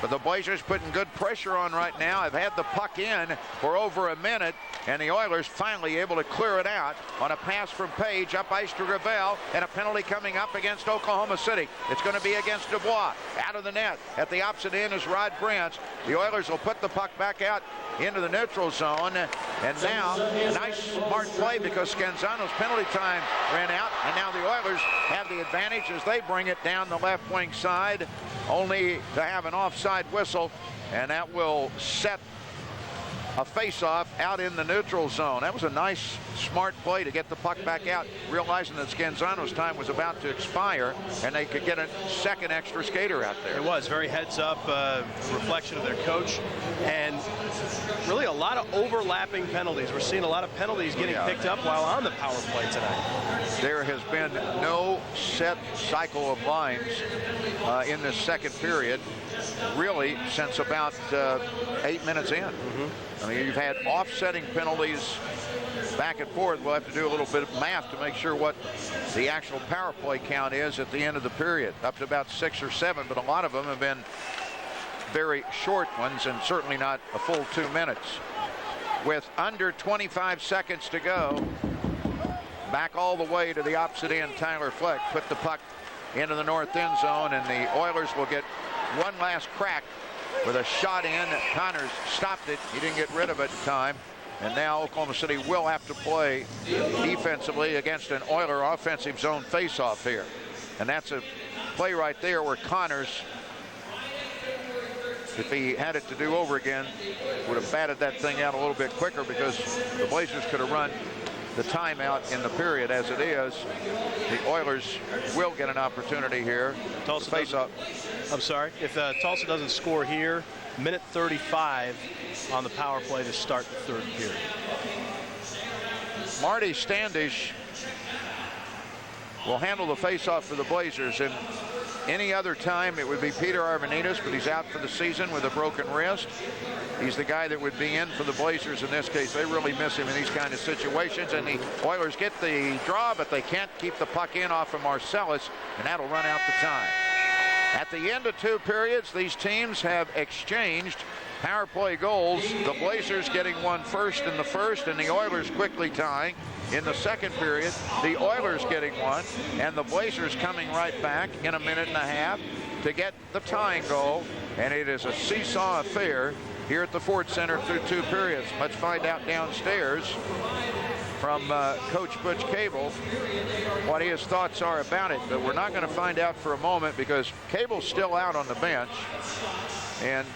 But the Blazers putting good pressure on right now. Have had the puck in for over a minute, and the Oilers finally able to clear it out on a pass from Page up ice to Gravel, and a penalty coming up against Oklahoma City. It's going to be against Dubois. Out of the net at the opposite end is Rod Branch. The Oilers will put the puck back out into the neutral zone, and now a nice smart play because Scanzano's penalty time ran out, and now the Oilers have the advantage as they bring it down the left wing side, only to have an offside whistle, and that will set a face-off out in the neutral zone. That was a nice, smart play to get the puck back out, realizing that Scanzano's time was about to expire, and they could get a second extra skater out there. It was very heads-up reflection of their coach, and really a lot of overlapping penalties. We're seeing a lot of penalties getting picked up while on the power play tonight. There has been no set cycle of lines in this second period, really, since about 8 minutes in. I mean, you've had offsetting penalties back and forth. We'll have to do a little bit of math to make sure what the actual power play count is at the end of the period, up to about 6 or 7, but a lot of them have been very short ones and certainly not a full 2 minutes. With under 25 seconds to go, back all the way to the opposite end, Tyler Fleck put the puck into the north end zone, and the Oilers will get one last crack with a shot in. Connors stopped it. He didn't get rid of it in time. And now Oklahoma City will have to play defensively against an Oiler offensive zone faceoff here. And that's a play right there where Connors, if he had it to do over again, would have batted that thing out a little bit quicker, because the Blazers could have run the timeout in the period. As it is, the Oilers will get an opportunity here. Tulsa face up. I'm sorry. If Tulsa doesn't score here, minute 35 on the power play to start the third period. Marty Standish will handle the faceoff for the Blazers. And any other time it would be Peter Arvanitis, but he's out for the season with a broken wrist. He's the guy that would be in for the Blazers in this case. They really miss him in these kind of situations, and the Oilers get the draw, but they can't keep the puck in off of Marcellus, and that'll run out the time. At the end of 2 periods, these teams have exchanged power play goals. The Blazers getting one first in the first, and the Oilers quickly tying in the second period. The Oilers getting one, and the Blazers coming right back in a minute and a half to get the tying goal. And it is a seesaw affair here at the Ford Center through 2 periods. Let's find out downstairs from Coach Butch Cable what his thoughts are about it. But we're not going to find out for a moment because Cable's still out on the bench. And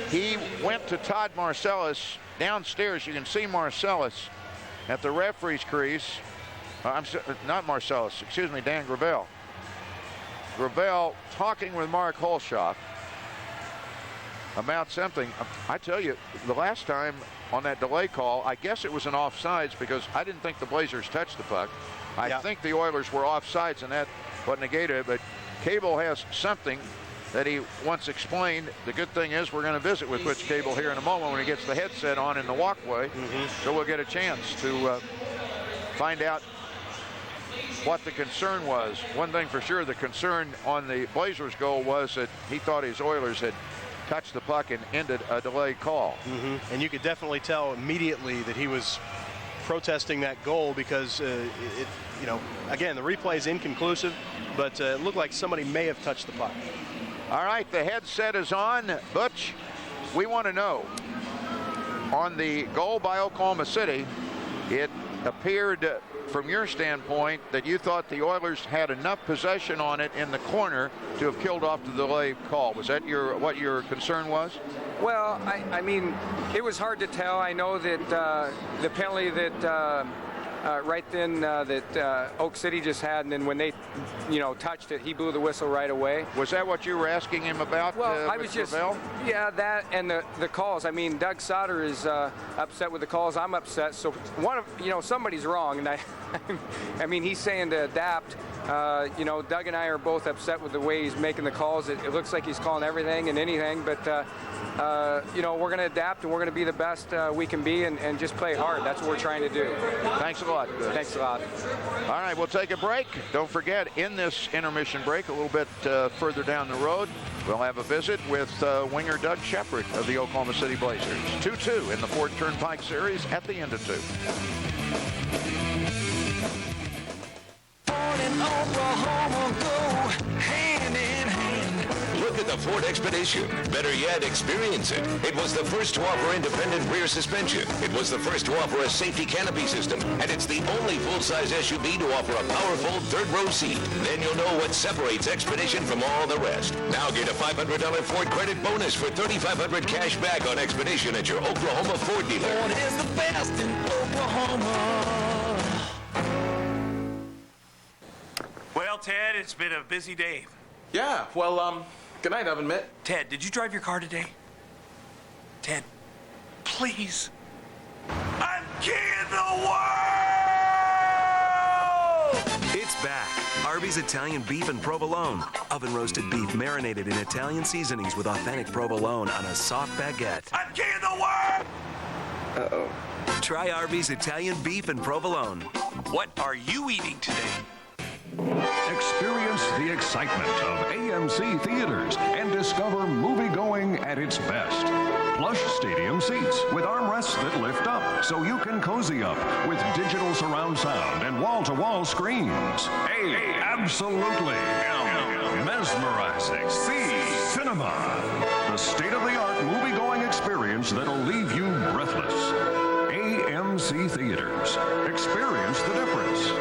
he went to Todd Marcellus downstairs. You can see Marcellus at the referee's crease. Not Marcellus, excuse me, Dan Gravel. Gravel talking with Mark Holshoff about something. I tell you, the last time on that delay call, I guess it was an offsides because I didn't think the Blazers touched the puck. I think the Oilers were offsides, and that was negated. But Cable has something that he once explained. The good thing is we're going to visit with Butch Cable here in a moment when he gets the headset on in the walkway. So we'll get a chance to find out what the concern was. One thing for sure, the concern on the Blazers goal was that he thought his Oilers had touched the puck and ended a delayed call. And you could definitely tell immediately that he was protesting that goal because again, the replay is inconclusive, but it looked like somebody may have touched the puck. All right, the headset is on. Butch, we want to know, on the goal by Oklahoma City, it appeared from your standpoint that you thought the Oilers had enough possession on it in the corner to have killed off the delayed call. Was that what your concern was? Well, I mean, it was hard to tell. I know that the penalty that right then that Oak City just had, and then when they, touched it, he blew the whistle right away. Was that what you were asking him about? Well, I was just, that and the calls. I mean, Doug Sauter is upset with the calls. I'm upset. So somebody's wrong, and I mean, he's saying to adapt. Doug and I are both upset with the way he's making the calls. It looks like he's calling everything and anything, but we're going to adapt and we're going to be the best we can be and just play hard. That's what we're trying to do. Thanks a lot. Thanks a lot. All right, we'll take a break. Don't forget, in this intermission break, a little bit further down the road, we'll have a visit with winger Doug Shepard of the Oklahoma City Blazers. 2-2 in the Ford Turnpike Series at the end of 2. Oklahoma go hand in hand. Look at the Ford Expedition. Better yet, experience it. It was the first to offer independent rear suspension. It was the first to offer a safety canopy system. And it's the only full-size SUV to offer a powerful third-row seat. Then you'll know what separates Expedition from all the rest. Now get a $500 Ford credit bonus for $3,500 cash back on Expedition at your Oklahoma Ford dealer. Ford is the best in Oklahoma. Well, Ted, it's been a busy day. Yeah, well, good night, Oven Mitt. Ted, did you drive your car today? Ted, please. I'm king of the world! It's back. Arby's Italian beef and provolone. Oven roasted beef marinated in Italian seasonings with authentic provolone on a soft baguette. I'm king of the world! Uh-oh. Try Arby's Italian beef and provolone. What are you eating today? Experience the excitement of AMC theaters and discover movie-going at its best. Plush stadium seats with armrests that lift up so you can cozy up with digital surround sound and wall-to-wall screens. Absolutely mesmerizing. Cinema. The state-of-the-art movie-going experience that'll leave you breathless. AMC Theaters. Experience the difference.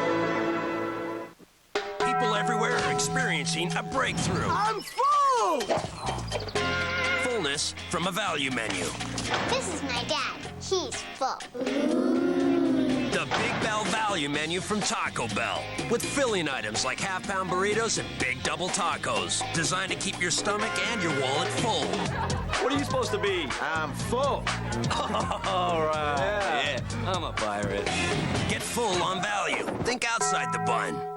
People everywhere are experiencing a breakthrough. I'm full! Fullness from a value menu. This is my dad. He's full. The Big Bell Value Menu from Taco Bell. With filling items like half-pound burritos and big double tacos. Designed to keep your stomach and your wallet full. What are you supposed to be? I'm full. All right. Yeah, I'm a pirate. Get full on value. Think outside the bun.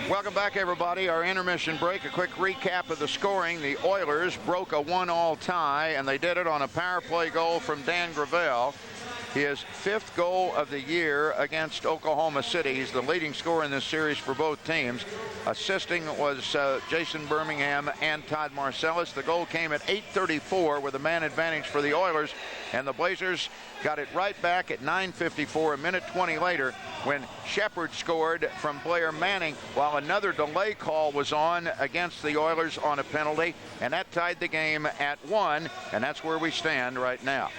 Welcome back, everybody. Our intermission break. A quick recap of the scoring. The Oilers broke a 1-1 tie, and they did it on a power play goal from Dan Gravel. His 5th goal of the year against Oklahoma City. He's the leading scorer in this series for both teams. Assisting was Jason Birmingham and Todd Marcellus. The goal came at 8:34 with a man advantage for the Oilers, and the Blazers got it right back at 9:54, a minute 20 later, when Shepard scored from Blair Manning, while another delay call was on against the Oilers on a penalty, and that tied the game at 1, and that's where we stand right now.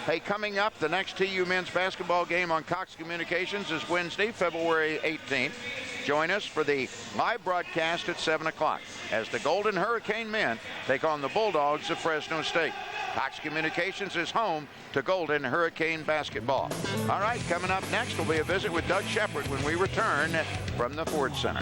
Hey, coming up, the next TU men's basketball game on Cox Communications is Wednesday, February 18th. Join us for the live broadcast at 7 o'clock as the Golden Hurricane men take on the Bulldogs of Fresno State. Cox Communications is home to Golden Hurricane basketball. All right, coming up next will be a visit with Doug Shepard when we return from the Ford Center.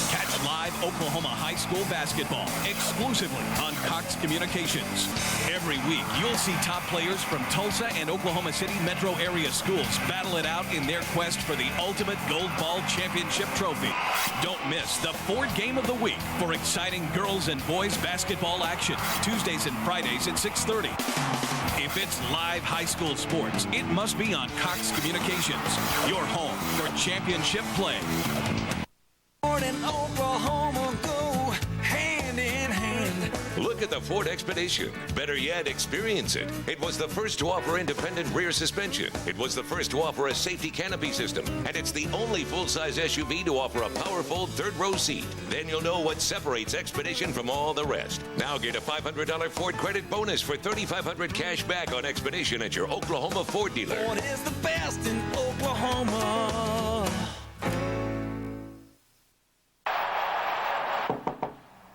Catch live Oklahoma high school basketball exclusively on Cox Communications. Every week, you'll see top players from Tulsa and Oklahoma City metro area schools battle it out in their quest for the ultimate Gold Ball Championship trophy. Don't miss the Ford Game of the Week for exciting girls and boys basketball action, Tuesdays and Fridays at 6:30. If it's live high school sports, it must be on Cox Communications, your home for championship play. Ford and Oklahoma go hand in hand. Look at the Ford Expedition. Better yet, experience it. It was the first to offer independent rear suspension. It was the first to offer a safety canopy system. And it's the only full-size SUV to offer a powerful third-row seat. Then you'll know what separates Expedition from all the rest. Now get a $500 Ford credit bonus for $3,500 cash back on Expedition at your Oklahoma Ford dealer. Ford is the best in Oklahoma.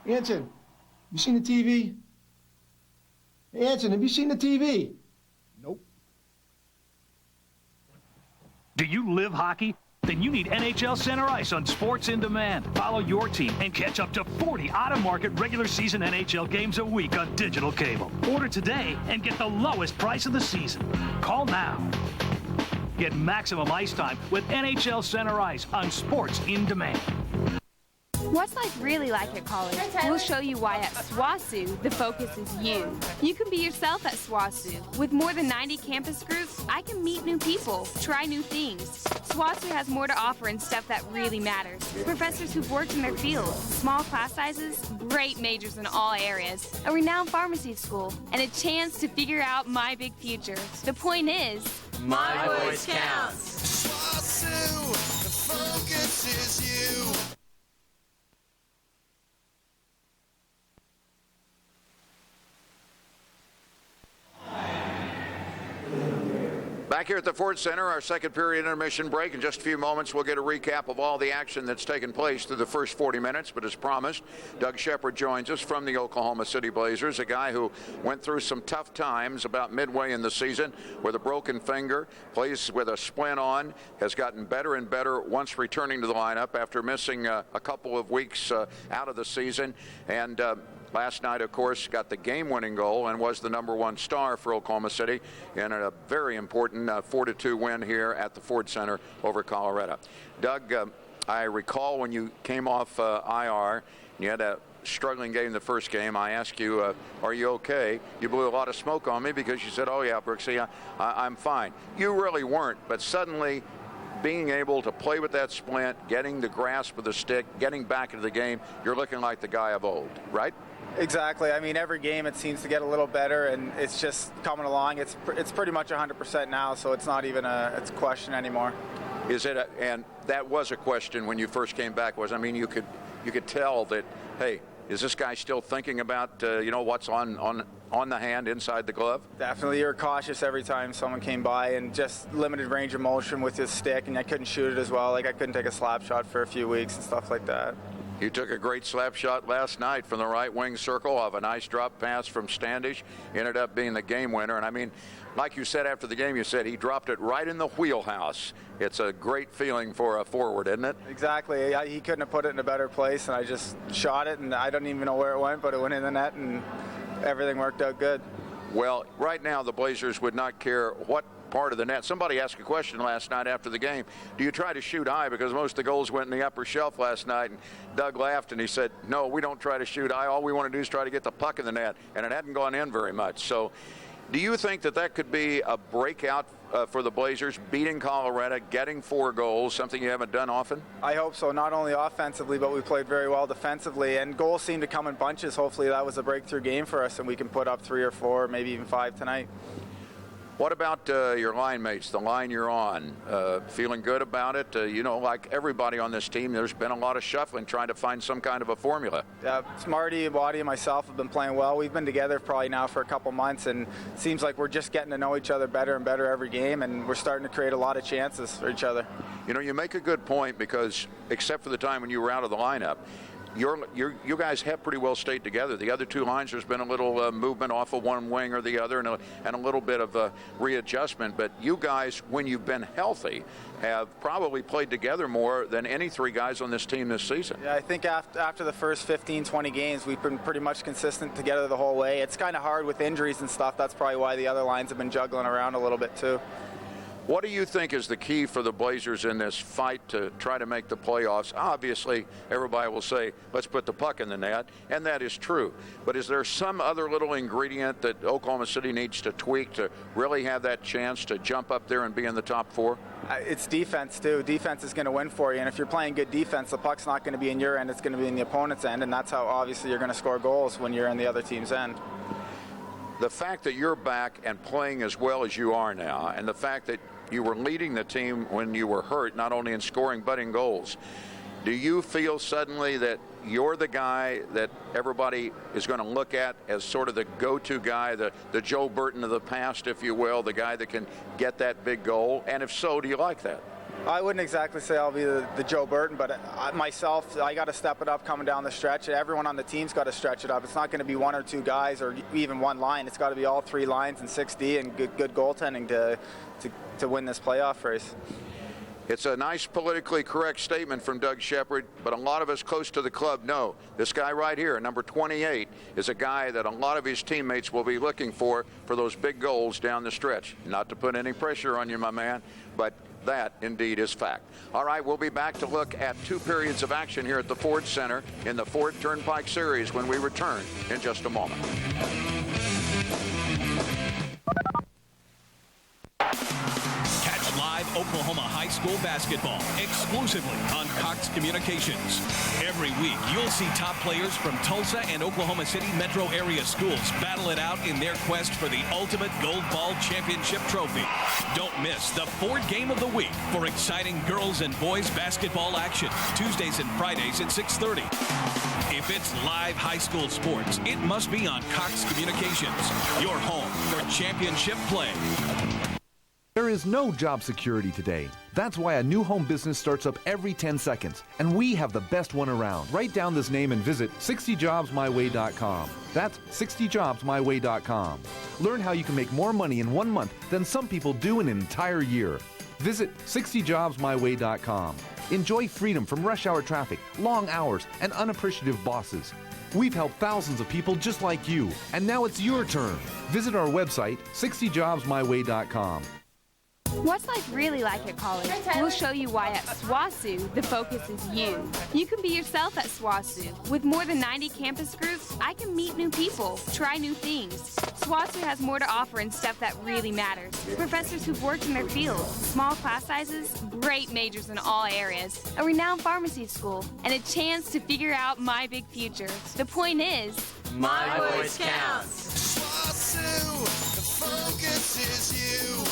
Anson, you seen the TV? Hey, Anson, have you seen the TV? Nope. Do you live hockey? Then you need NHL Center Ice on Sports in Demand. Follow your team and catch up to 40 out-of-market regular season NHL games a week on digital cable. Order today and get the lowest price of the season. Call now. Get maximum ice time with NHL Center Ice on Sports in Demand. What's life really like at college? We'll show you why at SWASU, the focus is you. You can be yourself at SWASU. With more than 90 campus groups, I can meet new people, try new things. SWASU has more to offer and stuff that really matters. Professors who've worked in their field, small class sizes, great majors in all areas, a renowned pharmacy school, and a chance to figure out my big future. The point is, my voice counts. SWASU, the focus is you. Back here at the Ford Center, our second period intermission break. In just a few moments, we'll get a recap of all the action that's taken place through the first 40 minutes. But as promised, Doug Shepard joins us from the Oklahoma City Blazers, a guy who went through some tough times about midway in the season with a broken finger, plays with a splint on, has gotten better and better once returning to the lineup after missing a couple of weeks out of the season. And last night, of course, got the game-winning goal and was the #1 star for Oklahoma City in a very important 4-2 win here at the Ford Center over Colorado. Doug, I recall when you came off IR, you had a struggling game the first game. I asked you, are you okay? You blew a lot of smoke on me because you said, oh, yeah, Brooksy, I'm fine. You really weren't, but suddenly being able to play with that splint, getting the grasp of the stick, getting back into the game, you're looking like the guy of old, right? Exactly. I mean, every game it seems to get a little better, and it's just coming along. It's pretty much 100% now, so it's not even a question anymore. Is it? And that was a question when you first came back. I mean, you could tell that, hey, is this guy still thinking about what's on the hand inside the glove? Definitely. You're cautious every time someone came by, and just limited range of motion with his stick, and I couldn't shoot it as well. Like I couldn't take a slap shot for a few weeks and stuff like that. You took a great slap shot last night from the right wing circle of a nice drop pass from Standish. Ended up being the game winner. And I mean, like you said after the game, you said he dropped it right in the wheelhouse. It's a great feeling for a forward, isn't it? Exactly. He couldn't have put it in a better place, and I just shot it, and I don't even know where it went, but it went in the net, and everything worked out good. Well, right now the Blazers would not care what part of the net. Somebody asked a question last night after the game. Do you try to shoot high? Because most of the goals went in the upper shelf last night. And Doug laughed and he said, no, we don't try to shoot high. All we want to do is try to get the puck in the net. And it hadn't gone in very much. So do you think that could be a breakout for the Blazers, beating Colorado, getting 4 goals, something you haven't done often? I hope so. Not only offensively, but we played very well defensively. And goals seem to come in bunches. Hopefully that was a breakthrough game for us and we can put up 3 or 4, maybe even 5 tonight. What about your line mates, the line you're on? Feeling good about it? Like everybody on this team, there's been a lot of shuffling trying to find some kind of a formula. Yeah, Marty, Waddy, and myself have been playing well. We've been together probably now for a couple months, and it seems like we're just getting to know each other better and better every game, and we're starting to create a lot of chances for each other. You make a good point because except for the time when you were out of the lineup, you guys have pretty well stayed together. The other two lines, there's been a little movement off of one wing or the other and a little bit of a readjustment. But you guys, when you've been healthy, have probably played together more than any three guys on this team this season. Yeah, I think after the first 15, 20 games, we've been pretty much consistent together the whole way. It's kind of hard with injuries and stuff. That's probably why the other lines have been juggling around a little bit too. What do you think is the key for the Blazers in this fight to try to make the playoffs? Obviously, everybody will say, let's put the puck in the net, and that is true. But is there some other little ingredient that Oklahoma City needs to tweak to really have that chance to jump up there and be in the top four? It's defense, too. Defense is going to win for you, and if you're playing good defense, the puck's not going to be in your end, it's going to be in the opponent's end, and that's how obviously you're going to score goals when you're in the other team's end. The fact that you're back and playing as well as you are now, and the fact that you were leading the team when you were hurt, not only in scoring but in goals, do you feel suddenly that you're the guy that everybody is going to look at as sort of the go-to guy, the Joe Burton of the past, if you will, the guy that can get that big goal? And if so, do you like that? I wouldn't exactly say I'll be the Joe Burton, but myself, I got to step it up coming down the stretch. Everyone on the team's got to stretch it up. It's not going to be one or two guys or even one line. It's got to be all three lines and 6D and good goaltending to win this playoff race. It's a nice politically correct statement from Doug Shepard, but a lot of us close to the club know this guy right here, number 28, is a guy that a lot of his teammates will be looking for those big goals down the stretch. Not to put any pressure on you, my man, but that indeed is fact. All right, we'll be back to look at 2 periods of action here at the Ford Center in the Ford Turnpike Series when we return in just a moment. Catch live Oklahoma high school basketball exclusively on Cox Communications. Every week, you'll see top players from Tulsa and Oklahoma City metro area schools battle it out in their quest for the ultimate Gold Ball Championship trophy. Don't miss the Ford Game of the Week for exciting girls and boys basketball action, Tuesdays and Fridays at 6:30. If it's live high school sports, it must be on Cox Communications, your home for championship play. There is no job security today. That's why a new home business starts up every 10 seconds, and we have the best one around. Write down this name and visit 60jobsmyway.com. That's 60jobsmyway.com. Learn how you can make more money in 1 month than some people do in an entire year. Visit 60jobsmyway.com. Enjoy freedom from rush hour traffic, long hours, and unappreciative bosses. We've helped thousands of people just like you, and now it's your turn. Visit our website, 60jobsmyway.com. What's life really like at college? We'll show you why at SWASU, the focus is you. You can be yourself at SWASU. With more than 90 campus groups, I can meet new people, try new things. SWASU has more to offer and stuff that really matters. Professors who've worked in their field, small class sizes, great majors in all areas, a renowned pharmacy school, and a chance to figure out my big future. The point is, my voice counts. SWASU, the focus is you.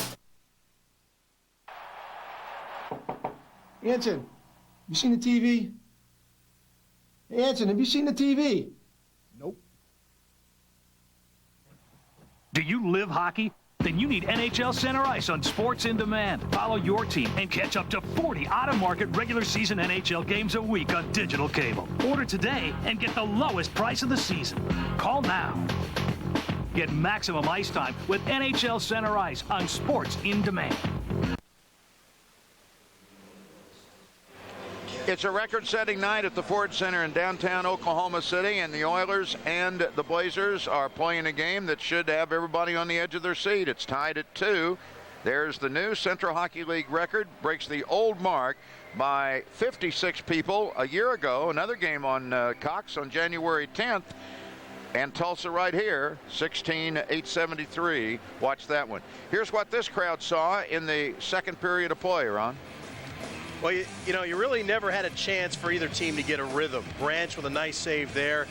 Anson, you seen the TV? Hey, Anson, have you seen the TV? Nope. Do you live hockey? Then you need NHL Center Ice on Sports in Demand. Follow your team and catch up to 40 out-of-market regular season NHL games a week on digital cable. Order today and get the lowest price of the season. Call now. Get maximum ice time with NHL Center Ice on Sports in Demand. It's a record-setting night at the Ford Center in downtown Oklahoma City, and the Oilers and the Blazers are playing a game that should have everybody on the edge of their seat. It's tied at 2. There's the new Central Hockey League record, breaks the old mark by 56 people a year ago. Another game on Cox on January 10th. And Tulsa right here, 16,873. Watch that one. Here's what this crowd saw in the second period of play, Ron. Well, you know, you really never had a chance for either team to get a rhythm. Branch with a nice save there.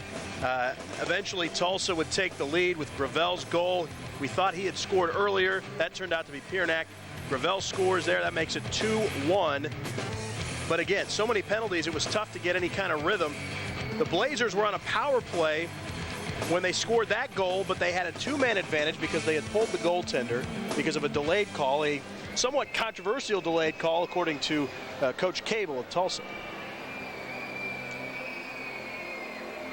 Eventually, Tulsa would take the lead with Gravel's goal. We thought he had scored earlier. That turned out to be Piernak. Gravel scores there. That makes it 2-1. But again, so many penalties, it was tough to get any kind of rhythm. The Blazers were on a power play when they scored that goal, but they had a two-man advantage because they had pulled the goaltender because of a delayed call, a somewhat controversial delayed call, according to Coach Cable of Tulsa.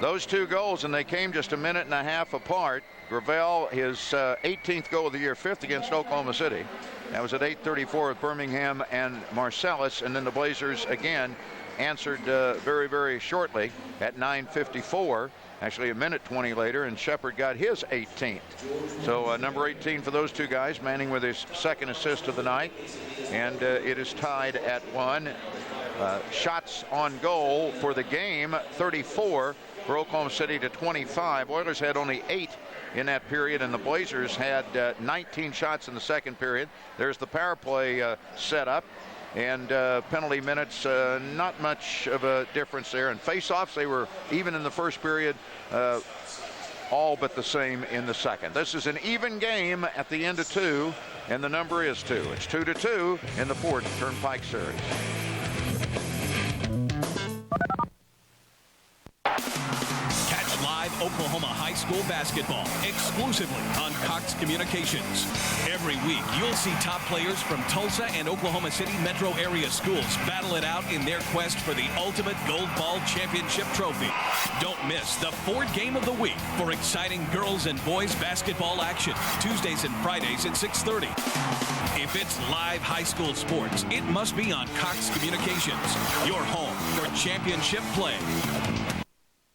Those two goals, and they came just a minute and a half apart. Gravel, his 18th goal of the year, 5th against Oklahoma City. That was at 8:34 with Birmingham and Marcellus, and then the Blazers again answered very, very shortly at 9:54. Actually, a minute 20 later, and Shepard got his 18th. So number 18 for those two guys, Manning with his second assist of the night, and it is tied at 1. Shots on goal for the game, 34 for Oklahoma City to 25. Oilers had only 8 in that period, and the Blazers had 19 shots in the second period. There's the power play set up. And penalty minutes, not much of a difference there. And face-offs, they were even in the first period, all but the same in the second. This is an even game at the end of 2, and the number is 2. It's 2-2 in the Ford Turnpike Series. Catch live Oklahoma high school basketball exclusively on Cox Communications. Every week, you'll see top players from Tulsa and Oklahoma City metro area schools battle it out in their quest for the ultimate Gold Ball Championship trophy. Don't miss the Ford Game of the Week for exciting girls and boys basketball action, Tuesdays and Fridays at 6:30. If it's live high school sports, it must be on Cox Communications, your home for championship play.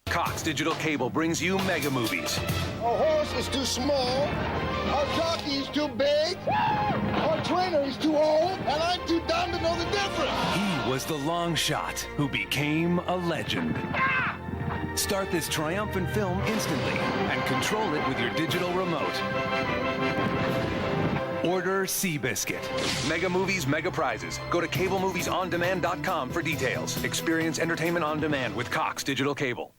Cox Digital Cable brings you mega movies. Our horse is too small, our jockey is too big, our trainer is too old, and I'm too dumb to know the difference. He was the long shot who became a legend. Start this triumphant film instantly and control it with your digital remote. Order Seabiscuit. Mega movies, mega prizes. Go to cablemoviesondemand.com for details. Experience entertainment on demand with Cox Digital Cable.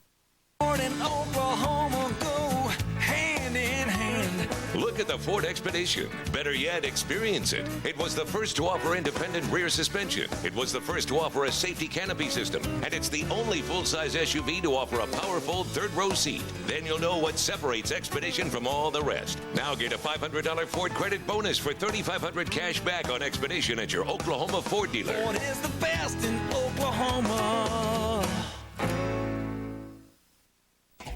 And Oklahoma go hand in hand. Look at the Ford Expedition. Better yet, experience it. It was the first to offer independent rear suspension. It was the first to offer a safety canopy system. And it's the only full-size SUV to offer a powerful third-row seat. Then you'll know what separates Expedition from all the rest. Now get a $500 Ford credit bonus for $3,500 cash back on Expedition at your Oklahoma Ford dealer. Ford is the best in Oklahoma.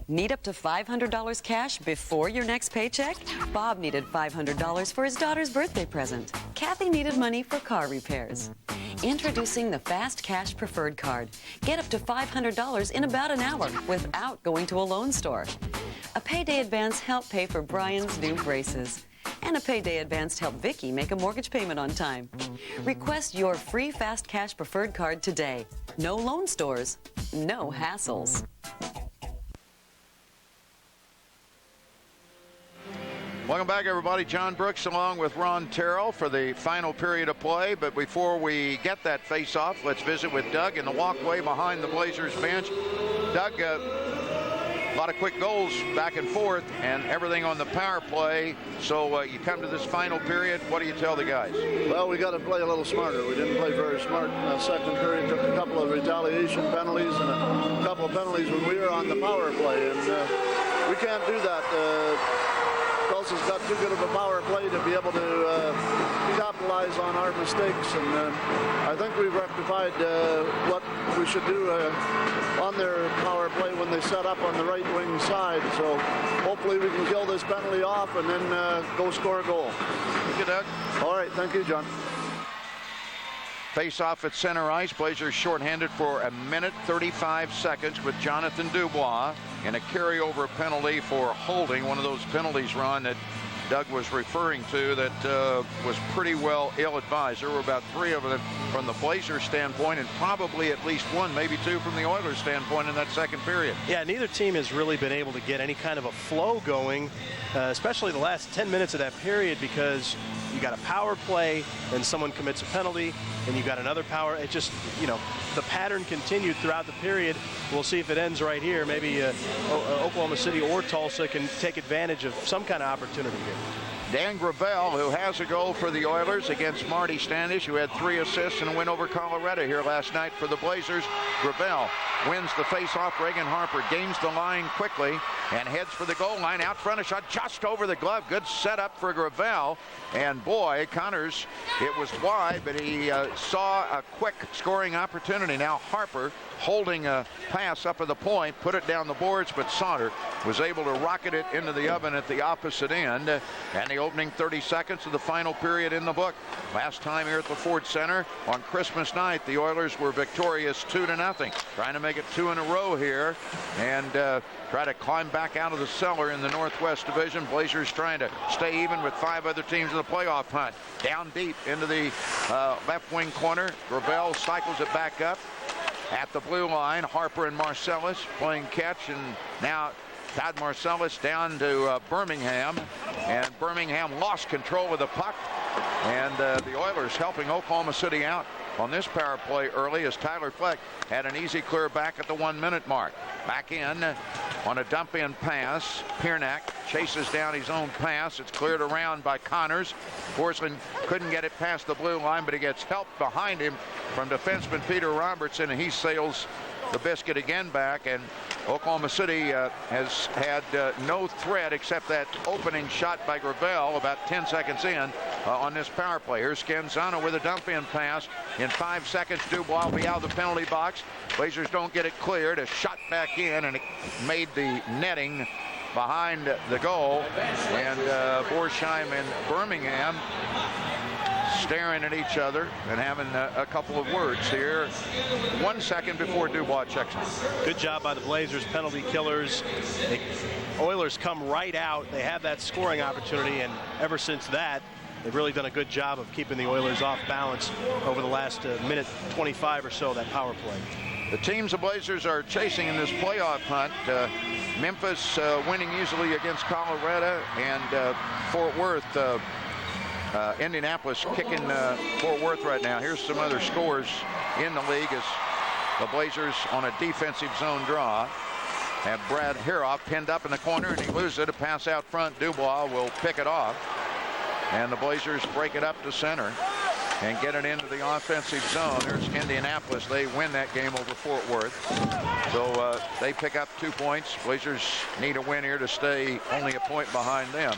Need up to $500 cash before your next paycheck? Bob needed $500 for his daughter's birthday present. Kathy needed money for car repairs. Introducing the Fast Cash Preferred Card. Get up to $500 in about an hour without going to a loan store. A payday advance helped pay for Brian's new braces. And a payday advance helped Vicki make a mortgage payment on time. Request your free Fast Cash Preferred Card today. No loan stores, no hassles. Welcome back, everybody. John Brooks along with Ron Terrell for the final period of play. But before we get that face-off, let's visit with Doug in the walkway behind the Blazers bench. Doug, a lot of quick goals back and forth and everything on the power play. So you come to this final period. What do you tell the guys? Well, we got to play a little smarter. We didn't play very smart in the second period. Took a couple of retaliation penalties and a couple of penalties when we were on the power play. And we can't do that. Tulsa's got too good of a power play to be able to capitalize on our mistakes, and I think we've rectified what we should do on their power play when they set up on the right wing side. So hopefully we can kill this penalty off and then go score a goal. Thank you, Doug. All right, thank you, John. Face-off at center ice. Blazers shorthanded for a minute 35 seconds with Jonathan Dubois and a carryover penalty for holding. One of those penalties, Ron, that Doug was referring to that was pretty well ill-advised. There were about 3 of them from the Blazers standpoint and probably at least 1, maybe 2 from the Oilers standpoint in that second period. Yeah, neither team has really been able to get any kind of a flow going, especially the last 10 minutes of that period, because you got a power play, then someone commits a penalty, and you got another power. It just, you know, the pattern continued throughout the period. We'll see if it ends right here. Maybe Oklahoma City or Tulsa can take advantage of some kind of opportunity here. Dan Gravel, who has a goal for the Oilers against Marty Standish, who had 3 assists and a win over Colorado here last night for the Blazers. Gravel wins the face-off. Reagan Harper gains the line quickly and heads for the goal line. Out front, a shot just over the glove. Good setup for Gravel. And boy, Connors, it was wide, but he saw a quick scoring opportunity. Now Harper holding a pass up at the point, put it down the boards, but Sauter was able to rocket it into the oven at the opposite end. And the opening 30 seconds of the final period in the book. Last time here at the Ford Center on Christmas night, the Oilers were victorious 2-0. Trying to make it 2 in a row here and try to climb back out of the cellar in the Northwest Division. Blazers trying to stay even with 5 other teams in the playoff hunt. Down deep into the left wing corner. Gravel cycles it back up. At the blue line, Harper and Marcellus playing catch, and now Todd Marcellus down to Birmingham, and Birmingham lost control of the puck, and the Oilers helping Oklahoma City out on this power play early as Tyler Fleck had an easy clear back at the 1-minute mark. Back in on a dump-in pass. Piernak chases down his own pass. It's cleared around by Connors. Porcelain couldn't get it past the blue line, but he gets help behind him from defenseman Peter Robertson, and he sails the biscuit again back, and Oklahoma City has had no threat except that opening shot by Gravel about 10 seconds in on this power play. Here's Scanzano with a dump-in pass. In 5 seconds, Dubois will be out of the penalty box. Blazers don't get it cleared. A shot back in, and it made the netting behind the goal. And Borsheim and Birmingham staring at each other and having a couple of words here. 1 second before Dubois checks in. Good job by the Blazers, penalty killers. The Oilers come right out. They have that scoring opportunity, and ever since that, they've really done a good job of keeping the Oilers off balance over the last minute 25 or so of that power play. The teams the Blazers are chasing in this playoff hunt, Memphis winning easily against Colorado, and Fort Worth, Indianapolis kicking Fort Worth right now. Here's some other scores in the league as the Blazers on a defensive zone draw have Brad Hiroff pinned up in the corner, and he loses it. A pass out front. Dubois will pick it off, and the Blazers break it up to center and get it into the offensive zone. There's Indianapolis. They win that game over Fort Worth. So they pick up 2 points. Blazers need a win here to stay only a point behind them.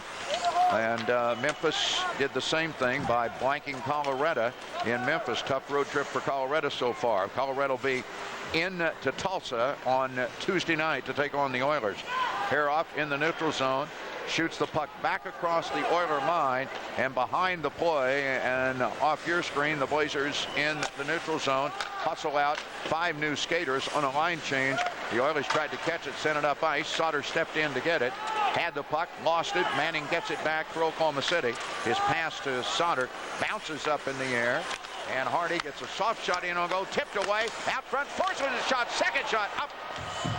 And Memphis did the same thing by blanking Colorado in Memphis. Tough road trip for Colorado so far. Colorado will be in to Tulsa on Tuesday night to take on the Oilers. Hiroff in the neutral zone. Shoots the puck back across the Oiler line and behind the play, and off your screen, the Blazers in the neutral zone hustle out 5 new skaters on a line change. The Oilers tried to catch it, sent it up ice. Sauter stepped in to get it, had the puck, lost it. Manning gets it back for Oklahoma City. His pass to Sauter bounces up in the air, and Hardy gets a soft shot in on goal, tipped away, out front, Porcelain shot, second shot up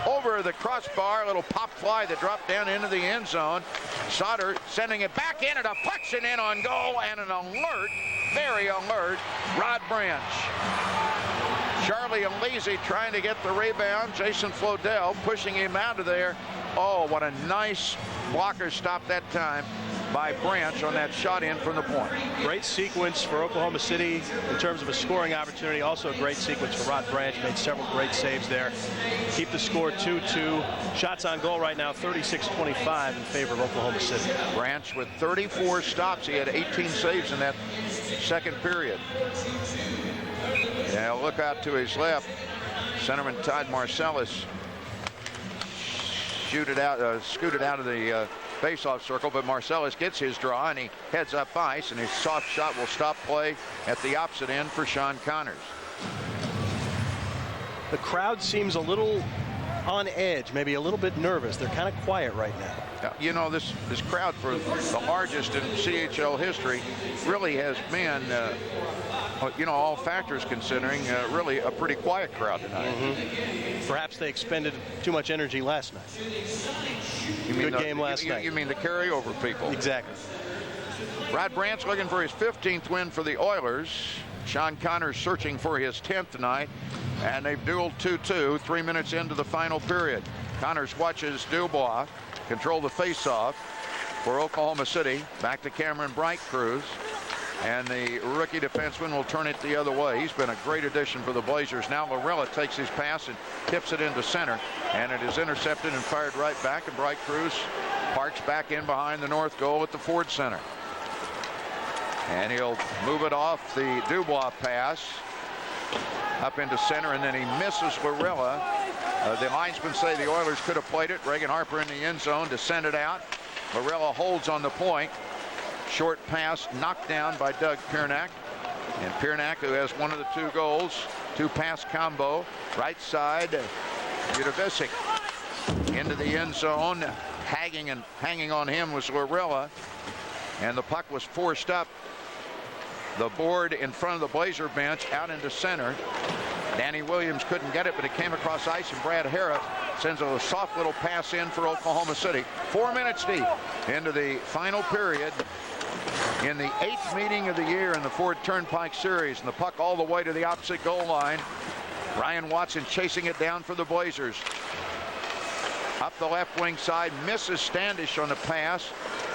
over the crossbar, a little pop fly that dropped down into the end zone. Sauter sending it back in, and a deflection in on goal, and an alert, very alert, Rod Branch. Charlie Alesi trying to get the rebound. Jason Flodell pushing him out of there. Oh, what a nice blocker stop that time by Branch on that shot in from the point. Great sequence for Oklahoma City in terms of a scoring opportunity. Also a great sequence for Rod Branch. Made several great saves there. Keep the score 2-2. Shots on goal right now 36-25 in favor of Oklahoma City. Branch with 34 stops. He had 18 saves in that second period. Now look out to his left. Centerman Todd Marcellus scooted out of the face-off circle, but Marcellus gets his draw, and he heads up ice, and his soft shot will stop play at the opposite end for Sean Connors. The crowd seems a little on edge, maybe a little bit nervous. They're kind of quiet right now. You know, this crowd, for the largest in CHL history, really has been, you know, all factors considering, really a pretty quiet crowd tonight. Perhaps they expended too much energy last night. Good game last night. You mean the carryover people? Exactly. Rod Brandt's looking for his 15th win for the Oilers. Sean Connors searching for his 10th tonight. And they've dueled 2-2, 3 minutes into the final period. Connors watches Dubois control the faceoff for Oklahoma City. Back to Cameron Bright Cruz. And the rookie defenseman will turn it the other way. He's been a great addition for the Blazers. Now Lorella takes his pass and tips it into center. And it is intercepted and fired right back. And Bright Cruz parks back in behind the north goal at the Ford Center. And he'll move it off the Dubois pass up into center, and then he misses Lorella. The linesmen say the Oilers could have played it. Reagan Harper in the end zone to send it out. Lorella holds on the point. Short pass knocked down by Doug Piernak. And Piernak, who has one of the 2 goals, 2-pass combo. Right side, Udovicic into the end zone. Hanging on him was Lorella. And the puck was forced up the board in front of the Blazer bench out into center. Danny Williams couldn't get it, but it came across ice, and Brad Harrah sends a soft little pass in for Oklahoma City. 4 minutes deep into the final period in the 8th meeting of the year in the Ford Turnpike Series, and the puck all the way to the opposite goal line. Ryan Watson chasing it down for the Blazers. Up the left wing side, misses Standish on the pass.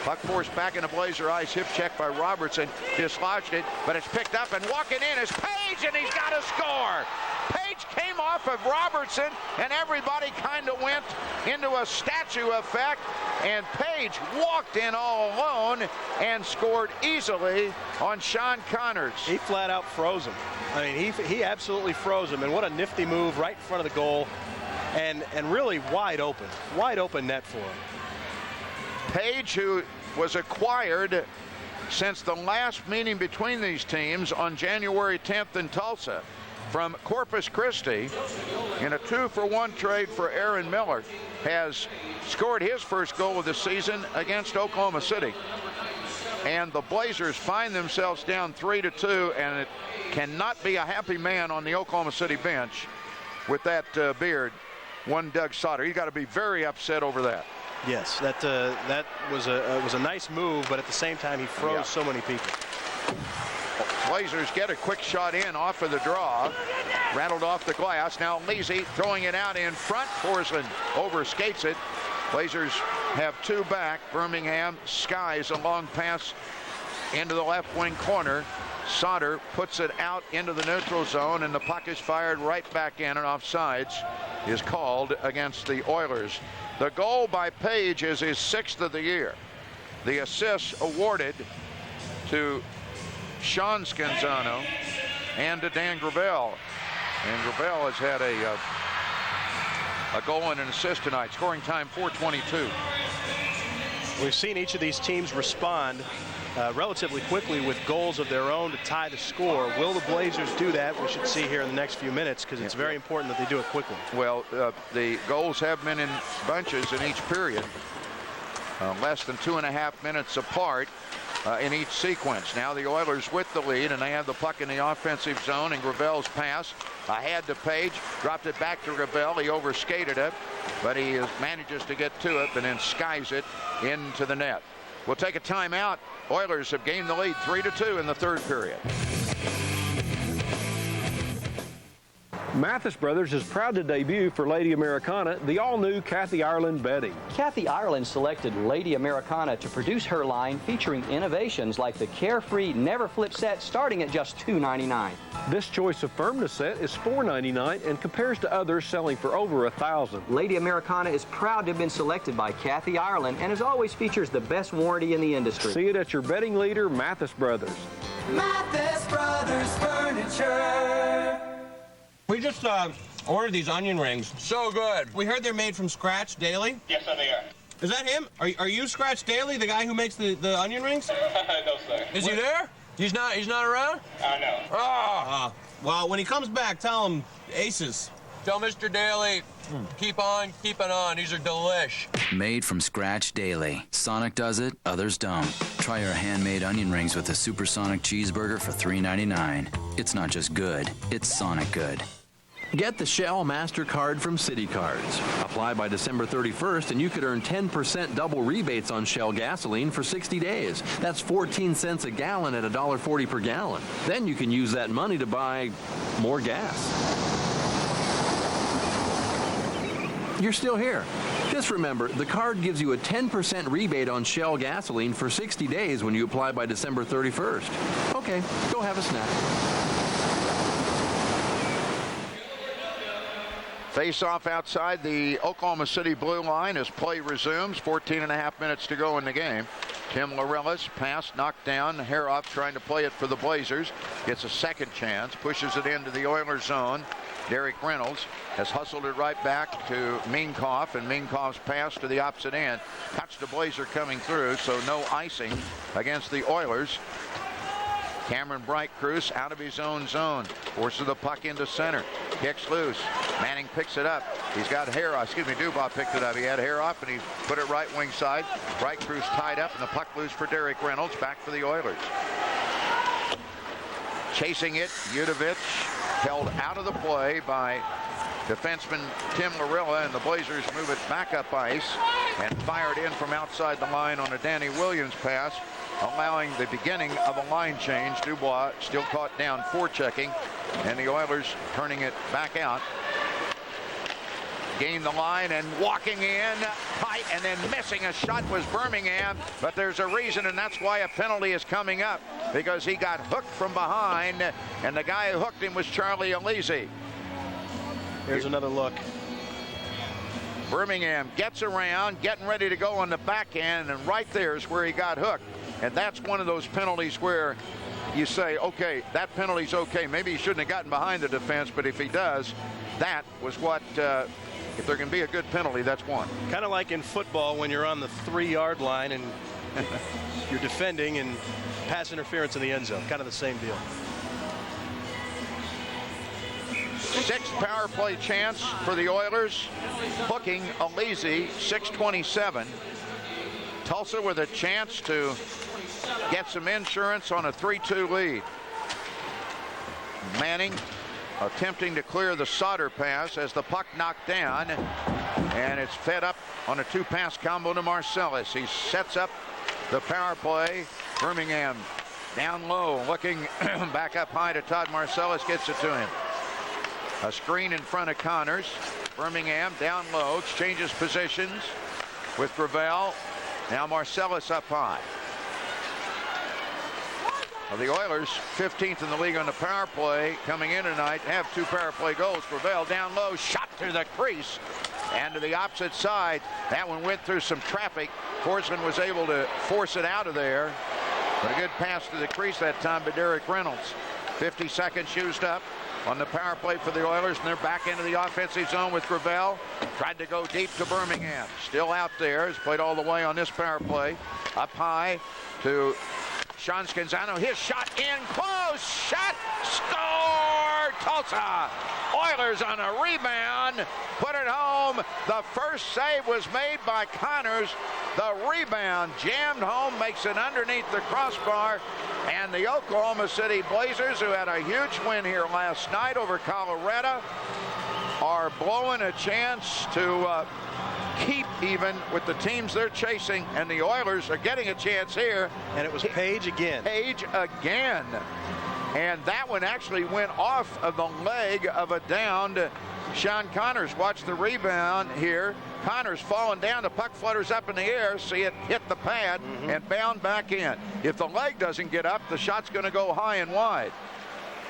Puck forced back into Blazer ice. Hip check by Robertson. Dislodged it, but it's picked up, and walking in is Page, and he's got a score. Page came off of Robertson, and everybody kind of went into a statue effect, and Page walked in all alone and scored easily on Sean Connors. He flat out froze him. I mean, he absolutely froze him, and what a nifty move right in front of the goal, and really wide open net for him. Page, who was acquired since the last meeting between these teams on January 10th in Tulsa from Corpus Christi in a 2-for-1 trade for Aaron Miller, has scored his first goal of the season against Oklahoma City. And the Blazers find themselves down 3-2, and it cannot be a happy man on the Oklahoma City bench with that beard, one Doug Sauter. He's got to be very upset over that. Yes, that was a nice move, but at the same time he froze so many people. Blazers get a quick shot in off of the draw, rattled off the glass. Now Leasy throwing it out in front. Forsland overskates it. Blazers have 2 back. Birmingham skies a long pass into the left wing corner. Sauter puts it out into the neutral zone, and the puck is fired right back in, and offsides is called against the Oilers. The goal by Page is his 6th of the year. The assist awarded to Sean Scanzano and to Dan Gravel. And Gravel has had a goal and an assist tonight. Scoring time 4:22. We've seen each of these teams respond relatively quickly with goals of their own to tie the score. Will the Blazers do that? We should see here in the next few minutes, because it's very important that they do it quickly. Well, the goals have been in bunches in each period, less than 2.5 minutes apart in each sequence. Now the Oilers with the lead, and they have the puck in the offensive zone, and Gravel's pass ahead to Page, dropped it back to Gravel. He overskated it, but he manages to get to it and then skies it into the net. We'll take a timeout. Oilers have gained the lead 3-2 in the 3rd period. Mathis Brothers is proud to debut for Lady Americana the all-new Kathy Ireland bedding. Kathy Ireland selected Lady Americana to produce her line featuring innovations like the Carefree Never Flip set starting at just $2.99. This choice of firmness set is $4.99 and compares to others selling for over $1,000. Lady Americana is proud to have been selected by Kathy Ireland and as always features the best warranty in the industry. See it at your bedding leader, Mathis Brothers. Mathis Brothers Furniture. We just ordered these onion rings. So good. We heard they're made from Scratch Daily. Yes, sir, they are. Is that him? Are you Scratch Daily, the guy who makes the onion rings? No, sir. Is he there? He's not around? No. Oh. Well, when he comes back, tell him Aces. Tell Mr. Daly, keep on keeping on. These are delish. Made from scratch daily. Sonic does it, others don't. Try our handmade onion rings with a supersonic cheeseburger for $3.99. It's not just good, it's Sonic good. Get the Shell MasterCard from Citi Cards. Apply by December 31st and you could earn 10% double rebates on Shell gasoline for 60 days. That's 14 cents a gallon at $1.40 per gallon. Then you can use that money to buy more gas. You're still here. Just remember, the card gives you a 10% rebate on Shell gasoline for 60 days when you apply by December 31st. Okay, go have a snack. Face-off outside the Oklahoma City blue line as play resumes. 14.5 minutes to go in the game. Tim Lorella's pass knocked down. Haroff trying to play it for the Blazers. Gets a second chance. Pushes it into the Oilers zone. Derek Reynolds has hustled it right back to Minkoff, and Minkoff's pass to the opposite end. Cuts the Blazer coming through, so no icing against the Oilers. Cameron Bright-Cruz out of his own zone. Forces the puck into center. Kicks loose. Manning picks it up. He's got Haroff. Dubois picked it up. He had Haroff, and he put it right wing side. Bright-Cruz tied up, and the puck loose for Derek Reynolds. Back for the Oilers. Chasing it, Yudovich held out of the play by defenseman Tim Lorella, and the Blazers move it back up ice and fire it in from outside the line on a Danny Williams pass, allowing the beginning of a line change. Dubois still caught down forechecking, and the Oilers turning it back out. Gained the line and walking in tight and then missing a shot was Birmingham, but there's a reason, and that's why a penalty is coming up, because he got hooked from behind, and the guy who hooked him was Charlie Alizi. Here's another look. Birmingham gets around, getting ready to go on the back end, and right there is where he got hooked. And that's one of those penalties where you say, okay, that penalty's okay. Maybe he shouldn't have gotten behind the defense, but if he does, that was what, if there can be a good penalty, that's one. Kind of like in football when you're on the 3-yard line and you're defending and pass interference in the end zone. Kind of the same deal. Sixth power play chance for the Oilers. Hooking Alizi, 6:27. Tulsa with a chance to get some insurance on a 3-2 lead. Manning attempting to clear the Sauter pass as the puck knocked down, and it's fed up on a 2-pass combo to Marcellus. He sets up the power play. Birmingham down low, looking back up high to Todd Marcellus, gets it to him. A screen in front of Connors. Birmingham down low, exchanges positions with Gravel. Now Marcellus up high. Well, the Oilers, 15th in the league on the power play, coming in tonight, have 2 power play goals. Gravel down low, shot to the crease and to the opposite side. That one went through some traffic. Forsman was able to force it out of there. But a good pass to the crease that time by Derek Reynolds. 50 seconds used up on the power play for the Oilers, and they're back into the offensive zone with Gravel. Tried to go deep to Birmingham. Still out there. Has played all the way on this power play. Up high to Sean Scanzano. His shot in close. Shot. Score! Tulsa. Oilers on a rebound. Put it home. The first save was made by Connors. The rebound jammed home, makes it underneath the crossbar. And the Oklahoma City Blazers, who had a huge win here last night over Colorado, are blowing a chance to keep even with the teams they're chasing, and the Oilers are getting a chance here. And it was Page again. Page again. And that one actually went off of the leg of a downed Sean Connors. Watch the rebound here. Connors falling down, the puck flutters up in the air, see it hit the pad and bound back in. If the leg doesn't get up, the shot's going to go high and wide.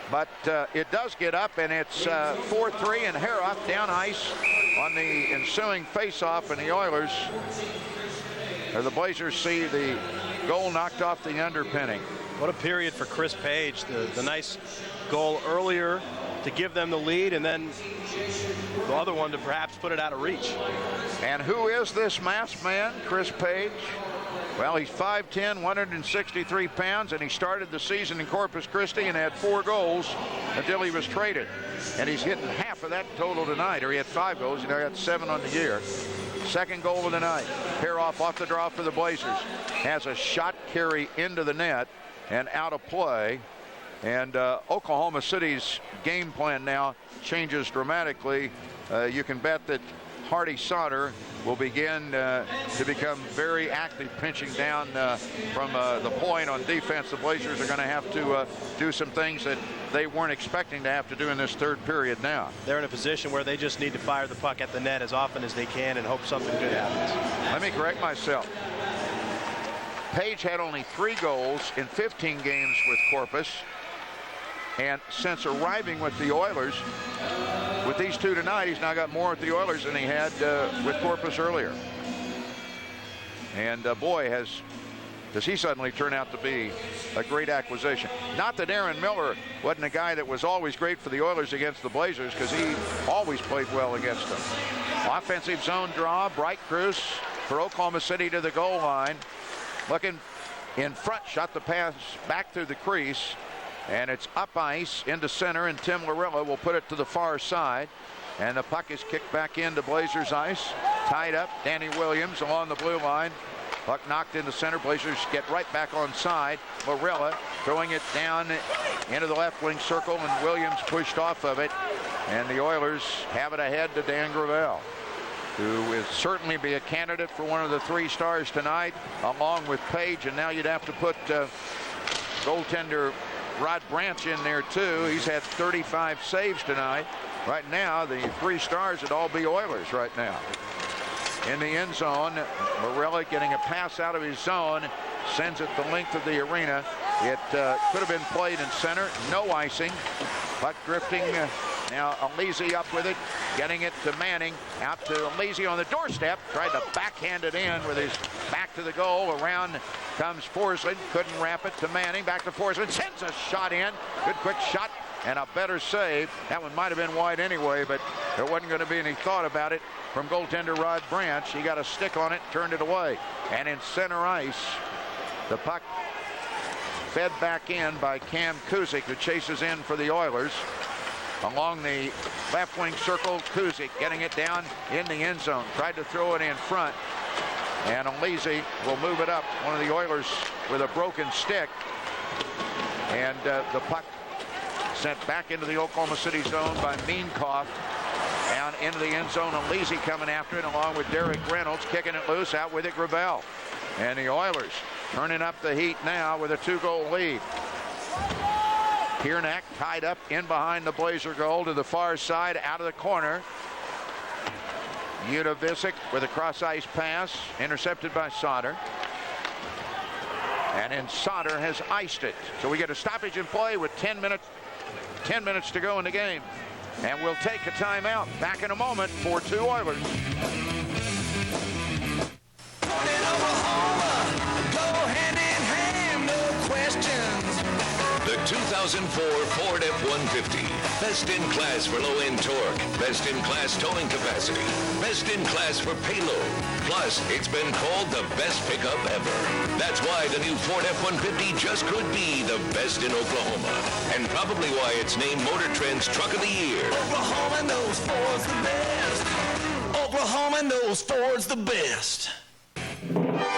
But it does get up, and it's 4-3, and Haroff down ice on the ensuing faceoff, and the Oilers, or the Blazers, see the goal knocked off the underpinning. What a period for Chris Page. The nice goal earlier to give them the lead, and then the other one to perhaps put it out of reach. And who is this masked man, Chris Page? Well, he's 5'10", 163 pounds, and he started the season in Corpus Christi and had 4 goals until he was traded. And he's hitting half of that total tonight, or he had 5 goals. He now got 7 on the year. Second goal of the night. Pair off the draw for the Blazers. Has a shot carry into the net and out of play. And Oklahoma City's game plan now changes dramatically. You can bet that Hardy Sauter will begin to become very active, pinching down from the point on defense. The Blazers are going to have to do some things that they weren't expecting to have to do in this third period now. They're in a position where they just need to fire the puck at the net as often as they can and hope something good happens. Let me correct myself. Page had only 3 goals in 15 games with Corpus. And since arriving with the Oilers, with these 2 tonight, he's now got more with the Oilers than he had with Corpus earlier. And boy, does he suddenly turn out to be a great acquisition. Not that Aaron Miller wasn't a guy that was always great for the Oilers against the Blazers, because he always played well against them. Offensive zone draw, Bright Cruz for Oklahoma City to the goal line. Looking in front, shot the pass back through the crease. And it's up ice into center, and Tim Lorilla will put it to the far side. And the puck is kicked back into Blazers ice. Tied up, Danny Williams along the blue line. Puck knocked into center. Blazers get right back on side. Lorilla throwing it down into the left wing circle, and Williams pushed off of it. And the Oilers have it ahead to Dan Gravel, who will certainly be a candidate for one of the 3 stars tonight, along with Page. And now you'd have to put goaltender Rod Branch in there too. He's had 35 saves tonight. Right now, the 3 stars would all be Oilers right now. In the end zone, Morelli getting a pass out of his zone, sends it the length of the arena. It could have been played in center. No icing. Puck drifting. Now Alizi up with it, getting it to Manning. Out to Alizi on the doorstep. Tried to backhand it in with his back to the goal. Around comes Forsland. Couldn't wrap it to Manning. Back to Forsland. Sends a shot in. Good quick shot and a better save. That one might have been wide anyway, but there wasn't going to be any thought about it from goaltender Rod Branch. He got a stick on it, turned it away. And in center ice, the puck fed back in by Cam Kuzik, who chases in for the Oilers. Along the left wing circle, Kuzik getting it down in the end zone. Tried to throw it in front. And Alizi will move it up. One of the Oilers with a broken stick. And the puck sent back into the Oklahoma City zone by Minkoff. Down into the end zone. Alizi coming after it along with Derek Reynolds. Kicking it loose. Out with it, Gravel. And the Oilers turning up the heat now with a 2-goal lead. Piernak tied up in behind the Blazer goal to the far side, out of the corner. Udavicic with a cross-ice pass, intercepted by Sauter. And then Sauter has iced it. So we get a stoppage in play with 10 minutes to go in the game. And we'll take a timeout. Back in a moment for 2 Oilers. The 2004 Ford F-150. Best in class for low-end torque. Best in class towing capacity. Best in class for payload. Plus, it's been called the best pickup ever. That's why the new Ford F-150 just could be the best in Oklahoma. And probably why it's named Motor Trend's Truck of the Year. Oklahoma knows Ford's the best. Oklahoma knows Ford's the best.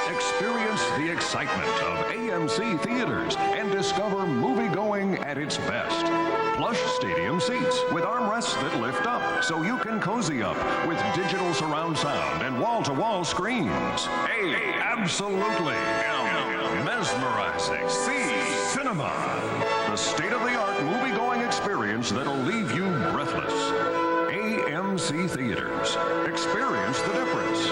Experience the excitement of AMC Theaters and discover movie-going at its best. Plush stadium seats with armrests that lift up so you can cozy up with digital surround sound and wall-to-wall screens. Absolutely mesmerizing. Cinema. The state-of-the-art movie-going experience that'll leave you breathless. AMC Theaters. Experience the difference.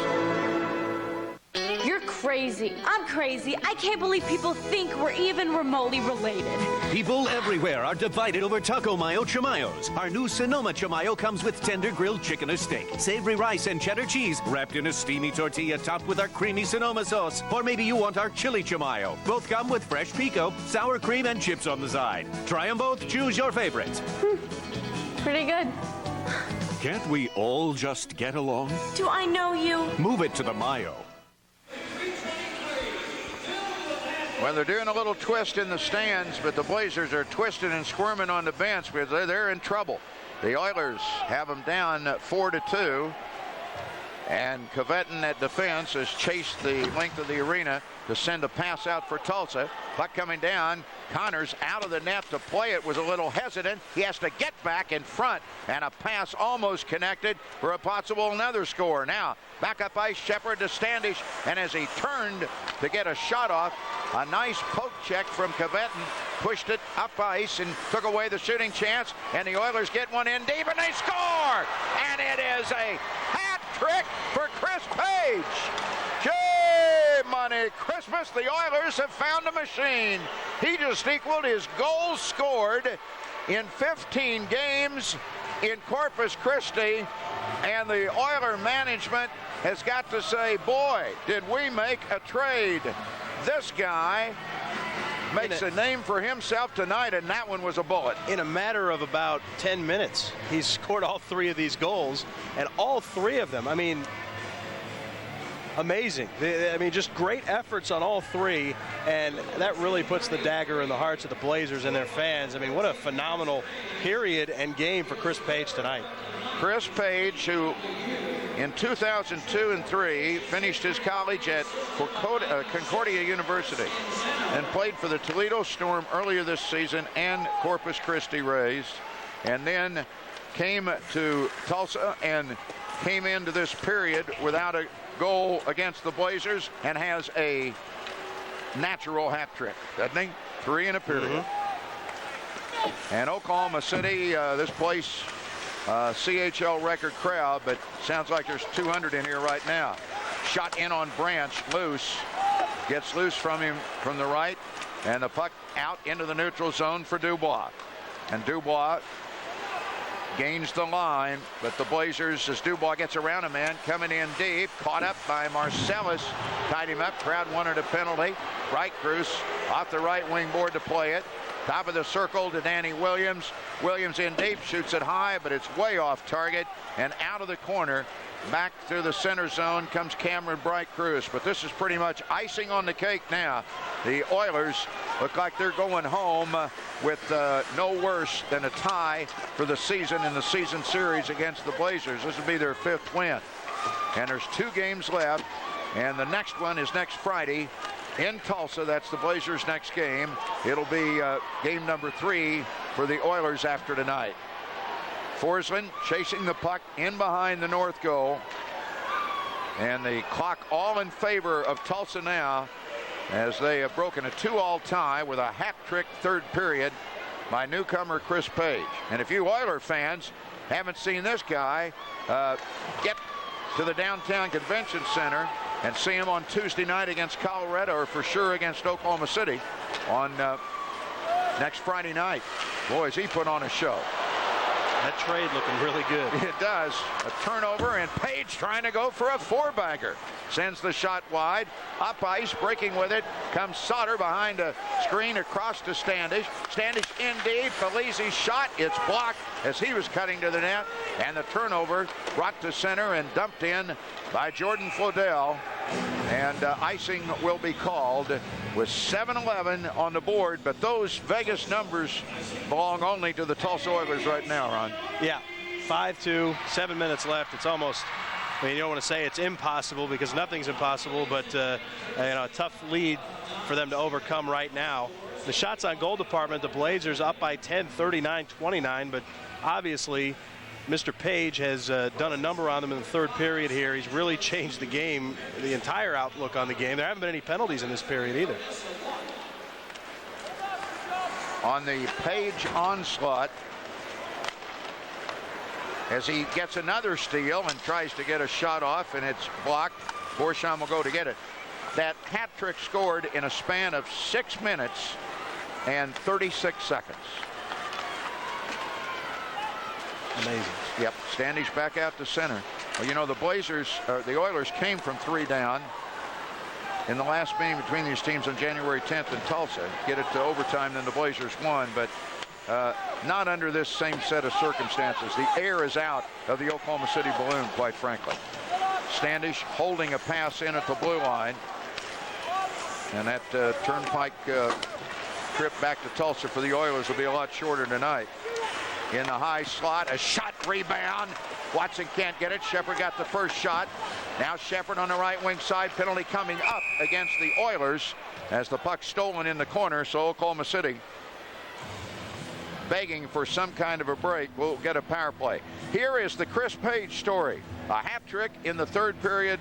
You're crazy. I'm crazy. I can't believe people think we're even remotely related. People everywhere are divided over Taco Mayo Chamayos. Our new Sonoma Chamayo comes with tender grilled chicken or steak, savory rice, and cheddar cheese wrapped in a steamy tortilla topped with our creamy Sonoma sauce. Or maybe you want our chili Chamayo. Both come with fresh pico, sour cream, and chips on the side. Try them both. Choose your favorite. Pretty good. Can't we all just get along? Do I know you? Move it to the Mayo. Well, they're doing a little twist in the stands, but the Blazers are twisting and squirming on the bench because they're in trouble. The Oilers have them down 4-2. And Kvetin at defense has chased the length of the arena to send a pass out for Tulsa. Puck coming down. Connors out of the net to play it, was a little hesitant. He has to get back in front, and a pass almost connected for a possible another score. Now back up ice, Shepard to Standish, and as he turned to get a shot off, a nice poke check from Kvetin pushed it up ice and took away the shooting chance, and the Oilers get one in deep and they score, and it is a hat trick for Chris Page. Money Christmas, the Oilers have found a machine. He just equaled his goals scored in 15 games in Corpus Christi, and the Oiler management has got to say, boy, did we make a trade. This guy makes a name for himself tonight, and that one was a bullet. In a matter of about 10 minutes, he's scored all 3 of these goals, and all 3 of them, I mean, amazing. I mean, just great efforts on all 3, and that really puts the dagger in the hearts of the Blazers and their fans. I mean, what a phenomenal period and game for Chris Page tonight. Chris Page, who in 2002 and 3 finished his college at Concordia University and played for the Toledo Storm earlier this season and Corpus Christi Rays, and then came to Tulsa and came into this period without a goal against the Blazers and has a natural hat trick, doesn't he? 3 in a period. And Oklahoma City, this place, CHL record crowd, but sounds like there's 200 in here right now. Shot in on Branch, loose, gets loose from him from the right, and the puck out into the neutral zone for Dubois. And Dubois gains the line, but the Blazers, as Dubois gets around a man, coming in deep, caught up by Marcellus, tied him up. Crowd wanted a penalty. Bright Cruz off the right wing board to play it. Top of the circle to Danny Williams. Williams in deep, shoots it high, but it's way off target and out of the corner. Back through the center zone comes Cameron Bright Cruz, but this is pretty much icing on the cake now. The Oilers look like they're going home with no worse than a tie for the season in the season series against the Blazers. This will be their 5th win. And there's 2 games left, and the next one is next Friday in Tulsa. That's the Blazers' next game. It'll be game number 3 for the Oilers after tonight. Forsland chasing the puck in behind the north goal, and the clock all in favor of Tulsa now, as they have broken a 2-all tie with a hat trick 3rd period by newcomer Chris Page. And if you Oiler fans haven't seen this guy, get to the downtown convention center and see him on Tuesday night against Colorado, or for sure against Oklahoma City on next Friday night. Boy, has he put on a show. That trade looking really good. It does. A turnover, and Page trying to go for a 4-bagger. Sends the shot wide. Up ice, breaking with it. Comes Sauter behind a screen across to Standish. Standish in deep. Felice's shot. It's blocked as he was cutting to the net. And the turnover brought to center and dumped in by Jordan Flodell. And icing will be called with 7-11 on the board, but those Vegas numbers belong only to the Tulsa Oilers right now, Ron. Yeah, 5-2, 7 minutes left. It's almost, I mean, you don't want to say it's impossible because nothing's impossible, but a tough lead for them to overcome right now. The shots on goal department, the Blazers up by 10, 39-29, but obviously Mr. Page has done a number on them in the 3rd period here. He's really changed the game, the entire outlook on the game. There haven't been any penalties in this period either. On the Page onslaught, as he gets another steal and tries to get a shot off, and it's blocked. Borsham will go to get it. That hat trick scored in a span of 6 minutes and 36 seconds. Amazing. Yep. Standish back out to center. Well, you know, the Oilers came from 3 down in the last meeting between these teams on January 10th in Tulsa. Get it to overtime, then the Blazers won, but not under this same set of circumstances. The air is out of the Oklahoma City balloon, quite frankly. Standish holding a pass in at the blue line. And that turnpike trip back to Tulsa for the Oilers will be a lot shorter tonight. In the high slot, a shot, rebound. Watson can't get it. Shepard got the first shot. Now Shepard on the right wing side. Penalty coming up against the Oilers as the puck stolen in the corner. So Oklahoma City begging for some kind of a break. We'll get a power play. Here is the Chris Page story. A hat trick in the third period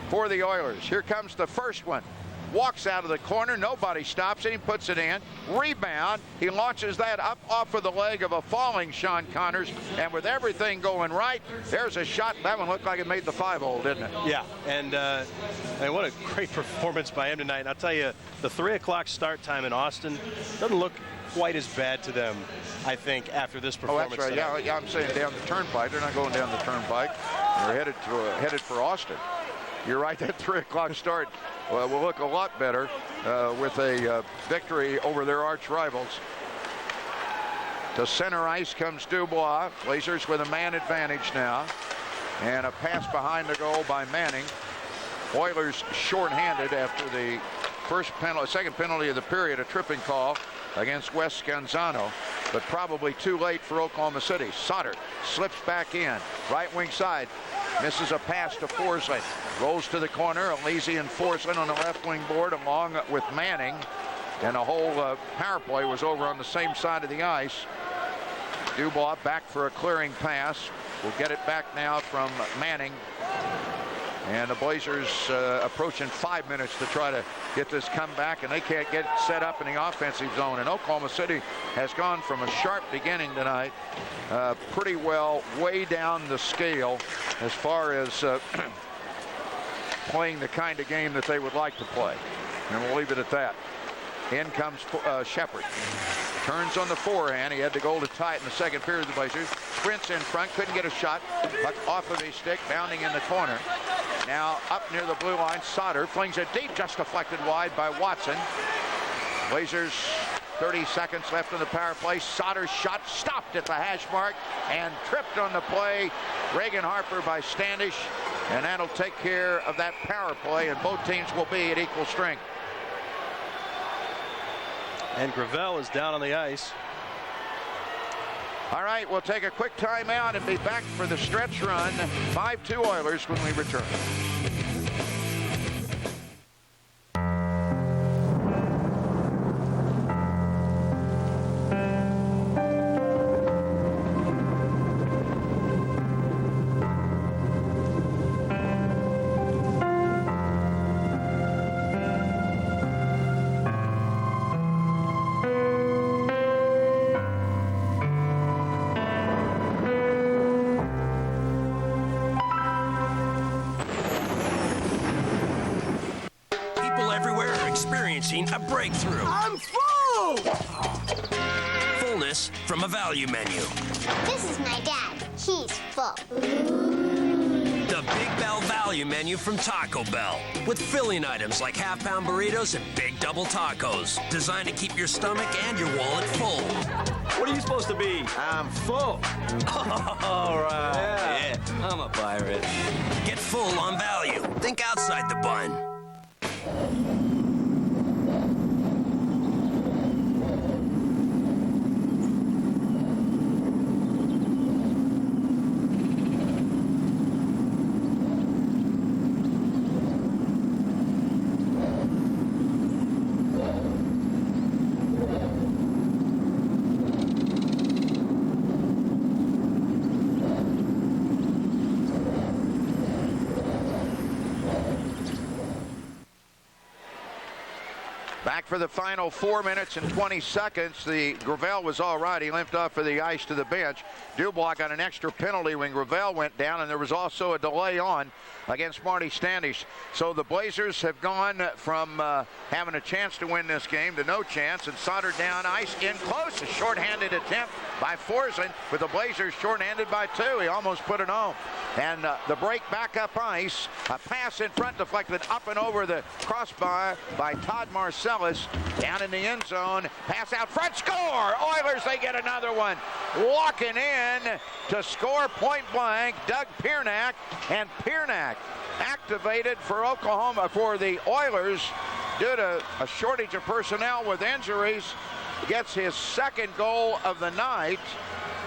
for the Oilers. Here comes the first one. Walks out of the corner. Nobody stops it. He puts it in. Rebound. He launches that up off of the leg of a falling Sean Connors. And with everything going right, there's a shot. That one looked like it made the 5-hole, didn't it? Yeah, and what a great performance by him tonight. And I'll tell you, the 3 o'clock start time in Austin doesn't look quite as bad to them, I think, after this performance. Oh, that's right. Yeah, I'm saying down the turnpike. They're not going down the turnpike. They're headed for Austin. You're right, that 3 o'clock start will look a lot better with a victory over their arch rivals. To center ice comes Dubois. Blazers with a man advantage now. And a pass behind the goal by Manning. Oilers shorthanded after the second penalty of the period, a tripping call against Wes Scanzano, but probably too late for Oklahoma City. Sauter slips back in, right wing side, misses a pass to Forsling, rolls to the corner. Elysi and Forsling on the left wing board along with Manning, and the whole power play was over on the same side of the ice. Dubois back for a clearing pass. We'll get it back now from Manning. And the Blazers approaching 5 minutes to try to get this comeback, and they can't get set up in the offensive zone. And Oklahoma City has gone from a sharp beginning tonight, pretty well way down the scale as far as playing the kind of game that they would like to play. And we'll leave it at that. In comes Shepard. Turns on the forehand. He had the goal to tie it in the second period of the Blazers. Sprints in front. Couldn't get a shot. Puck off of his stick. Bounding in the corner. Now up near the blue line. Sauter flings it deep. Just deflected wide by Watson. Blazers 30 seconds left in the power play. Sauter's shot stopped at the hash mark and tripped on the play. Reagan Harper by Standish. And that'll take care of that power play. And both teams will be at equal strength. And Gravel is down on the ice. All right, we'll take a quick timeout and be back for the stretch run. 5-2 Oilers when we return. A breakthrough. I'm full! Fullness from a value menu. This is my dad. He's full. The Big Bell Value Menu from Taco Bell. With filling items like half-pound burritos and big double tacos. Designed to keep your stomach and your wallet full. What are you supposed to be? I'm full. All right. Yeah, I'm a pirate. Get full on value. Think outside the bun. Back for the final 4 minutes and 20 seconds. The Gravel was all right. He limped off of the ice to the bench. Dubois got an extra penalty when Gravel went down, and there was also a delay on against Marty Standish. So the Blazers have gone from having a chance to win this game to no chance, and Sauter down ice in close. A shorthanded attempt by Forsling, with the Blazers shorthanded by 2. He almost put it home. And the break back up ice. A pass in front deflected up and over the crossbar by Todd Marcellus. Down in the end zone. Pass out front. Score! Oilers, they get another one. Walking in to score point blank, Doug Piernak. And Piernak activated for Oklahoma, for the Oilers, due to a shortage of personnel with injuries, gets his second goal of the night.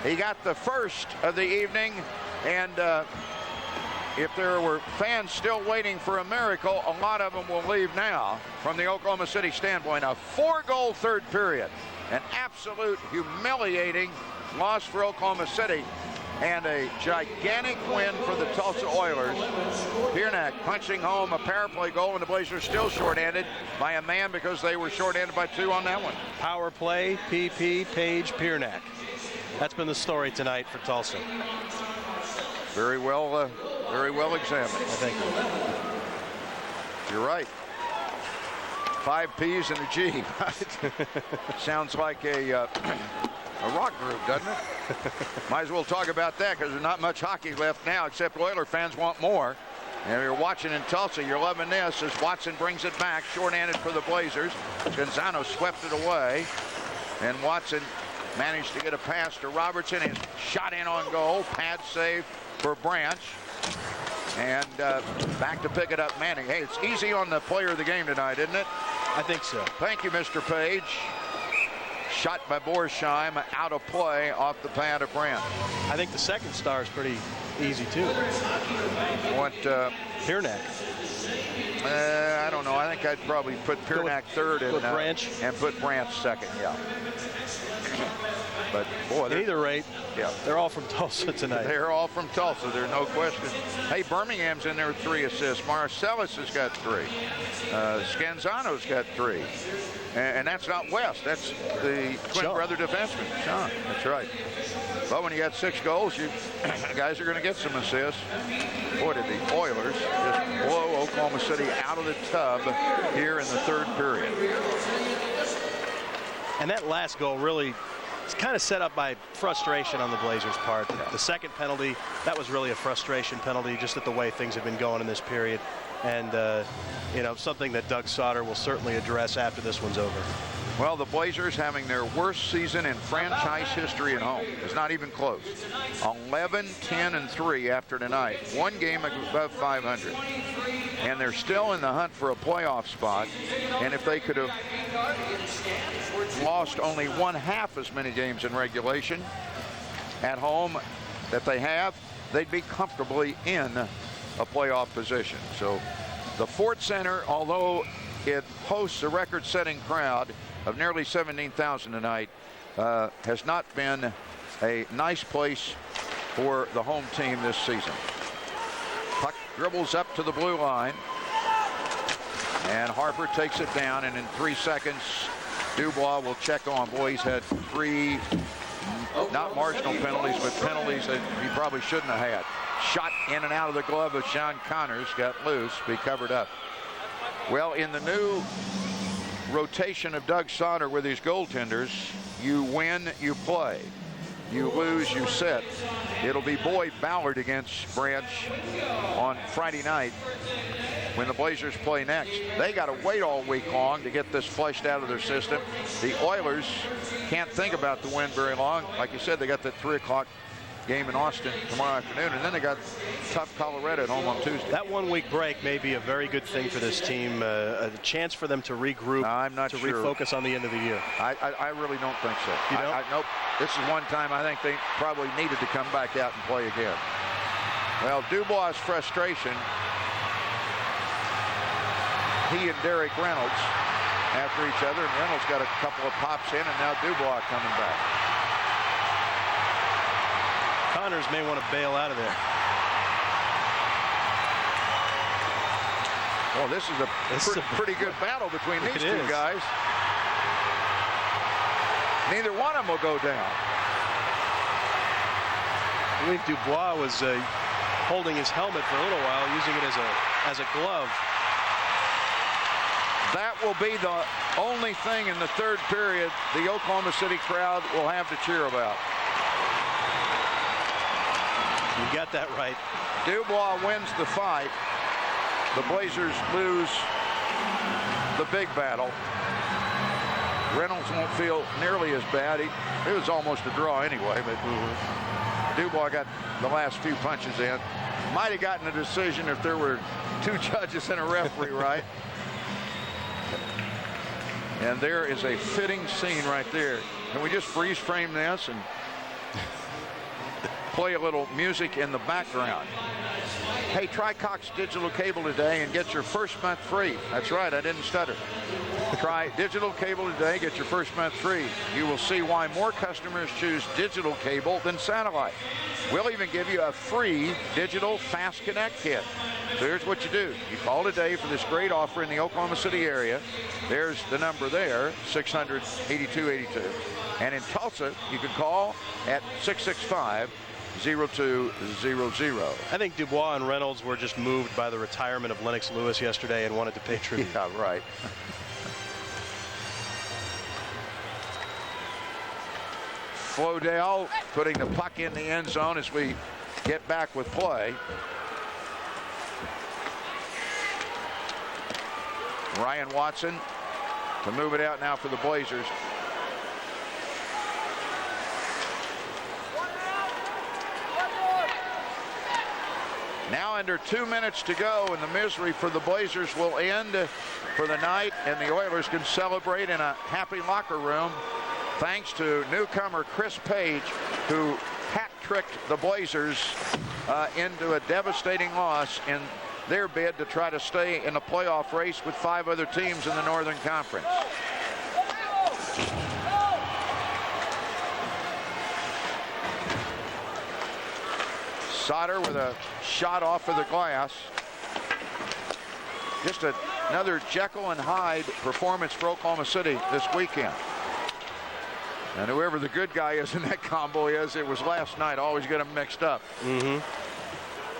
He got the first of the evening, and if there were fans still waiting for a miracle, a lot of them will leave now from the Oklahoma City standpoint. A 4-goal third period, an absolute humiliating loss for Oklahoma City, and a gigantic win for the Tulsa Oilers. Piernak punching home a power play goal, and the Blazers still shorthanded by a man because they were shorthanded by 2 on that one. Power play, PP, Page, Piernak. That's been the story tonight for Tulsa. Very well examined. I think you're right. 5 P's and a G. Sounds like a rock group, doesn't it? Might as well talk about that because there's not much hockey left now, except Oiler fans want more. And if you're watching in Tulsa, you're loving this as Watson brings it back, shorthanded for the Blazers. Gonzano swept it away, and Watson managed to get a pass to Robertson and shot in on goal. Pad save for Branch. And back to pick it up, Manning. Hey, it's easy on the player of the game tonight, isn't it? I think so. Thank you, Mr. Page. Shot by Borsheim, out of play off the pad of Branch. I think the second star is pretty easy, too. What? Piernak. I don't know. I think I'd probably put Piernak third and Branch. And put Branch second, yeah. But, boy, at either rate, yeah, they're all from Tulsa tonight. They're all from Tulsa. There's no question. Hey, Birmingham's in there with 3 assists. Marcellus has got 3. Scanzano's got 3. And that's not West. That's the twin brother defenseman, Sean. That's right. But when you got 6 goals, you guys are going to get some assists. Boy, did the Oilers just blow Oklahoma City out of the tub here in the third period. And that last goal really, it's kind of set up by frustration on the Blazers' part. The second penalty, that was really a frustration penalty, just at the way things have been going in this period. And, you know, something that Doug Sauter will certainly address after this one's over. Well, the Blazers having their worst season in franchise history at home. It's not even close. 11-10-3 after tonight. 1 game above 500. And they're still in the hunt for a playoff spot. And if they could have lost only 1/2 as many games in regulation at home that they have, they'd be comfortably in a playoff position. So the Ford Center, although it hosts a record-setting crowd of nearly 17,000 tonight, has not been a nice place for the home team this season. Puck dribbles up to the blue line, and Harper takes it down, and in 3 seconds Dubois will check on. Boy, he's had 3 not marginal penalties, but penalties that he probably shouldn't have had. Shot in and out of the glove of Sean Connors, got loose, be covered up. Well, in the new rotation of Doug Sauter with his goaltenders, you win, you play. You lose, you sit. It'll be Boyd Ballard against Branch on Friday night when the Blazers play next. They got to wait all week long to get this flushed out of their system. The Oilers can't think about the win very long. Like you said, they got that 3 o'clock game in Austin tomorrow afternoon, and then they got tough Colorado at home on Tuesday. That 1-week break may be a very good thing for this team, a chance for them to regroup, I'm not to sure. refocus on the end of the year. I really don't think so. You don't? Nope. This is one time I think they probably needed to come back out and play again. Well, Dubois' frustration, he and Derek Reynolds after each other, and Reynolds got a couple of pops in, and now Dubois coming back. Connors may want to bail out of there. Well, this is a pretty good battle between these 2 guys. Neither one of them will go down. I believe Dubois was holding his helmet for a little while, using it as a glove. That will be the only thing in the third period the Oklahoma City crowd will have to cheer about. You got that right. Dubois wins the fight. The Blazers lose the big battle. Reynolds won't feel nearly as bad. It was almost a draw anyway, but Dubois got the last few punches in. Might have gotten a decision if there were 2 judges and a referee, right? And there is a fitting scene right there. Can we just freeze frame this and play a little music in the background? Hey, try Cox Digital Cable today and get your first month free. That's right, I didn't stutter. Try digital cable today, get your first month free. You will see why more customers choose digital cable than satellite. We'll even give you a free digital Fast Connect kit. So here's what you do. You call today for this great offer in the Oklahoma City area. There's the number there, 600-8282. And in Tulsa, you can call at 665-0200. I think Dubois and Reynolds were just moved by the retirement of Lennox Lewis yesterday and wanted to pay tribute. Yeah, right. Flodell putting the puck in the end zone as we get back with play. Ryan Watson to move it out now for the Blazers. Now under 2 minutes to go, and the misery for the Blazers will end for the night, and the Oilers can celebrate in a happy locker room thanks to newcomer Chris Page, who hat-tricked the Blazers into a devastating loss in their bid to try to stay in the playoff race with 5 other teams in the Northern Conference. Sauter with a shot off of the glass. Just another Jekyll and Hyde performance for Oklahoma City this weekend. And whoever the good guy is in that combo is, it was last night. Always get them mixed up.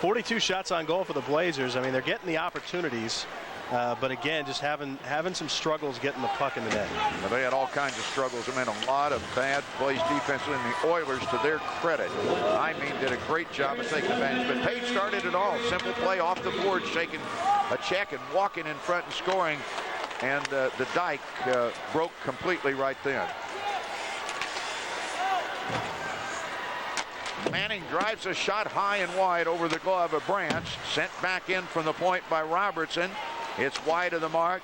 42 shots on goal for the Blazers. I mean, they're getting the opportunities, but again, just having some struggles getting the puck in the net. Well, they had all kinds of struggles. I mean, a lot of bad plays defensively, and the Oilers, to their credit, I mean, did a great job of taking advantage. But Page started it all. Simple play off the board, shaking a check and walking in front and scoring. And the dike broke completely right then. Manning drives a shot high and wide over the glove of Branch. Sent back in from the point by Robertson. It's wide of the mark.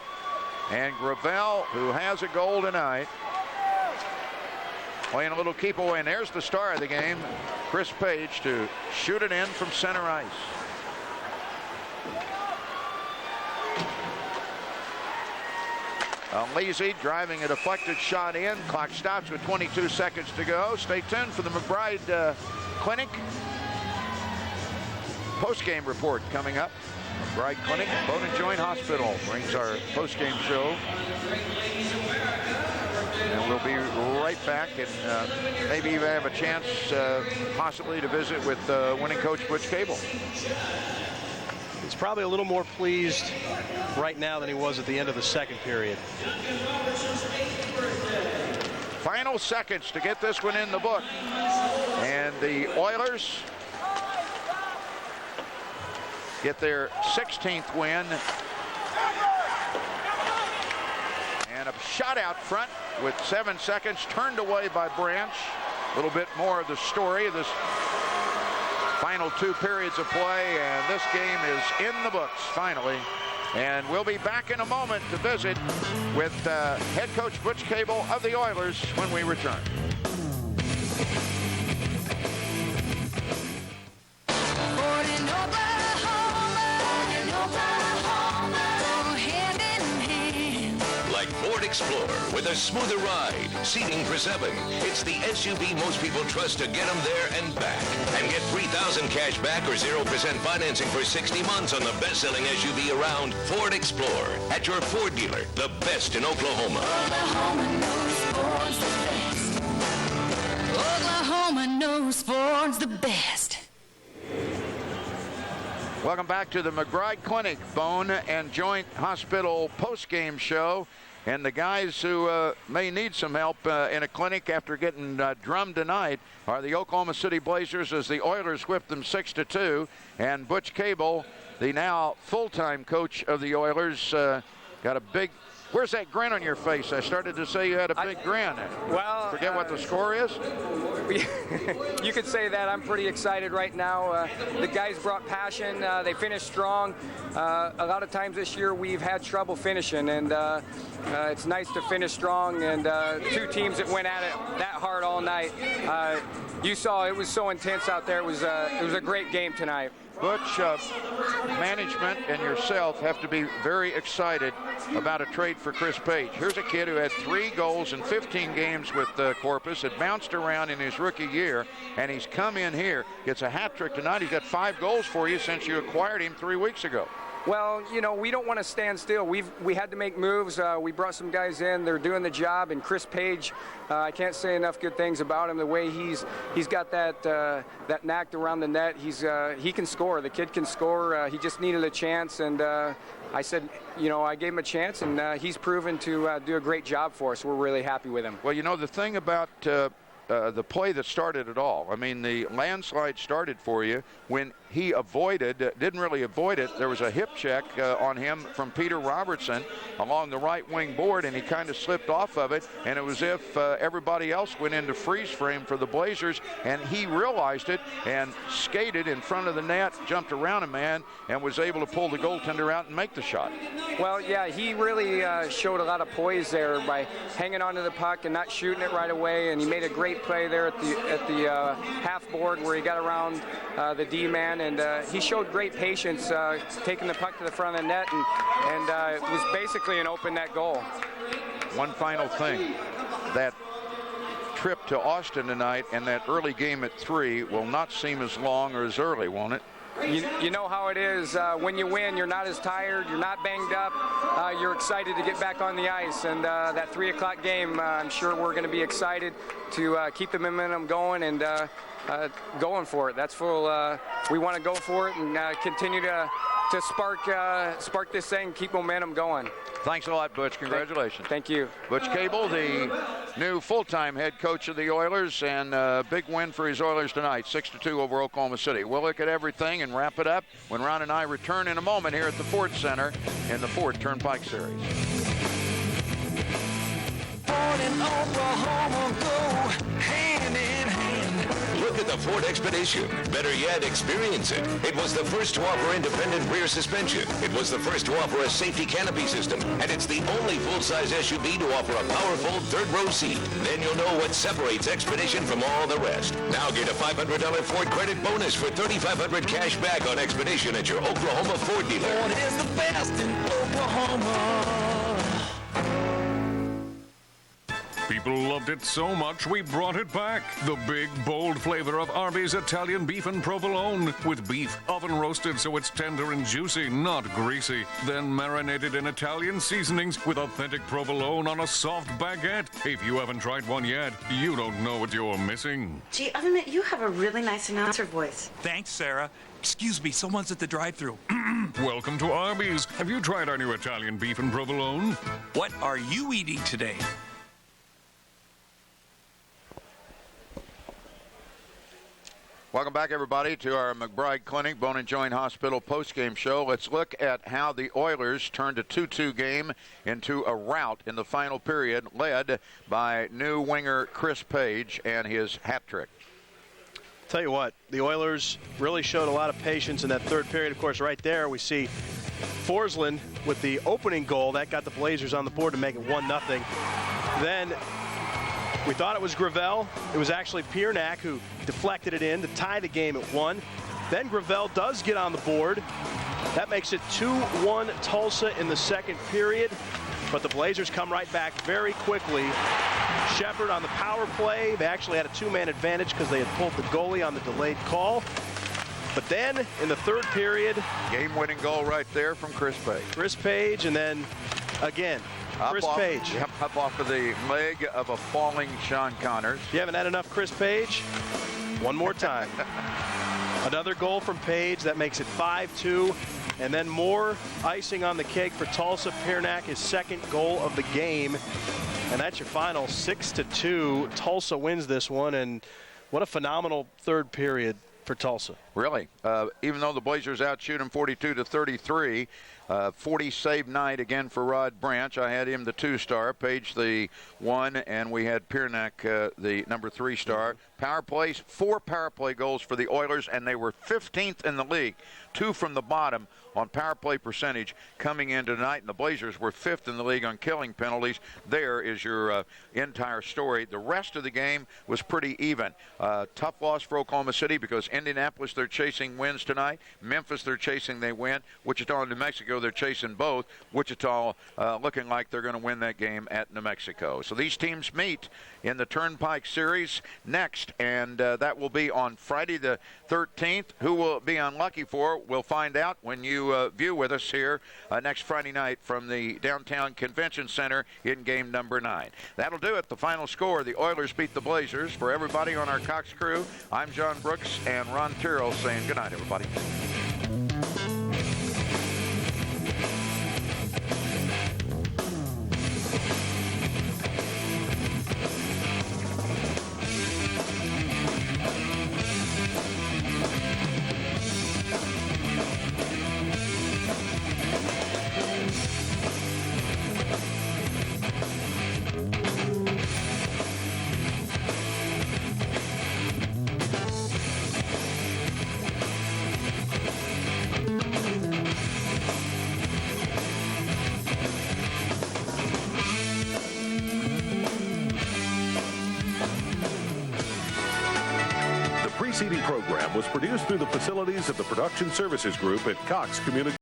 And Gravel, who has a goal tonight, playing a little keep away. And there's the star of the game, Chris Page, to shoot it in from center ice. Lazy driving a deflected shot in. Clock stops with 22 seconds to go. Stay tuned for the McBride Clinic post-game report coming up. McBride Clinic, Bone and Joint Hospital brings our post-game show. And we'll be right back, and maybe even have a chance possibly to visit with winning coach Butch Cable. He's probably a little more pleased right now than he was at the end of the second period. Final seconds to get this one in the book. And the Oilers get their 16th win. And a shot out front with 7 seconds, turned away by Branch. A little bit more of the story of this final 2 periods of play, and this game is in the books finally. And we'll be back in a moment to visit with head coach Butch Cable of the Oilers when we return. Like Ford Explorer with a smoother ride, seating for 7. It's the SUV most people trust to get them there and back. And get $3,000 cash back or 0% financing for 60 months on the best-selling SUV around, Ford Explorer. At your Ford dealer, the best in Oklahoma. Oklahoma knows Ford's the best. Welcome back to the McBride Clinic Bone and Joint Hospital post-game show. And the guys who may need some help in a clinic after getting drummed tonight are the Oklahoma City Blazers, as the Oilers whipped them 6-2. And Butch Cable, the now full-time coach of the Oilers, Got a big. Where's that grin on your face? I started to say you had a big grin. Well, forget what the score is? You could say that. I'm pretty excited right now. The guys brought passion. They finished strong. A lot of times this year we've had trouble finishing, and it's nice to finish strong. And two teams that went at it that hard all night. You saw it was so intense out there. It was a great game tonight. Butch, management and yourself have to be very excited about a trade for Chris Page. Here's a kid who had 3 goals in 15 games with Corpus, had bounced around in his rookie year, and he's come in here, gets a hat trick tonight. He's got 5 goals for you since you acquired him 3 weeks ago. Well, you know, we don't want to stand still. We had to make moves. We brought some guys in. They're doing the job. And Chris Page, I can't say enough good things about him. The way he's got that knack around the net. He can score. The kid can score. He just needed a chance, and I said, you know, I gave him a chance, and he's proven to do a great job for us. We're really happy with him. Well, you know, the thing about the play that started it all. I mean, the landslide started for you when he didn't really avoid it. There was a hip check on him from Peter Robertson along the right wing board, and he kind of slipped off of it, and it was as if everybody else went into freeze frame for the Blazers, and he realized it and skated in front of the net, jumped around a man, and was able to pull the goaltender out and make the shot. Well, yeah, he really showed a lot of poise there by hanging onto the puck and not shooting it right away, and he made a great play there at the half board where he got around the D-man, and he showed great patience taking the puck to the front of the net, and it was basically an open net goal. One final thing, that trip to Austin tonight and that early game at 3 will not seem as long or as early, won't it? You know how it is. When you win, you're not as tired, you're not banged up, you're excited to get back on the ice. And that 3 o'clock game, I'm sure we're going to be excited to keep the momentum going and going for it. That's full. We want to go for it and continue to spark this thing, keep momentum going. Thanks a lot, Butch. Congratulations. Thank you. Butch Cable, the new full-time head coach of the Oilers, and a big win for his Oilers tonight, 6-2 over Oklahoma City. We'll look at everything and wrap it up when Ron and I return in a moment here at the Ford Center in the Ford Turnpike Series. Ford and Oklahoma go hand in hand. Look at the Ford Expedition. Better yet, experience it. It was the first to offer independent rear suspension. It was the first to offer a safety canopy system. And it's the only full-size SUV to offer a powerful third-row seat. Then you'll know what separates Expedition from all the rest. Now get a $500 Ford credit bonus for $3,500 cash back on Expedition at your Oklahoma Ford dealer. Ford is the best in Oklahoma. People loved it so much we brought it back. The big, bold flavor of Arby's Italian beef and provolone. With beef oven roasted so it's tender and juicy, not greasy. Then marinated in Italian seasonings with authentic provolone on a soft baguette. If you haven't tried one yet, you don't know what you're missing. Gee, I'll admit, you have a really nice announcer voice. Thanks, Sarah. Excuse me, someone's at the drive-thru. Welcome to Arby's. Have you tried our new Italian beef and provolone? What are you eating today? Welcome back, everybody, to our McBride Clinic Bone and Joint Hospital postgame show. Let's look at how the Oilers turned a 2-2 game into a rout in the final period, led by new winger Chris Page and his hat trick. Tell you what, the Oilers really showed a lot of patience in that third period. Of course, right there we see Forsland with the opening goal. That got the Blazers on the board to make it 1-0. Then we thought it was Gravel. It was actually Piernak who deflected it in to tie the game at 1. Then Gravel does get on the board. That makes it 2-1 Tulsa in the second period. But the Blazers come right back very quickly. Shepard on the power play. They actually had a 2-man advantage because they had pulled the goalie on the delayed call. But then in the third period, game-winning goal right there from Chris Page. Chris Page, and then again, Chris Page. Up off of the leg of a falling Sean Connors. You haven't had enough Chris Page? One more time. Another goal from Page. That makes it 5-2. And then more icing on the cake for Tulsa. Piernak, his second goal of the game. And that's your final 6-2. Tulsa wins this one. And what a phenomenal third period for Tulsa. Really. Even though the Blazers outshoot them 42-33, 40 save night again for Rod Branch. I had him the 2-star, Page the 1, and we had Piernak the number 3-star. Power plays, 4 power play goals for the Oilers, and they were 15th in the league, 2 from the bottom on power play percentage coming in tonight, and the Blazers were 5th in the league on killing penalties. There is your entire story. The rest of the game was pretty even. Tough loss for Oklahoma City because Indianapolis, they're chasing wins tonight. Memphis, they're chasing, they win. Wichita and New Mexico, they're chasing both. Wichita looking like they're going to win that game at New Mexico. So these teams meet in the Turnpike Series next, and that will be on Friday the 13th. Who will be unlucky for? We'll find out when you view with us here next Friday night from the Downtown Convention Center in game number 9. That'll do it. The final score, the Oilers beat the Blazers. For everybody on our Cox crew, I'm John Brooks and Ron Tyrrell saying good night, everybody. The preceding program was produced through the facilities of the Production Services Group at Cox Communications.